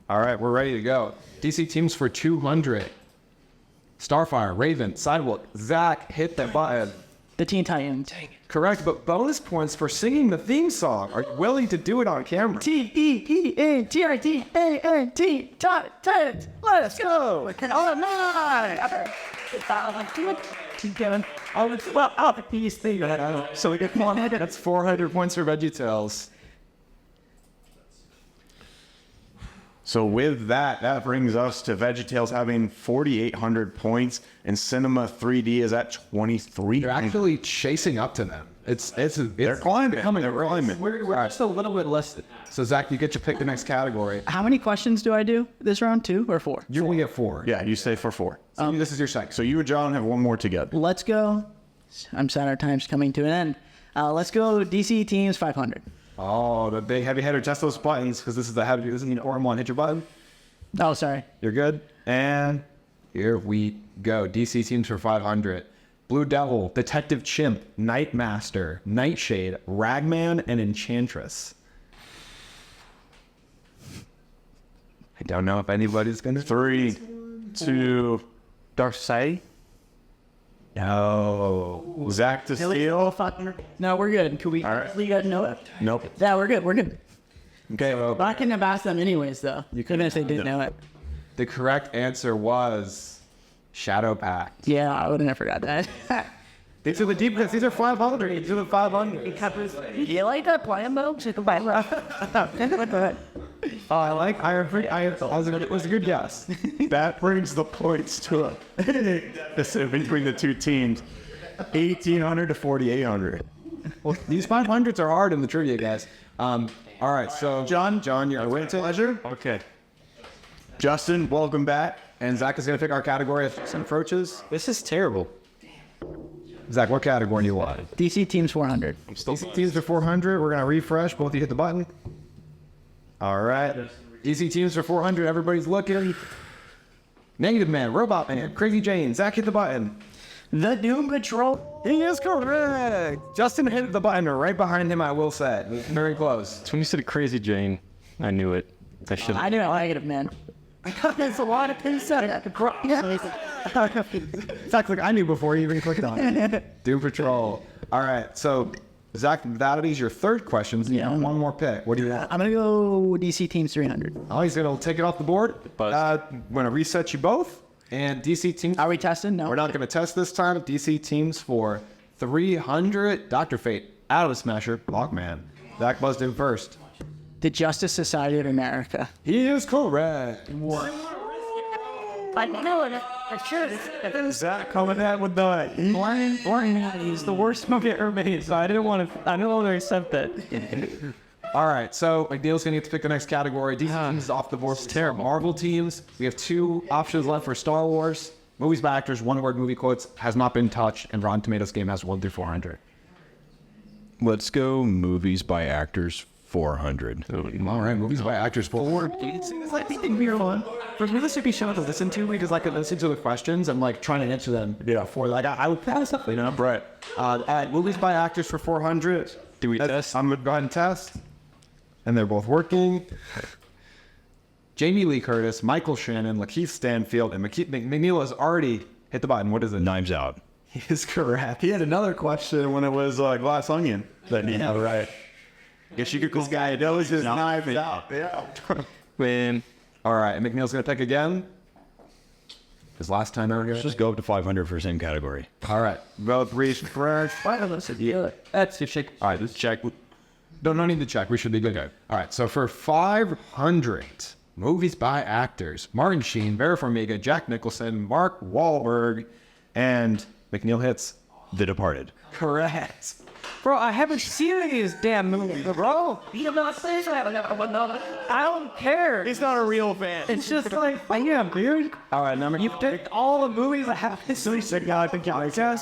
S1: All right, we're ready to go. DC teams for 200. Starfire, Raven, Sidewalk, Zach, hit that button.
S4: The Teen Titans.
S1: Correct, but bonus points for singing the theme song. Are you willing to do it on camera?
S4: T-E-E-N-T-I-T-A-N-T. Titans. Let's go. All night.
S1: So we get 100. That's 400 points for VeggieTales.
S6: So with that, that brings us to VeggieTales having 4,800 points, and Cinema 3D is at 23.
S1: You're actually chasing up to them.
S6: They're climbing. They're climbing.
S1: We're just a little bit less. So Zach, you get to pick the next category.
S4: How many questions do I do this round? 2 or 4?
S1: You only get 4.
S6: Yeah, you say for 4.
S1: So this is your second.
S6: So you and John have one more together.
S4: Let's go. I'm sad our time's coming to an end. Let's go DC teams 500.
S1: Oh, the big heavy hitter. Test those buttons because this is the important one. Hit your button.
S4: Oh, sorry.
S1: You're good. And here we go. DC teams for 500. Blue Devil, Detective Chimp, Nightmaster, Nightshade, Ragman, and Enchantress. I don't know if anybody's gonna.
S6: 3, 2.
S2: Darkseid.
S1: No.
S6: Zach to steal.
S4: No, we're good. Can we?
S6: All right.
S4: You guys know it?
S6: Nope.
S4: Yeah, we're good. We're good.
S1: Okay. Well,
S4: But I couldn't have asked them anyways, though. Even if they didn't know it.
S1: the correct answer was Shadow Pact.
S4: Yeah, I would have never got that.
S1: These are the deep cuts. These are 500. These are the 500.
S4: You like that plan, though?
S1: Oh, I like Iron Free. It was a good guess.
S6: That brings the points to a deficit between the two teams. 1,800 to 4,800.
S1: Well, these 500s are hard in the trivia, guys. All right, so John, you're with it.
S6: Pleasure. Okay. Justin, welcome back.
S1: And Zach is going to pick our category of approaches.
S2: This is terrible.
S1: Zach, what category do you want?
S4: DC teams 400.
S1: DC teams are 400. We're going to refresh. Both of you hit the button. All right. DC teams are 400. Everybody's looking. Negative Man, Robot Man, Crazy Jane. Zach hit the button.
S4: The Doom Patrol.
S1: He is correct. Justin hit the button right behind him, I will say. Very close.
S2: When you said Crazy Jane, I knew it. I should.
S4: I knew I like it, man. There's a lot of things that I could
S3: It's like I knew before you even clicked on it.
S1: Doom Patrol. All right, so Zach, that is your third question. So
S4: Yeah.
S1: one more pick. What do you want?
S4: I'm gonna go DC Teams 300.
S1: Oh, he's gonna take it off the board.
S2: Buzz.
S1: We're gonna reset you both. And DC teams.
S4: Are we testing? No.
S1: We're not gonna test this time. DC teams for 300. Dr. Fate, Atom Smasher, Blockman. Zach buzzed in first.
S4: The Justice Society of America.
S1: He is correct.
S4: I know it. I should.
S3: Zach coming at with the
S4: Boring is the worst movie ever made, so I didn't want to accept that.
S1: All right, so McNeil's gonna get to pick the next category. DC teams is off the board. It's terrible. Marvel teams. We have 2 options left for Star Wars. Movies by actors, one-word movie quotes, has not been touched, and Rotten Tomatoes game has 1 through 400.
S9: Let's go movies by actors 400.
S1: All right, movies by actors.
S3: It's like anything weird fun. For me, this would be show to listen to because I could listen to the questions and like trying to answer them. Yeah. For like I would pass up, you know.
S1: Right. Movies by actors for 400.
S2: Do we test?
S1: I'm gonna go ahead and test. And they're both working. Jamie Lee Curtis, Michael Shannon, Lakeith Stanfield, and McNeil has already hit the button. What is it?
S9: Knives Out.
S1: He is correct.
S6: He had another question when it was Glass Onion. Yeah, right. Guess you could call this guy. That was his Knives Out. Yeah.
S2: Win.
S1: All right, Mcneil's gonna pick again. His last time ever.
S9: Let's just go up to 500 for same category.
S1: All right, both reached correct.
S2: That's your shake.
S1: All right, let's check. No need to check. We should be good. All right, so for 500 movies by actors, Martin Sheen, Vera Farmiga, Jack Nicholson, Mark Wahlberg, and McNeil hits
S9: The Departed.
S1: correct.
S4: Bro, I haven't seen these damn movies, bro. You not say that. I don't care.
S3: He's not a real fan.
S4: It's just like, damn, dude.
S1: All right, number.
S4: You picked all the movies I haven't seen.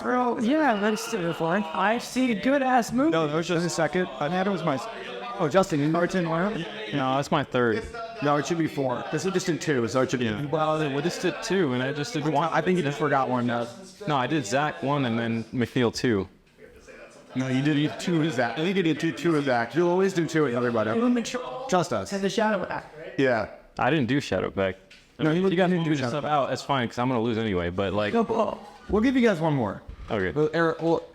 S4: Bro. Yeah, that's fine. I've seen good ass movies.
S3: No, that was just a second. I thought it was my.
S1: Oh, Justin, you
S3: Martin, where?
S2: No, that's my third.
S1: No, it should be 4. This is just in 2, so it should be.
S2: Well, we just did 2, and I just did 1.
S1: I think you just forgot one.
S2: No, I did Zach 1 and then McNeil 2.
S1: No, you did 2 of Zach. I think you did 2 of Zach. You'll always do 2 with everybody. Trust us.
S4: And the shadow act, right?
S1: Yeah.
S2: I didn't do Shadowback.
S1: No,
S2: you guys
S1: didn't
S2: do
S1: do
S2: this
S1: Shadow.
S2: stuff out. That's fine, because I'm going to lose anyway, but like...
S1: We'll give you guys one more.
S2: Okay.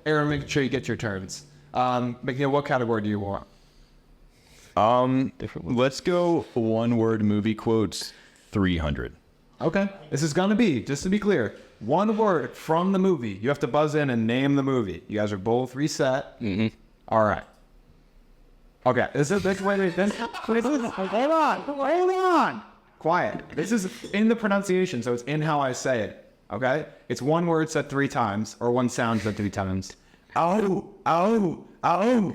S1: Aaron, make sure you get your turns. McNeil, what category do you want?
S9: Let's go one-word movie quotes 300.
S1: Okay. This is going to be, just to be clear, 1 word from the movie. You have to buzz in and name the movie. You guys are both reset. Mm-hmm. All right. Okay. Is it this way?
S4: Hold on.
S1: Quiet. This is in the pronunciation, so it's in how I say it. Okay? It's 1 word said 3 times, or 1 sound said 3 times. Oh, oh, oh.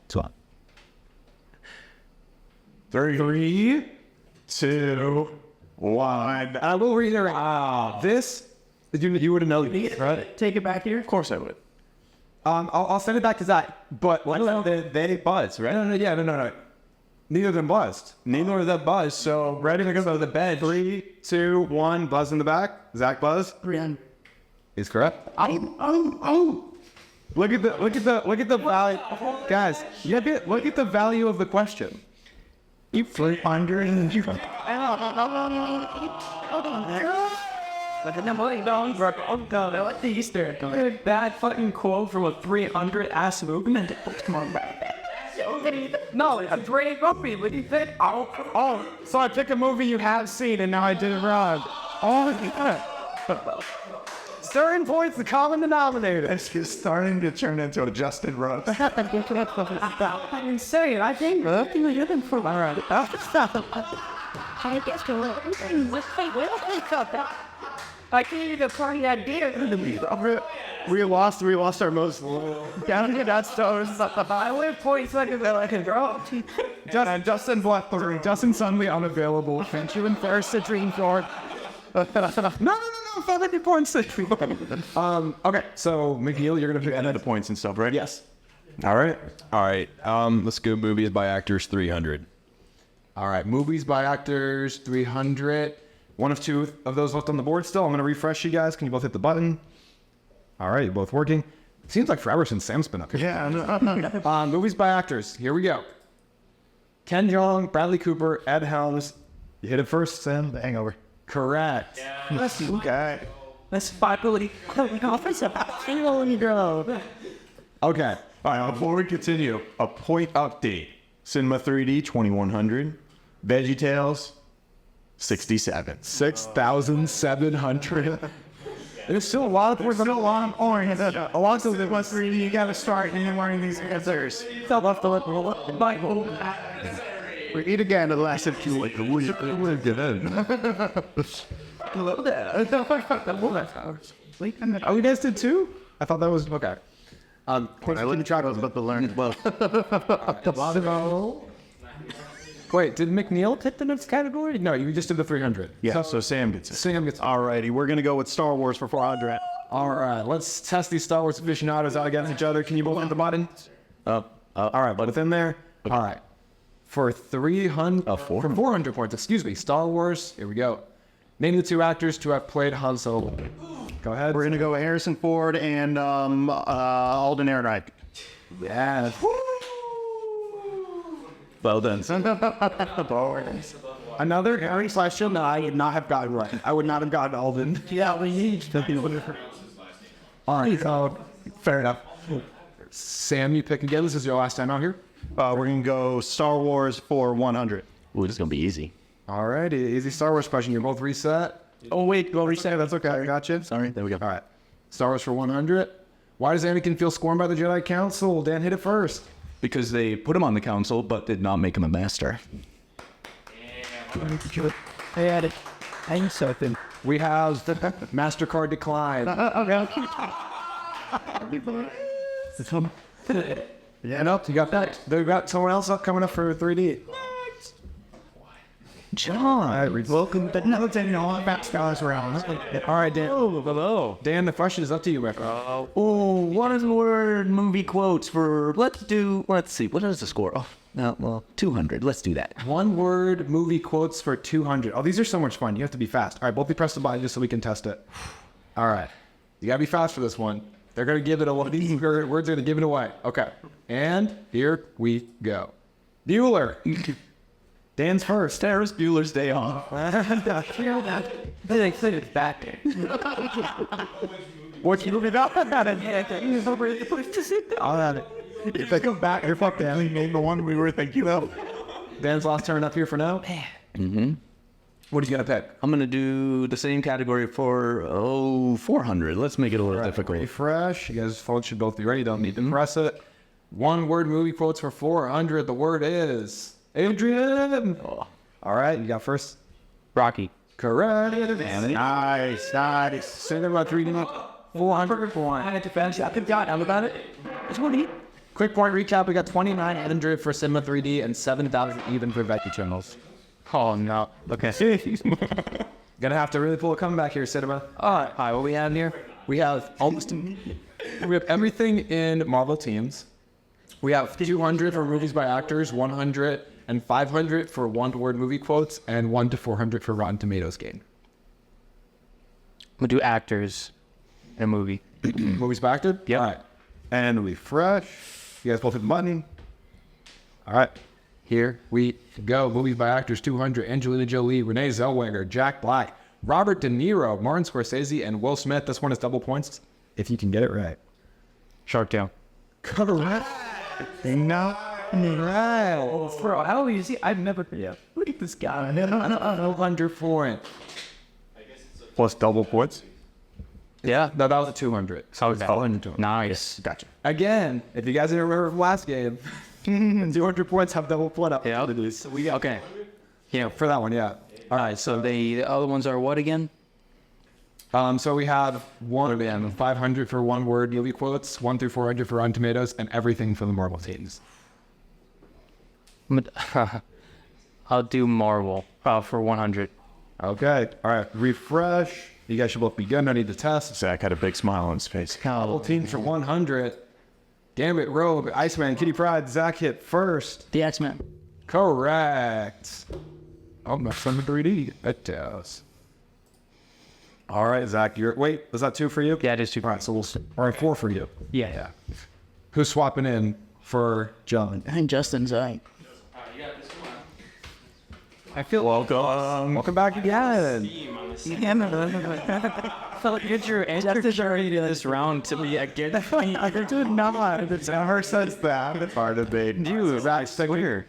S8: So,
S1: 3, 2, 1. And I will reiterate. This, you would have known this, right?
S4: Take it back here.
S1: Of course I would. I'll send it back to Zach. But they buzzed, right? No. Neither of them buzzed. Neither of them buzzed. So ready to go to the bed. 3, 2, 1. Buzz in the back. Zach buzz
S4: 300.
S1: is correct. Oh. Look at the value, guys. Look at the value of the question.
S4: You 300. That fucking quote from a 300 ass movement. No, it's a 300. What do you think?
S3: Oh, so I picked a movie you have seen and now I did it wrong. Oh, yeah. Certain points, the common denominator.
S6: It's just starting to turn into a Justin roast.
S4: I didn't say it. I think you're them for my right. I can't even party that beer.
S3: We lost our most
S4: Down here, that's stars. I live 40 seconds like a girl.
S3: Justin Blackthorn, Justin Sunley unavailable. Can't you embarrass the dream Lord? No, 70 points. Okay, so McNeil, you're gonna pick
S6: Add the points and stuff, right?
S1: Yes.
S6: All right.
S9: Let's go movies by actors 300.
S1: All right, movies by actors 300. 1 of 2 of those left on the board still. I'm gonna refresh you guys. Can you both hit the button? All right, you're both working. Seems like forever since Sam's been up here.
S6: Yeah.
S1: Movies by actors. Here we go. Ken Jeong, Bradley Cooper, Ed Helms.
S3: You hit it first, Sam. The Hangover.
S1: Correct.
S3: Okay.
S4: That's finally coming off as a girl.
S1: Okay.
S6: All right, before we continue, a point update. Cinema 3D 2100, VeggieTales 67.
S1: 6,700.
S3: There's still a lot of orange. A lot of it was 3D. You gotta start learning these answers. We eat again to the last of you.
S1: Oh, you guys did too? I thought that was okay.
S5: I look at chocolate, but the learn well.
S1: Wait, did McNeil hit the next category? No, you just did the 300.
S6: Yeah, so Sam gets it.
S1: Sam gets.
S5: Alrighty, we're gonna go with Star Wars for 400.
S1: All right, let's test these Star Wars aficionados out against each other. Can you both hit the button? All right, both in there. All right, for 300, for 400 points. Excuse me, Star Wars. Here we go. Name the two actors to have played Han Solo. Go ahead.
S5: We're gonna go with Harrison Ford and Alden Ehrenreich.
S1: Yeah.
S7: Well done.
S1: Another Harry / no, I would not have gotten right. I would not have gotten Alden.
S4: Yeah, we need to.
S1: All right, so fair enough. Sam, you pick again. This is your last time out here.
S5: We're gonna go Star Wars for 100.
S7: Ooh, this is gonna be easy.
S1: All right, easy Star Wars question. You're both reset.
S4: Oh wait, go reset.
S1: That's okay. I got you.
S7: Sorry, there we go.
S1: All right. Star Wars for 100. Why does Anakin feel scorned by the Jedi Council? Dan, hit it first.
S7: Because they put him on the council, but did not make him a master.
S4: I had it. I'm certain.
S1: We have the MasterCard decline. Yeah, nope, you got that. They got someone else up coming up for 3D.
S3: John, welcome to another thing all about Stars around.
S1: All right, Dan.
S7: Oh, hello.
S1: Dan, the question is up to you, my friend.
S7: Oh, what is the word movie quotes for? Let's see. What is the score? Oh, no, well, 200. Let's do that.
S1: One word movie quotes for 200. Oh, these are so much fun. You have to be fast. All right, both of you press the button just so we can test it. All right. You got to be fast for this one. They're going to give it away. These words are going to give it away. Okay. And here we go. Bueller. Dan's first.
S7: Ferris Bueller's Day Off.
S4: They say it's back there.
S1: What you moving up about it?
S3: All right. If they come back, you're fucked. Dan, name the one we were thinking of.
S1: Dan's last turn up here for now.
S7: Mm-hmm.
S1: What are you going to pick?
S7: I'm gonna do the same category for 400. Let's make it a little difficult.
S1: Refresh. You guys' phones should both be ready. Don't need to press it. One word movie quotes for 400. The word is Adrian. All right, you got first.
S2: Rocky.
S1: Correct.
S3: Nice.
S1: Say that about 3D. 400 points.
S4: I had to finish. I could got about it. It's what he.
S1: Quick point recap. We got 2,900 for Cinema 3D and 7,000 even for Vecchi channels. Oh no. Okay. Gonna have to really pull a comeback here, Cinema. All right. Hi. What we have here? We have we have everything in Marvel teams. We have 200 for movies by actors, 100 and 500 for one-word movie quotes, and 1 to 400 for Rotten Tomatoes game.
S2: We'll do actors in a movie.
S1: Movies by actor?
S2: Yep.
S1: All right. And refresh. You guys both hit the button. All right. Here we go. Movies by actors, 200. Angelina Jolie, Renee Zellweger, Jack Black, Robert De Niro, Martin Scorsese, and Will Smith. This one is double points if you can get it right.
S2: Sharktown.
S1: Correct.
S3: No.
S1: Right.
S4: Bro, how easy? I've never. Yeah. Look at this guy.
S1: 100 points.
S6: Plus double points.
S2: Yeah.
S1: No, that was a 200.
S2: So
S1: it's 400.
S2: Nice.
S1: Gotcha. Again, if you guys didn't remember from last game, 200 points have double point up.
S2: Yeah, I'll do this. Okay.
S1: Yeah, for that one, yeah.
S4: All right. So the other ones are what again?
S1: So we have 500 for one word movie quotes, 1 through 400 for Rotten Tomatoes, and everything for the Marvel teams.
S2: I'll do Marvel for 100.
S1: Okay. All right. Refresh. You guys should both be good. No need to test.
S6: Zach had a big smile on his face.
S1: Marvel teams for 100. Gambit, Rogue, Iceman, Kitty Pryde, Zach hit first.
S4: The X-Men.
S1: Correct. Oh, that's from the 3D. It does. All right, Zach. Wait, was that 2 for you?
S2: Yeah, it is 2.
S1: All right, so all right, 4 for you.
S2: Yeah.
S1: Who's swapping in for John?
S4: I think Justin's right.
S2: I feel
S1: Welcome back again.
S2: felt get your answers already to this round to be again.
S3: I did not. It's never says that. It's hard to beat.
S2: Dude, that's clear.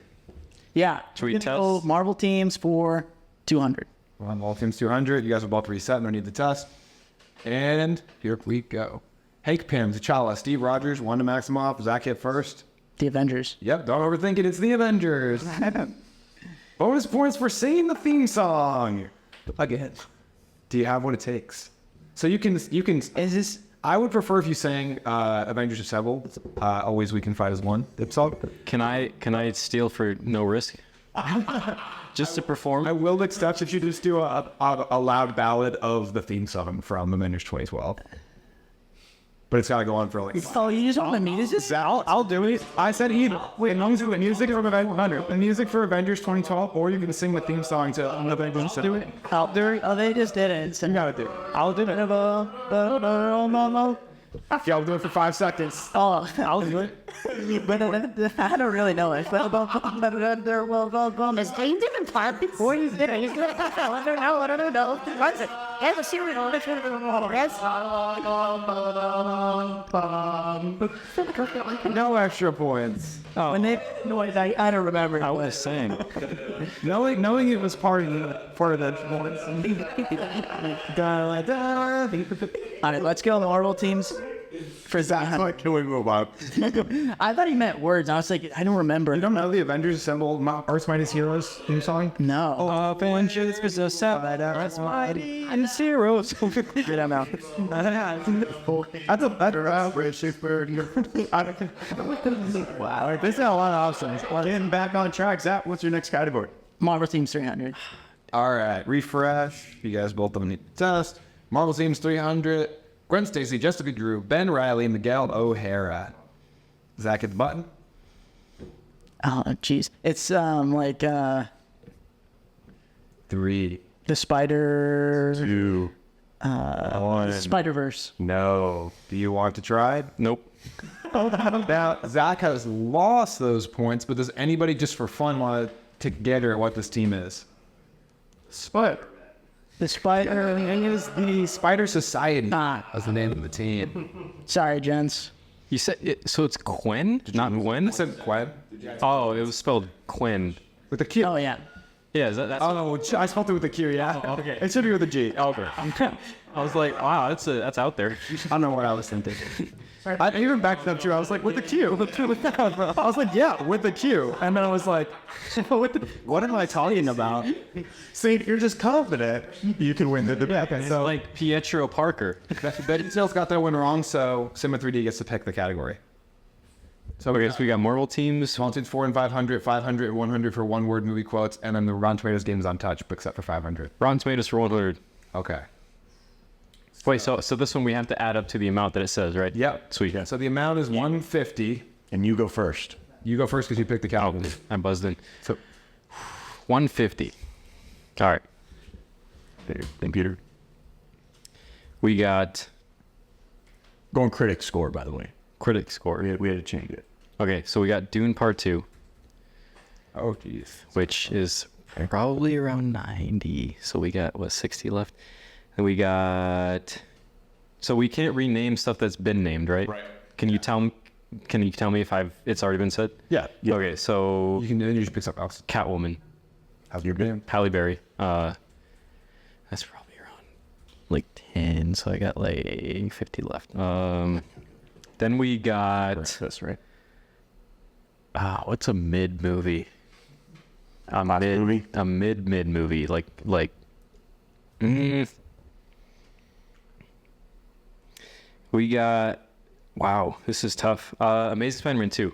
S4: Yeah.
S2: Should we
S4: We're gonna go
S2: test?
S4: Marvel teams for 200.
S1: We're on all teams 200. You guys are both reset. No need to test. And here we go. Hank Pym, T'Challa, Steve Rogers, Wanda Maximoff. Zach hit first.
S4: The Avengers.
S1: Yep, don't overthink it. It's the Avengers. Bonus points for singing the theme song. Again. Do you have what it takes? So you can. Is this? I would prefer if you sang Avengers Assemble. Always We Can Fight as One. That song.
S2: Can I steal for no risk? Just to perform?
S1: I will accept if you just do a loud ballad of the theme song from Avengers 2012. But it's got to go on for like.
S4: Oh, you just want me to just.
S1: I'll do it. I said either. Wait, I'm doing music from Avengers 100. The music for Avengers 2012, or you can sing the theme song to Avengers. Do it.
S4: I'll do it. Oh, they just did it. So
S1: You gotta do it.
S4: I'll do it.
S1: Yeah, I'll do it for 5 seconds.
S4: Oh, I'll do it. But I don't really know it.
S10: There's 8 different parts. What is it? I don't know. What's it? There's a cereal.
S1: No extra points.
S4: When they noise, I don't remember.
S2: I was saying.
S1: Knowing it was part of that.
S4: All right, let's go. Marvel teams. For Zach.
S3: Can we move on?
S4: I thought he meant words. I was like, I don't remember.
S1: You don't know the Avengers Assemble Earth's Mightiest Heroes theme song?
S4: No.
S2: Avengers is a separate mighty and zeros.
S4: Get him out.
S1: That's a better average.
S3: Wow, there's a lot of options. Getting back on track, Zach, what's your next category?
S4: Marvel teams 300.
S1: All right, refresh. You guys both don't need to test. Marvel Teams 300. Gwen Stacy, Jessica Drew, Ben Riley, Miguel O'Hara. Zach hit the button.
S4: Oh, jeez. It's like
S1: 3,
S4: the Spider
S1: 2, 1.
S4: Spider-Verse.
S1: No. Do you want to try?
S2: Nope.
S1: Now, Zach has lost those points, but does anybody just for fun want to get her at what this team is?
S3: Spider.
S4: The Spider.
S1: It is the Spider Society.
S4: Ah.
S1: That's the name of the team.
S4: Sorry, gents.
S2: You said it, so it's Quinn, not Gwen?
S1: I said Gwen.
S2: Oh, it was spelled Quinn.
S1: With a Q.
S4: Oh yeah.
S2: Yeah, that's.
S1: Oh, no, I spelled it with a Q, yeah.
S2: Oh, okay.
S1: It should be with a G.
S2: Okay. I was like, wow, that's out there.
S1: I don't know what I was thinking. I even backed up too. I was like, with a Q. I was like, yeah, with a Q. And then I was like, what am I talking about?
S3: See, you're just confident you can win the debate.
S2: It's like Pietro Parker.
S1: Betty Sales got that one wrong, so Sima 3D gets to pick the category. So
S2: Okay, so we got Marvel teams.
S1: Small Teams 4 and 500, 500 and 100 for one-word movie quotes, and then the Rotten Tomatoes game's untouched, except for 500.
S2: Rotten Tomatoes for 100.
S1: Okay.
S2: Wait, so this one we have to add up to the amount that it says, right?
S1: Yep.
S2: Sweet.
S1: So the amount is 150.
S6: And you go first.
S1: You go first because you picked the
S2: Oh,
S1: category.
S2: I buzzed in.
S1: So
S2: 150. All right.
S6: There, computer.
S2: We got
S6: Going critic score, by the way.
S2: critic score.
S6: We had to change it.
S2: Okay, so we got Dune Part 2,
S1: oh, jeez.
S2: which is probably around 90. So we got, what, 60 left? And we got... So we can't rename stuff that's been named, right?
S1: Right.
S2: Can you tell me if it's already been said?
S1: Yeah.
S2: Okay, so
S1: You can then you just pick something else.
S2: Catwoman,
S1: How's your game?
S2: Halle Berry. That's probably around like 10, so I got like 50 left. Then we got
S6: That's right.
S2: what's a mid movie? A mid movie, like we got. Wow, this is tough. Amazing Spider-Man 2.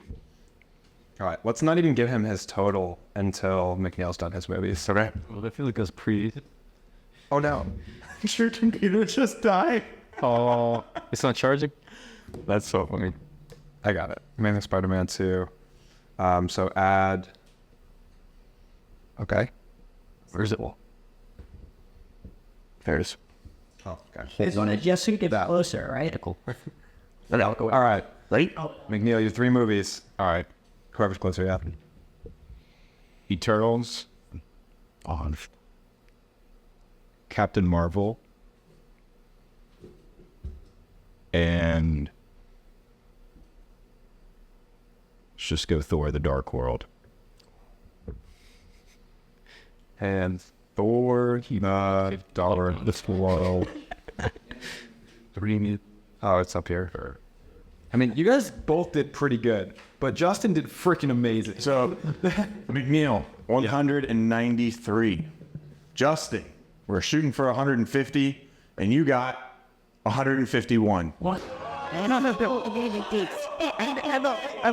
S1: All right. Let's not even give him his total until McNeil's done his movies. Okay.
S2: Well, I feel like it was pre.
S1: Oh, no.
S3: Your computer just died.
S2: Oh, it's not charging.
S1: That's so funny. I got it. Amazing Spider-Man 2. So add. Okay.
S6: Where's it? There's.
S1: Oh, okay.
S4: It's on it just to get closer, right?
S1: All right.
S6: Right?
S1: McNeil, your 3 movies. All right. Whoever's closer, yeah.
S9: Eternals, on Captain Marvel and let's just go Thor: The Dark World.
S3: And Thor, the dollar, this world. Oh, it's up here. I mean, you guys both did pretty good, but Justin did freaking amazing.
S6: So, McNeil, 193. Justin, we're shooting for 150, and you got 151.
S3: And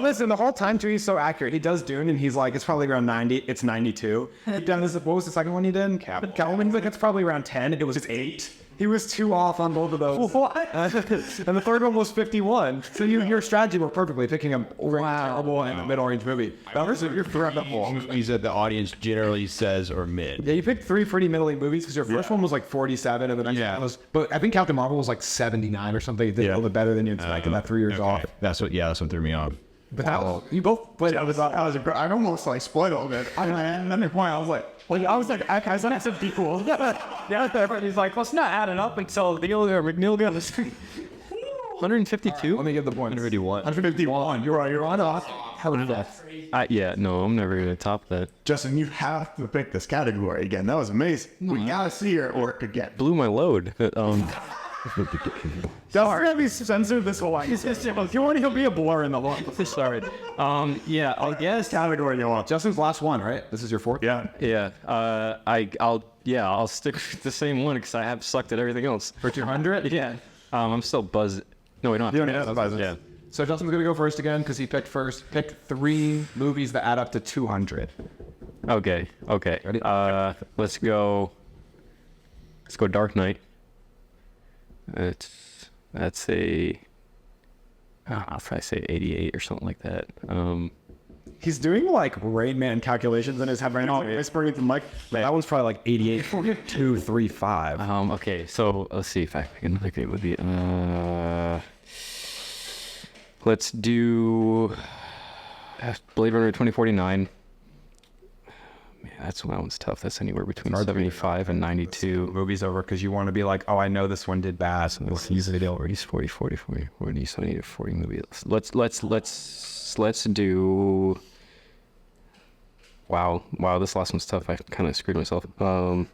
S3: listen, the whole time too, he's so accurate. He does Dune, and he's like, it's probably around 90. It's 92. He done this. What was the second one he did? Catwoman. He's like, it's probably around 10. It was 8. He was 2 off on both of those. What? And the third one was 51. So your strategy worked perfectly, picking a terrible and a mid-range movie. You're incredible.
S9: He said the audience generally says or mid.
S3: Yeah, you picked 3 pretty middling movies because your first one was like 47, and the next one was. But I think Captain Marvel was like 79 or something. He did a little bit better than you expected. That 3 years off.
S9: That's what threw me off.
S3: But you both played.
S5: I almost like spoiled it. At any point, I was like,
S3: I was like, okay, so that's a sequel. Yeah, he's like, well, it's not adding up until McNeil got the screen.
S2: 152?
S3: Let me give the points.
S2: 151.
S3: 151. You're on off.
S2: How did that? Yeah, no, I'm never gonna top that.
S5: Justin, you have to pick this category again. That was amazing. We gotta see your work again.
S2: Blew my load.
S3: Don't have me censored this whole line. You want to be a blur in the long.
S2: Sorry. Yeah, I guess.
S5: Category you want.
S3: Justin's last one, right? This is your 4th?
S5: Yeah.
S2: Yeah. I'll stick with the same one because I have sucked at everything else.
S3: For 200?
S2: Yeah. I'm still buzzed. No, we don't.
S5: You don't have to buy this.
S2: Yeah.
S3: So Justin's going to go first again because he picked first. Pick 3 movies that add up to 200.
S2: Okay.
S3: Ready?
S2: Let's go Dark Knight. That's a I'll probably say 88 or something like that.
S3: He's doing like Rain Man calculations in his head right now. Whispering into the mic. That one's probably like 88, 235.
S2: Okay, so let's see if I pick another great movie. Let's do Blade Runner 2049. Man, that one's tough. That's anywhere between 75 and 92.
S3: Movie's over because you want to be like, oh, I know this one did bad. So
S2: Let's use it already. 40, so I need a 40 movie. Let's do. Wow, this last one's tough. I kind of screwed myself. How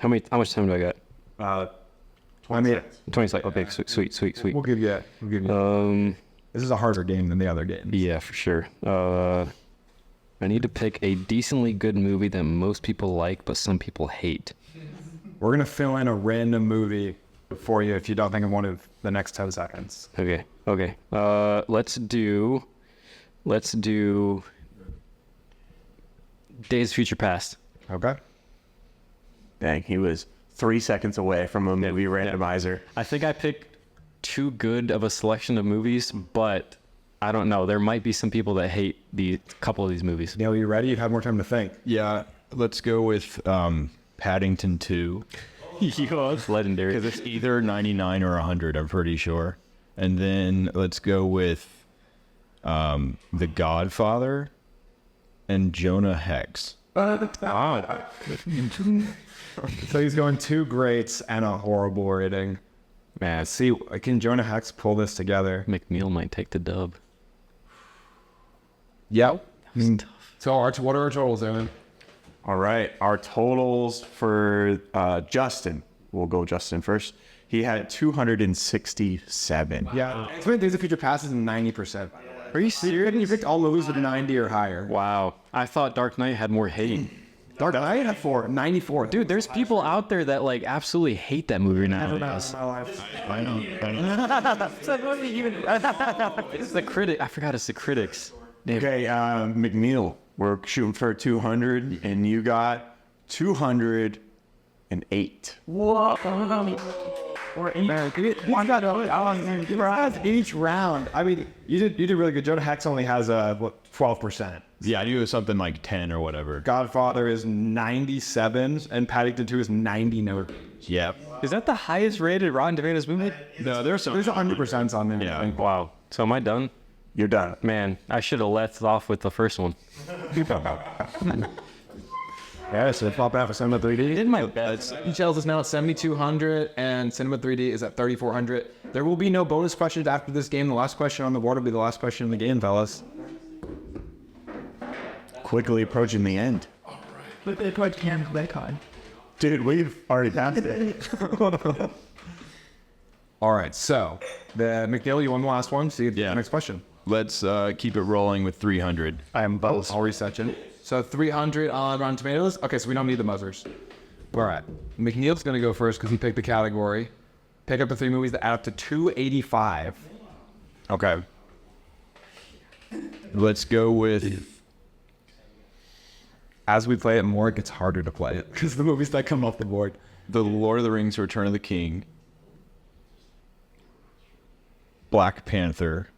S2: much time do I got?
S3: 20 minutes.
S2: 20 seconds. Okay, sweet.
S3: We'll give you. This is a harder game than the other games.
S2: Yeah, for sure. I need to pick a decently good movie that most people like, but some people hate.
S3: We're going to fill in a random movie for you if you don't think of one of the next 10 seconds.
S2: Okay. Let's do Days of Future Past.
S3: Okay.
S6: Dang, he was 3 seconds away from a movie randomizer.
S2: I think I picked too good of a selection of movies, but I don't know. There might be some people that hate a couple of these movies.
S3: Neil, you ready? You've had more time to think.
S9: Yeah, let's go with Paddington 2.
S2: It's legendary.
S9: Because it's either 99 or 100, I'm pretty sure. And then let's go with The Godfather and Jonah Hex.
S3: So he's going 2 greats and a horrible rating. Man, see, can Jonah Hex pull this together?
S2: McNeil might take the dub.
S3: Yep. So what are our totals, Evan?
S6: All right, our totals for Justin. We'll go Justin first. He had 267.
S3: Yeah. X-Men Days of Future Past is 90%.
S2: Are you serious?
S3: You picked all movies with 90 or higher.
S2: Wow. I thought Dark Knight had more hate.
S3: Dark Knight had 94.
S2: Dude, there's people out there that like absolutely hate that movie now.
S9: I know.
S2: It's the critic. I forgot it's the critics.
S6: Okay, McNeil, we're shooting for 200, and you got 208.
S3: Each round. I mean, you did really good. Jonah Hex only has 12%.
S9: Yeah, I knew it was something like 10 or whatever.
S3: Godfather is 97, and Paddington 2 is 90.
S9: Yep.
S2: Is that the highest rated Rotten Tomatoes movie?
S9: No, there's some.
S3: There's 100% on there.
S9: Yeah.
S2: Wow. So am I done?
S6: You're done.
S2: Man, I should have left off with the first one.
S8: Yeah, so pop out for Cinema 3D.
S2: Did my best.
S1: Shells is now at 7,200 and Cinema 3D is at 3,400. There will be no bonus questions after this game. The last question on the board will be the last question in the game, fellas.
S6: Quickly approaching the end.
S10: But they put him back on.
S6: Dude, we've already passed it.
S1: All right, so the McNeil, you won the last one. See the next question.
S9: Let's keep it rolling with 300.
S6: I am both.
S1: I'll reset you. So 300 on Rotten Tomatoes. Okay, so we don't need the buzzers. All right, McNeil's going to go first because he picked the category. Pick up the 3 movies that add up to 285.
S9: Okay. Let's go with
S1: As we play it more, it gets harder to play it because the movies that come off the board.
S9: The Lord of the Rings: Return of the King, Black Panther.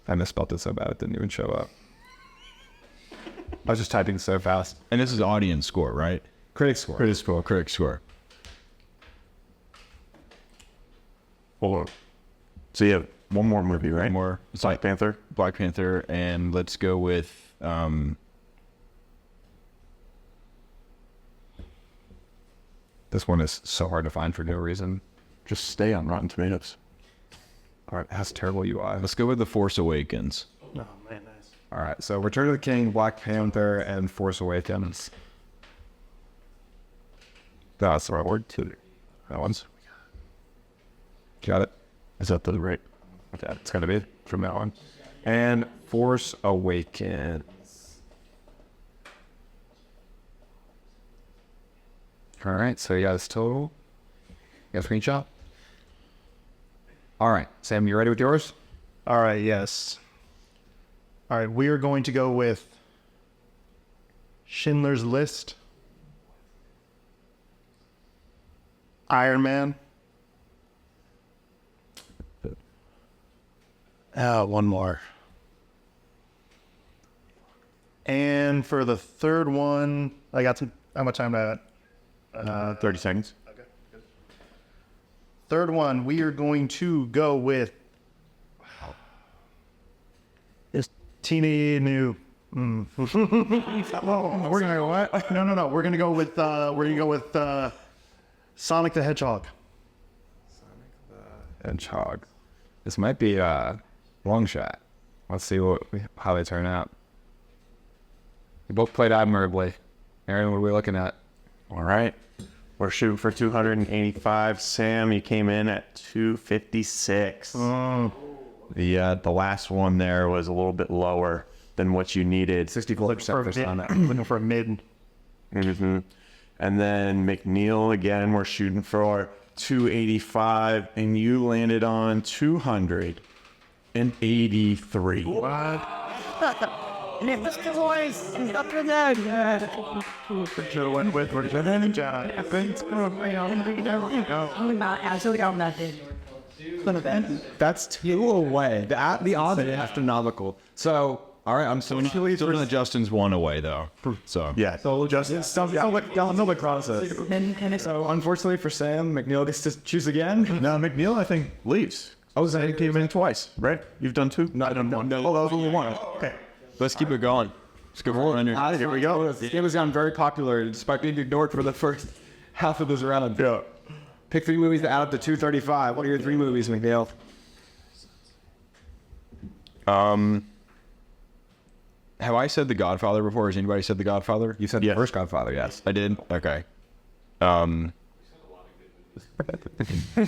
S1: I misspelled it so bad it didn't even show up. I was just typing so fast.
S9: And this is audience score, right?
S1: Critic score.
S9: Critic score.
S6: Hold on. So you have one more movie, right?
S9: More.
S6: Black Panther.
S9: Black Panther, and let's go with
S1: This one is so hard to find for no reason.
S6: Just stay on Rotten Tomatoes.
S1: All right, it has terrible UI.
S9: let's go with The Force Awakens.
S5: Oh man, nice.
S1: All right, so Return of the King, Black Panther, and Force Awakens. That's the right word. That one's. Got it?
S6: Is that the right?
S1: Yeah, it's going to be from that one. And Force Awakens. All right, so you got this total. You got a screenshot? All right, Sam, you ready with yours?
S5: All right, yes. All right, we are going to go with Schindler's List, Iron Man. One more. And for the third one, I got some. How much time do I have?
S6: 30 seconds.
S5: Third one, we are going to go with Teeny New. We're gonna go what? No. We're gonna go with Sonic the Hedgehog.
S1: Hedgehog. This might be a long shot. Let's see how they turn out. They both played admirably. Aaron, what are we looking at?
S6: All right. We're shooting for 285. Sam, you came in at 256. The last one there was a little bit lower than what you needed.
S1: 64% for Sonic.
S5: Looking for a mid.
S6: Mm-hmm. And then McNeil, again, we're shooting for 285, and you landed on 283.
S10: Let's go, boys. After that.
S5: Should have went with John.
S1: That's 2 away. The odds are astronomical. So, all right, I'm so
S9: Still Justin's one away, though. So
S6: Yeah.
S1: So Justin, no process. So unfortunately for Sam, McNeil gets to choose again.
S6: No, McNeil, I think, leaves.
S1: Oh, is that
S6: He came in twice, right? You've done 2?
S1: No, I done one.
S6: Oh, that was only 1. Okay.
S9: let's keep it going. Let's go for 100.
S1: Here we go. This game has gotten very popular despite being ignored for the first half of this round.
S6: Yeah.
S1: Pick 3 movies that add up to 235. What are your 3 movies, McNeil?
S9: Have I said The Godfather before? Has anybody said The Godfather?
S1: You said the first Godfather, yes.
S9: I did? Okay.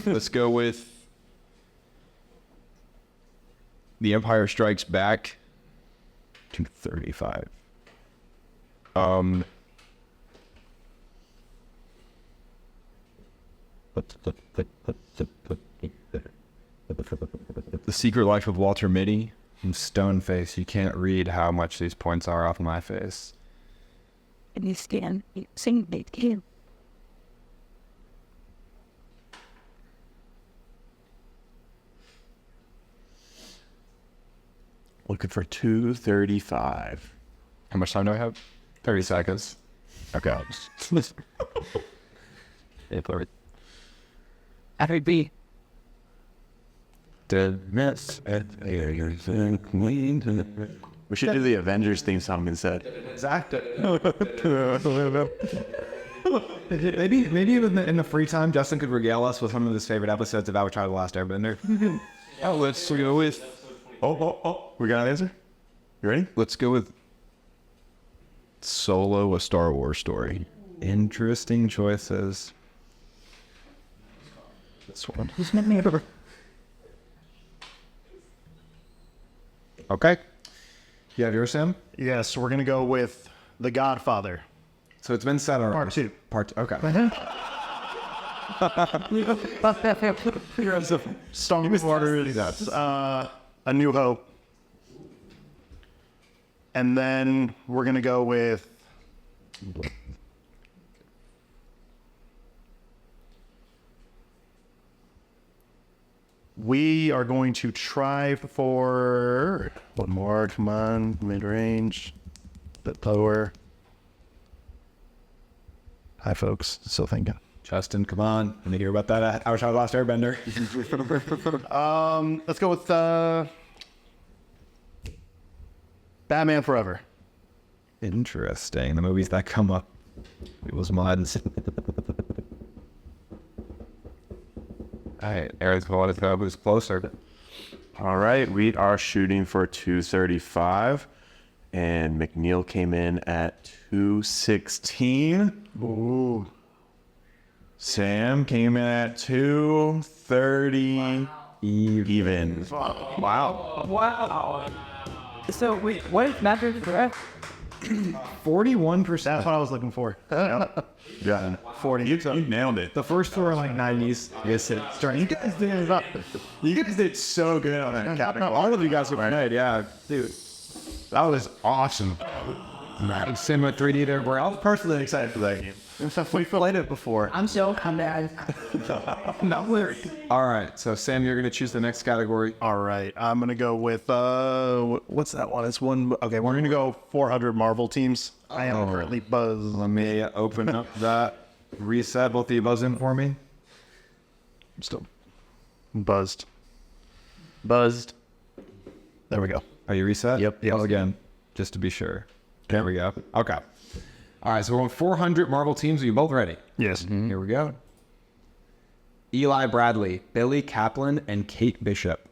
S9: Let's go with The Empire Strikes Back. 235. The Secret Life of Walter Mitty.
S1: I'm stone face. You can't read how much these points are off my face.
S10: And you stand, you sing, they can.
S6: Looking for 235.
S9: How much time do I have?
S1: 30 seconds.
S9: Okay.
S10: R&B.
S6: We should do the Avengers theme song instead.
S1: Zach. maybe in the free time, Justin could regale us with some of his favorite episodes of Avatar: The Last Airbender.
S9: Let's go with.
S6: We got an answer? You ready?
S9: Let's go with Solo: A Star Wars Story.
S1: Interesting choices.
S9: This one.
S1: Okay. You have yours, Sam?
S5: Yes, we're gonna go with The Godfather.
S1: So it's been set already.
S5: Part 2.
S1: Part 2. Okay.
S5: Star Wars, A New Hope. And then we're gonna go with we are going to try for one more. Come on, mid-range, bit lower. Hi, folks. Still thinking.
S1: Justin, come on. Let me hear about that Avatar: The Last Airbender.
S5: Let's go with Batman Forever.
S1: Interesting. The movies that come up. People's minds. All right. Aaron's going to go who's closer.
S6: All right, we are shooting for 235, and McNeil came in at 216.
S5: Ooh.
S6: Sam came in at 230. Even.
S10: Wow. So wait, what is matter for us?
S1: 41%.
S5: That's what I was looking for.
S6: Yeah.
S5: 40.
S6: You nailed it.
S1: The first two are like 90s. Yes, it's starting. You guys did so good on that capping. All of you guys were great. Yeah, dude. That was awesome. Cinema 3D there, bro. I was personally excited for that game.
S5: We played it before.
S4: I'm so down.
S1: Not worried. All right, so Sam, you're going to choose the next category.
S5: All right, I'm gonna go with what's that one? It's one. Okay, we're gonna go 400 Marvel teams. I am currently buzzed.
S1: Let me open up that. Reset. Both of you buzz in for me.
S5: I'm still buzzed. Buzzed. There we go.
S1: Are you reset?
S5: Yep.
S1: Yell again, just to be sure. There we go. Okay. All right, so we're on 400 Marvel teams. Are you both ready?
S5: Yes.
S1: Here we go. Eli Bradley, Billy Kaplan, and Kate Bishop.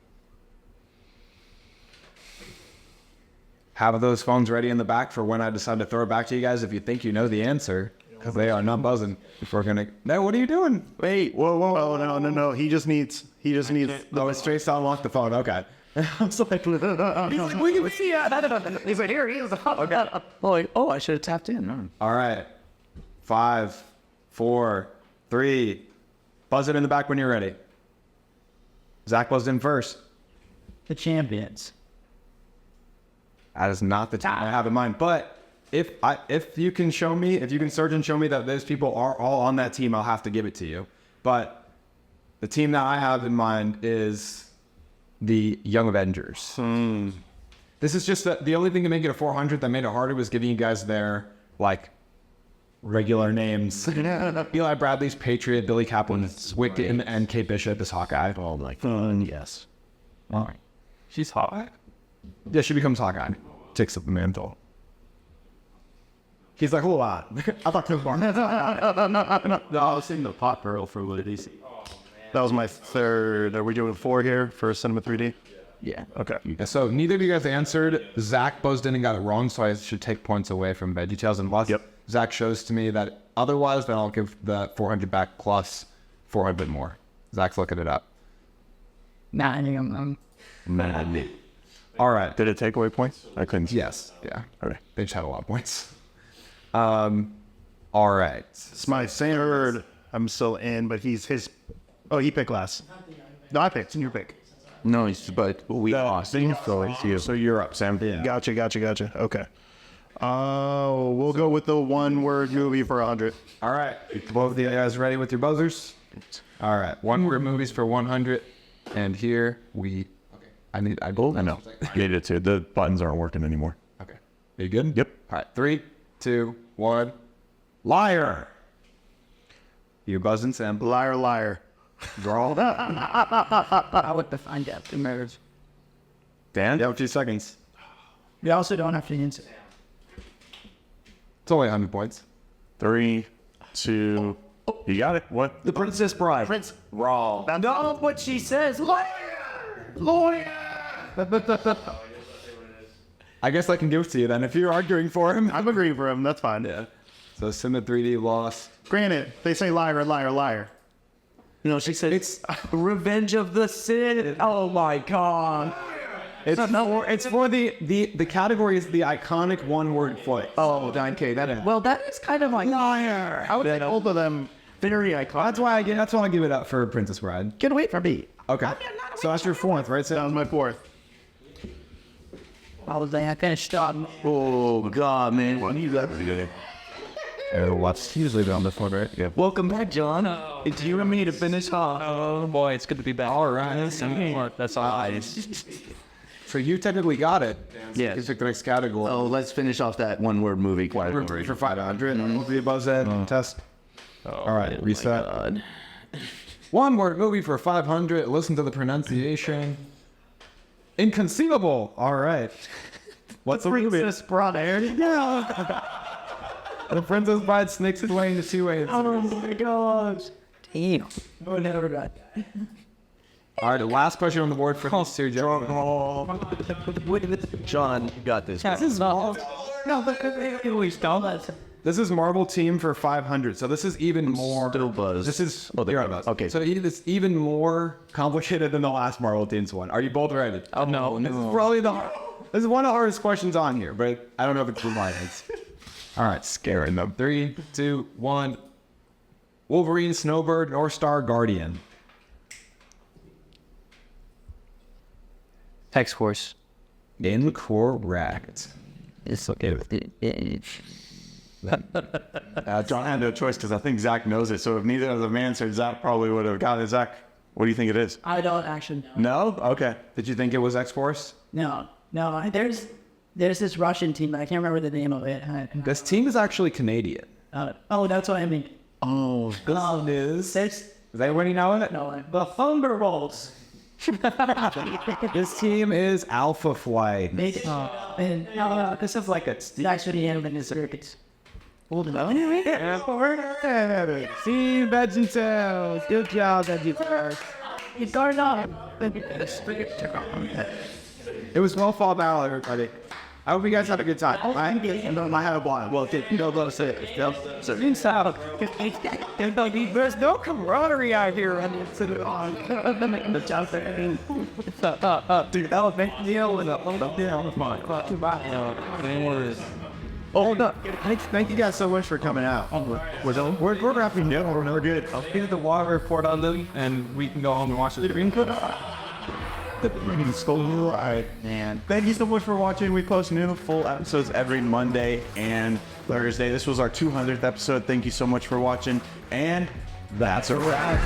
S1: Have those phones ready in the back for when I decide to throw it back to you guys if you think you know the answer, because they are not buzzing. If we're gonna, no, what are you doing?
S5: Wait. Whoa. Oh no. He just needs.
S1: Oh, it's straight to unlock the phone. Okay.
S5: I'm so like,
S10: We can see. He's like, here he is.
S4: Oh, I should have tapped in. No.
S1: All right. 5, 4, 3. Buzz it in the back when you're ready. Zach buzzed in first.
S4: The champions.
S1: That is not the team I have in mind. But if you can show me, if you can search and show me that those people are all on that team, I'll have to give it to you. But the team that I have in mind is the Young Avengers. This is just the only thing to make it a 400 that made it harder was giving you guys their like regular names. Eli Bradley's Patriot, Billy Kaplan's Wiccan, and Kate Bishop is Hawkeye.
S5: oh my god. Yes.
S1: All right. She's Hawkeye? Yeah, she becomes Hawkeye. Takes up the mantle. He's like, hold on. I thought Chris Barnes.
S8: No, I was thinking the pot barrel for what he said.
S5: That was my third. Are we doing 4 here for Cinema 3D?
S4: Yeah.
S5: Okay.
S1: Yeah, so neither of you guys answered. Zach buzzed in and got it wrong, so I should take points away from VeggieTales. Unless Zach shows to me that otherwise, then I'll give the 400 back plus 400 more. Zach's looking it up.
S4: Nah, I'm
S1: All right.
S6: Did it take away points? I couldn't see.
S1: Yes. Yeah.
S6: Okay.
S1: They just had a lot of points. All right.
S5: It's my third. I'm still in, but he's his. Oh, he picked last. No, I picked. It's your pick.
S8: No, but we lost. So it's you.
S6: So you're up, Sam.
S8: Yeah.
S5: Gotcha. Okay. We'll go with the one-word movie for 100.
S1: All right. Both of you guys ready with your buzzers? All right. One-word movies for 100. And here we... Okay. I know.
S6: Needed to. The buttons aren't working anymore.
S1: Okay. Are you good?
S6: Yep.
S1: All right. 3, 2, 1. Liar. You buzzing, Sam?
S5: Liar, liar.
S1: Draw.
S4: I would define that. Two murders.
S6: Dan?
S1: Yeah, 2 seconds.
S4: You also don't have to answer.
S1: It's only 100 points.
S6: 3, 2. You got it. What?
S7: The Princess Bride.
S5: Prince.
S6: Wrong.
S7: No, what she says.
S1: I guess I can give it to you then if you're arguing for him.
S5: I'm agreeing for him. That's fine.
S1: Yeah. So Sim 3D lost.
S5: Granted, they say liar, liar, liar.
S7: No, she said
S1: It's
S7: Revenge of the Sith. Oh my god.
S1: it's for the category is the iconic one-word flick.
S7: Oh, 9K. Well, that is kind of like liar.
S5: I would say both of them.
S7: Very iconic.
S1: That's why I give it up for Princess Bride.
S7: Get away from me.
S1: Okay. So that's your fourth, right?
S5: That was my fourth.
S4: I was I finished up.
S7: Oh god, man. What are you got?
S8: What's usually on the floor, right? Yeah.
S7: Welcome back, John. It's you and me to finish off.
S2: Oh boy, it's good to be back.
S1: All right.
S2: That's all.
S1: So you technically got it.
S7: Yes.
S1: You pick the next category.
S7: Oh, let's finish off that one-word movie category.
S1: For 500. We'll be above that test. All right. Reset.
S7: God.
S1: One-word movie for 500. Listen to the pronunciation. Inconceivable. All right. What's the movie?
S4: Princess Bride.
S1: Yeah. The Princess Bride snakes its way into 2 ways.
S4: Oh my gosh. Damn. No one ever got that.
S1: All right, the last question on the board for this two, John.
S7: John, you got this.
S4: This is no, but we stole that.
S1: This is Marvel Team for 500, so this is even more.
S7: Still buzzed.
S1: This is.
S7: Oh,
S1: You're right about
S7: okay.
S1: So it's even more complicated than the last Marvel Teams one. Are you both ready?
S2: Oh no,
S1: This is probably this is one of the hardest questions on here, but I don't know if it's for mine. All right, scaring them. 3, 2, 1. Wolverine, Snowbird, North Star, Guardian.
S2: X-Force.
S1: Incorrect.
S8: It's okay.
S6: John had no choice because I think Zach knows it. So if neither of them answered, Zach probably would have got it. Zach, what do you think it is?
S4: I don't actually know.
S6: No? Okay.
S1: Did you think it was X-Force?
S4: No. There's this Russian team, but I can't remember the name of it.
S1: This team is actually Canadian.
S4: Oh, that's what I mean.
S1: Oh, this
S4: There's
S1: is that what you know it?
S4: no the Thunderbolts.
S1: This team is Alpha Flight.
S4: This is like a actually in the circuits. Hold on.
S1: Team VeggieTales. Good job, VeggieTales.
S4: You started off.
S1: It was well thought out, everybody. I hope you guys had a good time. I had a while. Well, you know what I'm saying.
S4: Inside. There's no camaraderie out here. And it's the job there.
S1: Dude, that was big deal. Oh, no. Thank you guys so much for coming out. We're wrapping up. We're good.
S2: I'll get the water report on them, and we can go home and watch the stream.
S6: Man. Thank you so much for watching. We post new full episodes every Monday and Thursday. This was our 200th episode. Thank you so much for watching. And that's a wrap.